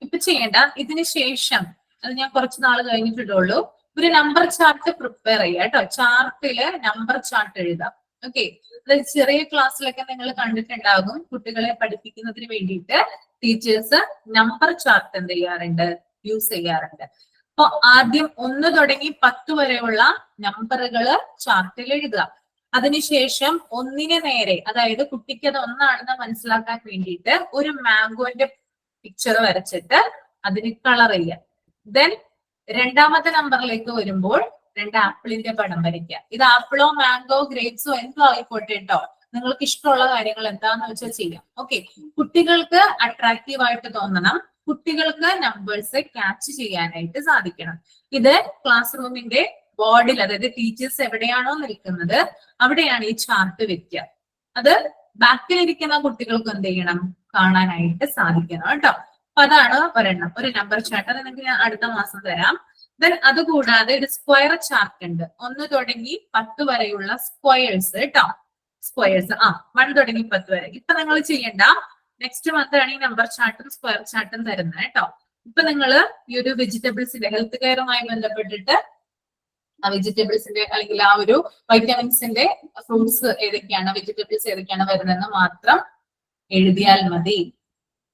ഇപ്പൊ ചെയ്യേണ്ട, ഇതിന് ശേഷം അത് ഞാൻ കുറച്ച് നാൾ കഴിഞ്ഞിട്ടുള്ളൂ, ഒരു നമ്പർ ചാർട്ട് പ്രിപ്പയർ ചെയ്യുക കേട്ടോ. ചാർട്ടില് നമ്പർ ചാർട്ട് എഴുതാം. ഓക്കെ, അതായത് ചെറിയ ക്ലാസ്സിലൊക്കെ നിങ്ങൾ കണ്ടിട്ടുണ്ടാകും, കുട്ടികളെ പഠിപ്പിക്കുന്നതിന് വേണ്ടിയിട്ട് ടീച്ചേഴ്സ് നമ്പർ ചാർട്ട് എന്ത് ചെയ്യാറുണ്ട്, യൂസ് ചെയ്യാറുണ്ട്. അപ്പൊ ആദ്യം 1 തുടങ്ങി 10 വരെയുള്ള നമ്പറുകള് ചാർട്ടിൽ എഴുതുക. അതിനുശേഷം 1ന് നേരെ, അതായത് കുട്ടിക്ക് അത് 1 മനസ്സിലാക്കാൻ വേണ്ടിയിട്ട് ഒരു മാംഗോന്റെ പിക്ചർ വരച്ചിട്ട് അതിന് കളർ ചെയ്യുക. ദെൻ രണ്ടാമത്തെ നമ്പറിലേക്ക് വരുമ്പോൾ 2 ആപ്പിളിന്റെ പടം വരയ്ക്കുക. ഇത് ആപ്പിളോ മാംഗോ ഗ്രേപ്സോ എന്തോ ആയിക്കോട്ടെ കേട്ടോ, നിങ്ങൾക്ക് ഇഷ്ടമുള്ള കാര്യങ്ങൾ എന്താന്ന് വെച്ചാൽ ചെയ്യാം. ഓക്കെ, കുട്ടികൾക്ക് അട്രാക്റ്റീവ് ആയിട്ട് തോന്നണം, കുട്ടികൾക്ക് നമ്പേഴ്സ് ക്യാച്ച് ചെയ്യാനായിട്ട് സാധിക്കണം. ഇത് ക്ലാസ് റൂമിന്റെ ബോർഡിൽ, അതായത് ടീച്ചേഴ്സ് എവിടെയാണോ നിൽക്കുന്നത് അവിടെയാണ് ഈ ചാർട്ട് വെക്കുക. അത് ബാക്കിലിരിക്കുന്ന കുട്ടികൾക്ക് എന്ത് ചെയ്യണം, കാണാനായിട്ട് സാധിക്കണം കേട്ടോ. അപ്പൊ അതാണ് ഒരെണ്ണം, ഒരു നമ്പർ ചാർട്ട്. അത് നിങ്ങൾക്ക് ഞാൻ അടുത്ത മാസം തരാം. ദെൻ അതുകൂടാതെ ഒരു സ്ക്വയർ ചാർട്ട് ഉണ്ട്. 1 തുടങ്ങി 10 വരെയുള്ള സ്ക്വയേഴ്സ് കേട്ടോ. സ്ക്വയേഴ്സ് 1 തുടങ്ങി 10 വരെ. ഇപ്പൊ നിങ്ങൾ ചെയ്യണ്ട, നെക്സ്റ്റ് മന്ത് ആണ് ഈ നമ്പർ ചാർട്ടും സ്ക്വയർ ചാർട്ടും തരുന്നത് കേട്ടോ. ഇപ്പൊ നിങ്ങൾ ഈ ഒരു വെജിറ്റബിൾസിന്റെ ഹെൽത്ത് കെയറുമായി ബന്ധപ്പെട്ടിട്ട് ആ വെജിറ്റബിൾസിന്റെ അല്ലെങ്കിൽ ആ ഒരു വൈറ്റമിൻസിന്റെ ഫ്രൂട്ട്സ് ഏതൊക്കെയാണ്, വെജിറ്റബിൾസ് ഏതൊക്കെയാണ് വരുന്നതെന്ന് മാത്രം എഴുതിയാൽ മതി.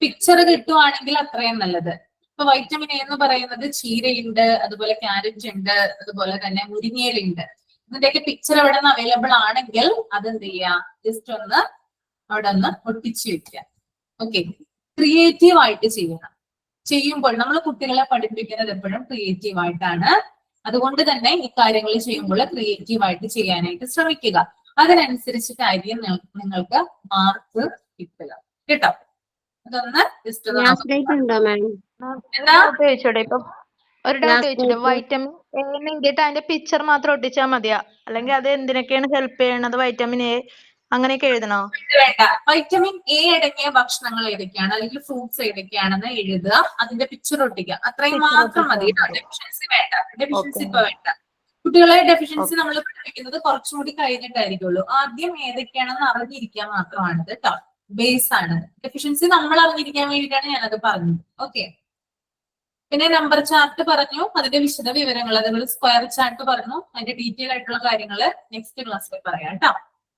പിക്ചർ കിട്ടുവാണെങ്കിൽ അത്രയും നല്ലത്. ഇപ്പൊ വൈറ്റമിൻ എ എന്ന് പറയുന്നത് ചീരയുണ്ട്, അതുപോലെ ക്യാരറ്റ് ഉണ്ട്, അതുപോലെ തന്നെ മുരിങ്ങയിലുണ്ട്. ഇതിന്റെയൊക്കെ പിക്ചർ അവിടെ നിന്ന് അവൈലബിൾ ആണെങ്കിൽ അതെന്ത് ചെയ്യാ, ജസ്റ്റ് ഒന്ന് അവിടെ ഒന്ന് ഒട്ടിച്ചു വെക്കുക. ഓക്കെ, ക്രിയേറ്റീവ് ആയിട്ട് ചെയ്യണം. ചെയ്യുമ്പോൾ നമ്മൾ കുട്ടികളെ പഠിപ്പിക്കുന്നത് എപ്പോഴും ക്രിയേറ്റീവ് ആയിട്ടാണ്. അതുകൊണ്ട് തന്നെ ഈ കാര്യങ്ങൾ ചെയ്യുമ്പോൾ ക്രിയേറ്റീവ് ആയിട്ട് ചെയ്യാനായിട്ട് ശ്രമിക്കുക. അതിനനുസരിച്ചിട്ടായിരിക്കും നിങ്ങൾക്ക് മാർക്ക് കിട്ടുക കേട്ടോ. അതൊന്ന് ജസ്റ്റ് ചോദിച്ചോട്ടെ, ഇപ്പൊ ഒരു ഡൗട്ട് ചോദിച്ചോട്ടെ, വൈറ്റമിൻ എ എഴുതിയിട്ട് അതിന്റെ പിക്ചർ മാത്രം ഒട്ടിച്ചാൽ മതിയാ, അല്ലെങ്കിൽ അത് എന്തിനൊക്കെയാണ് ഹെൽപ്പ് ചെയ്യണത്, വൈറ്റമിൻ എ അങ്ങനെയൊക്കെ എഴുതണോ? വേണ്ട, വൈറ്റമിൻ എ അടങ്ങിയ ഭക്ഷണങ്ങൾ ഏതൊക്കെയാണ് അല്ലെങ്കിൽ ഫ്രൂട്ട്സ് ഏതൊക്കെയാണെന്ന് എഴുതുക, അതിന്റെ പിക്ചർ ഒട്ടിക്കുക, അത്രയും മാത്രം മതി. ഡെഫിഷ്യൻസി വേണ്ട, ഡെഫിഷ്യൻസി ഇപ്പൊ വേണ്ട. കുട്ടികളെ ഡെഫിഷ്യൻസി നമ്മൾ പഠിപ്പിക്കുന്നത് കുറച്ചുകൂടി കഴിഞ്ഞിട്ടായിരിക്കുള്ളൂ. ആദ്യം ഏതൊക്കെയാണെന്ന് അറിഞ്ഞിരിക്കാൻ മാത്രമാണ് കേട്ടോ, ബേസ് ആണ്. ഡെഫിഷ്യൻസി നമ്മൾ അറിഞ്ഞിരിക്കാൻ വേണ്ടിയിട്ടാണ് ഞാനത് പറഞ്ഞത്. ഓക്കെ, പിന്നെ നമ്പർ ചാർട്ട് പറഞ്ഞു, അതിന്റെ വിശദ വിവരങ്ങൾ, അതേപോലെ സ്ക്വയർ ചാർട്ട് പറഞ്ഞു, അതിന്റെ ഡീറ്റെയിൽ ആയിട്ടുള്ള കാര്യങ്ങൾ നെക്സ്റ്റ് ക്ലാസ്സിൽ പറയാം കേട്ടോ.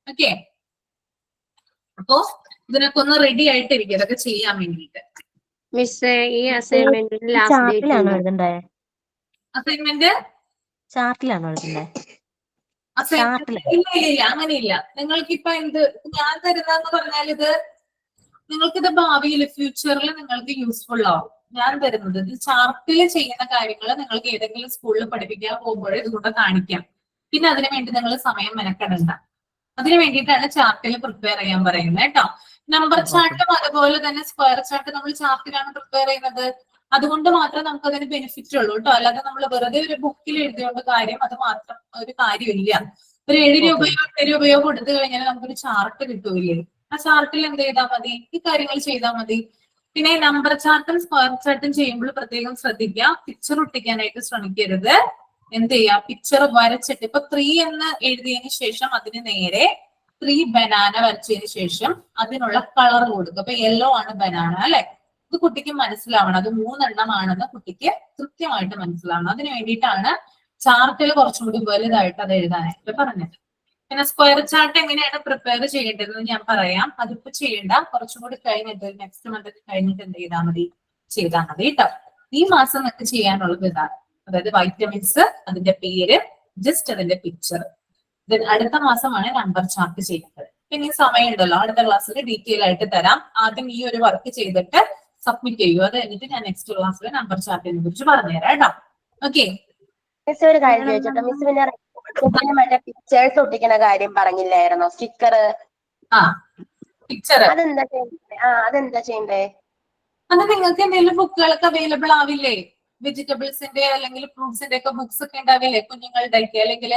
ഓക്കെ, അപ്പോ ഇതിനൊക്കെ ഒന്ന് റെഡി ആയിട്ടിരിക്കും ഇതൊക്കെ ചെയ്യാൻ വേണ്ടിയിട്ട്. മിസ്, ഈ അസൈൻമെന്റിൽ ലാസ്റ്റ് ഡേറ്റ് അസൈൻമെന്റ് ചാർട്ടിലാണോ എഴുതണ്ടേ? ഇല്ല, അങ്ങനെയില്ല. നിങ്ങൾക്കിപ്പൊ ഞാൻ തരുന്നതെന്ന് പറഞ്ഞാൽ നിങ്ങൾക്കിത് ഭാവിയിൽ ഫ്യൂച്ചറിൽ നിങ്ങൾക്ക് യൂസ്ഫുൾ ആവും. ഞാൻ തരുന്നത് ഇത് ചാർട്ടിൽ ചെയ്യുന്ന കാര്യങ്ങൾ നിങ്ങൾക്ക് ഏതെങ്കിലും സ്കൂളിൽ പഠിപ്പിക്കാൻ പോകുമ്പോഴേ ഇതുകൊണ്ട് കാണിക്കാം. പിന്നെ അതിനു വേണ്ടി നിങ്ങൾ സമയം മെനക്കെടണ്ട. അതിനു വേണ്ടിയിട്ടാണ് ചാർട്ടിൽ പ്രിപ്പയർ ചെയ്യാൻ പറയുന്നത് കേട്ടോ. നമ്പർ ചാർട്ടും അതുപോലെ തന്നെ സ്ക്വയർ ചാർട്ട് നമ്മൾ ചാർട്ടിലാണ് പ്രിപ്പയർ ചെയ്യുന്നത്. അതുകൊണ്ട് മാത്രം നമുക്ക് അതിന് ബെനിഫിറ്റ് ഉള്ളൂ കേട്ടോ. അല്ലാതെ നമ്മൾ വെറുതെ ഒരു ബുക്കിൽ എഴുതിയോണ്ട് അത് മാത്രം ഒരു കാര്യമില്ല. ഒരു 7 രൂപയോ 8 രൂപയോ കൊടുത്തു കഴിഞ്ഞാൽ നമുക്കൊരു ചാർട്ട് കിട്ടൂലേ. ആ ചാർട്ടിൽ എന്ത് ചെയ്താൽ മതി, ഈ കാര്യങ്ങൾ ചെയ്താൽ മതി. പിന്നെ നമ്പർ ചാർട്ടും സ്ക്വയർ ചാർട്ടും ചെയ്യുമ്പോൾ പ്രത്യേകം ശ്രദ്ധിക്കുക, പിക്ചർ ഒട്ടിക്കാനായിട്ട് ശ്രമിക്കരുത്. എന്ത് ചെയ്യാ, പിക്ചർ വരച്ചിട്ട് ഇപ്പൊ 3 എന്ന് എഴുതിയതിന് ശേഷം അതിന് നേരെ 3 ബനാന വരച്ചതിന് ശേഷം അതിനുള്ള കളർ കൊടുക്കുക. അപ്പൊ യെല്ലോ ആണ് ബനാന അല്ലെ. ഇത് കുട്ടിക്ക് മനസ്സിലാവണം, അത് 3 എണ്ണമാണെന്ന് കുട്ടിക്ക് കൃത്യമായിട്ട് മനസ്സിലാവണം. അതിന് വേണ്ടിയിട്ടാണ് ചാർട്ടിൽ കുറച്ചും കൂടി വലുതായിട്ട് അത് എഴുതാനായിട്ട് പറഞ്ഞത്. പിന്നെ സ്ക്വയർ ചാർട്ട് എങ്ങനെയാണ് പ്രിപ്പയർ ചെയ്യേണ്ടതെന്ന് ഞാൻ പറയാം. അതിപ്പോ ചെയ്യണ്ട, കുറച്ചും കൂടി കഴിഞ്ഞിട്ട് നെക്സ്റ്റ് മന്ത് കഴിഞ്ഞിട്ട് എന്ത് ചെയ്താൽ മതി, ചെയ്താൽ മതി കേട്ടോ. ഈ മാസം നിങ്ങൾക്ക് ചെയ്യാനുള്ളത് ഇതാണ്, അതായത് വൈറ്റമിൻസ്, അതിന്റെ പേര്, ജസ്റ്റ് അതിന്റെ പിക്ചർ. അടുത്ത മാസമാണ് നമ്പർ ചാർട്ട് ചെയ്യുന്നത്. പിന്നെ ഈ സമയമുണ്ടല്ലോ, അടുത്ത ക്ലാസ്സിൽ ഡീറ്റെയിൽ ആയിട്ട് തരാം. ആദ്യം ഈ ഒരു വർക്ക് ചെയ്തിട്ട് സബ്മിറ്റ് ചെയ്യൂ, അത് കഴിഞ്ഞിട്ട് ഞാൻ നെക്സ്റ്റ് ക്ലാസ്സിൽ നമ്പർ ചാർട്ടിനെ കുറിച്ച് പറഞ്ഞുതരാം കേട്ടോ. ഓക്കെ മിസ് ഒരു കാര്യം ചോദിച്ചോട്ടെ, മിസ് പിന്നെ മറ്റേ പിക്ചേഴ്സ് ഒട്ടിക്കുന്ന കാര്യം പറഞ്ഞില്ലായിരുന്നോ, സ്റ്റിക്കർ? പിക്ചർ അതെന്താ ചെയ്യണ്ടേ? അത് നിങ്ങൾക്ക് എന്തെങ്കിലും ബുക്കുകളൊക്കെ അവൈലബിൾ ആവില്ലേ? വെജിറ്റബിൾസിന്റെ അല്ലെങ്കിൽ ഫ്രൂട്ട്സിന്റെ ഒക്കെ ബുക്സ് ഒക്കെ ഉണ്ടാവില്ലേ കുഞ്ഞുങ്ങളുടെ ഒക്കെ, അല്ലെങ്കിൽ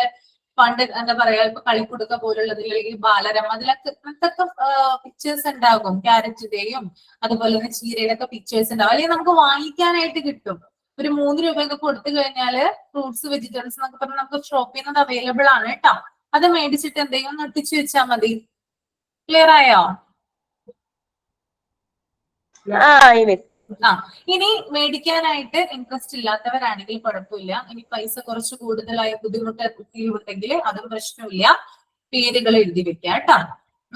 പണ്ട് എന്താ പറയാ ഇപ്പൊ കളിക്കുടുക്ക പോലുള്ളതിൽ അല്ലെങ്കിൽ ബാലരം, അതിലൊക്കെ ഇങ്ങനത്തെ പിക്ചേഴ്സ് ഉണ്ടാകും. ക്യാരറ്റിന്റെയും അതുപോലെ തന്നെ ചീരയുടെ ഒക്കെ പിക്ചേഴ്സ് ഉണ്ടാവും, അല്ലെങ്കിൽ നമുക്ക് വാങ്ങിക്കാനായിട്ട് കിട്ടും. ഒരു 3 രൂപയൊക്കെ കൊടുത്തു കഴിഞ്ഞാല് ഫ്രൂട്ട്സ് വെജിറ്റബിൾസ് എന്നൊക്കെ പറഞ്ഞാൽ നമുക്ക് ഷോപ്പിൽ നിന്ന് അവൈലബിൾ ആണ് കേട്ടോ. അത് മേടിച്ചിട്ട് എന്തെങ്കിലും ഒട്ടിച്ചു വെച്ചാൽ മതി. ക്ലിയർ ആയോ? ഇനി മേടിക്കാനായിട്ട് ഇൻട്രസ്റ്റ് ഇല്ലാത്തവരാണെങ്കിൽ കുഴപ്പമില്ല. ഇനി പൈസ കുറച്ച് കൂടുതലായ ബുദ്ധിമുട്ടുണ്ടെങ്കിൽ അതും പ്രശ്നമില്ല, പേരുകൾ എഴുതി വെക്കാം കേട്ടോ.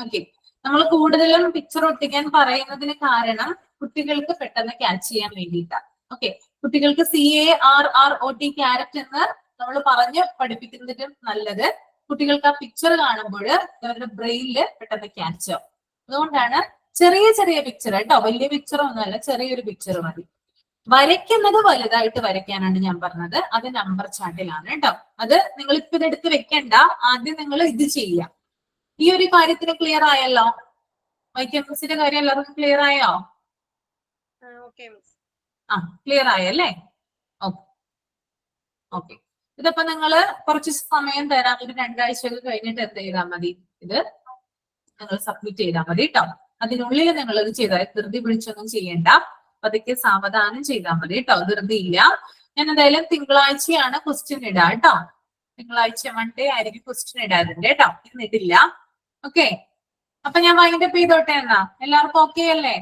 ഓക്കെ, നമ്മൾ കൂടുതലും പിക്ചർ ഒട്ടിക്കാൻ പറയുന്നതിന് കാരണം കുട്ടികൾക്ക് പെട്ടെന്ന് ക്യാച്ച് ചെയ്യാൻ വേണ്ടിയിട്ടാണ്. ഓക്കെ, കുട്ടികൾക്ക് CARROT ക്യാരറ്റ് എന്ന് നമ്മൾ പറഞ്ഞ് പഠിപ്പിക്കുന്നതിനും നല്ലത് കുട്ടികൾക്ക് ആ പിക്ചർ കാണുമ്പോൾ അവരുടെ ബ്രെയിനിൽ പെട്ടെന്ന് ക്യാച്ച് ആവും. അതുകൊണ്ടാണ് ചെറിയ ചെറിയ പിക്ചർ കേട്ടോ, വലിയ പിക്ചർ ഒന്നുമല്ല, ചെറിയൊരു പിക്ചർ മതി. വരയ്ക്കുന്നത് വലുതായിട്ട് വരയ്ക്കാനാണ് ഞാൻ പറഞ്ഞത്, അത് നമ്പർ ചാർട്ടിലാണ് കേട്ടോ. അത് നിങ്ങൾ ഇപ്പൊ ഇതെടുത്ത് വെക്കണ്ട, ആദ്യം നിങ്ങൾ ഇത് ചെയ്യാം. ഈ ഒരു കാര്യത്തിന് ക്ലിയർ ആയല്ലോ? വൈറ്റമിൻസിന്റെ കാര്യം എല്ലാവർക്കും ക്ലിയർ ആയോ? ക്ലിയർ ആയല്ലേ? ഓക്കെ. ഇതിപ്പോ നിങ്ങള് കുറച്ച് സമയം തരാം, ഒരു 2 ആഴ്ചയൊക്കെ കഴിഞ്ഞിട്ട് എന്ത് ചെയ്താൽ മതി, ഇത് നിങ്ങൾ സബ്മിറ്റ് ചെയ്താൽ മതി കേട്ടോ. അതിനുള്ളിൽ നിങ്ങൾ ഇത് ചെയ്താൽ ധൃതി പിടിച്ചൊന്നും ചെയ്യണ്ട, പതുക്കെ സാവധാനം ചെയ്താൽ മതി കേട്ടോ, ധൃതിയില്ല. ഞാൻ എന്തായാലും തിങ്കളാഴ്ചയാണ് ക്വസ്റ്റ്യൻ ഇടാ കേട്ടോ. തിങ്കളാഴ്ച മൺഡേ ആയിരിക്കും ക്വസ്റ്റ്യൻ ഇടാതിന്റെ കേട്ടോ, ഇന്നിട്ടില്ല. ഓക്കെ, അപ്പൊ ഞാൻ വൈൻഡപ്പ് ചെയ്തോട്ടെ എന്നാ. എല്ലാവർക്കും ഓക്കെ അല്ലേ?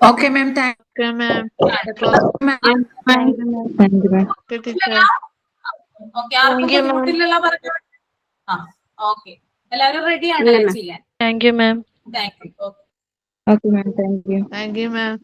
Okay ma'am, thank you ma'am. Okay, ആർക്കും ബുദ്ധിമുട്ടില്ലല്ലോ പറഞ്ഞു? ഓക്കെ, എല്ലാവരും റെഡിയാണ് ചെയ്യാൻ? Thank you ma'am. Thank you. Okay ma'am, thank you. Thank you ma'am.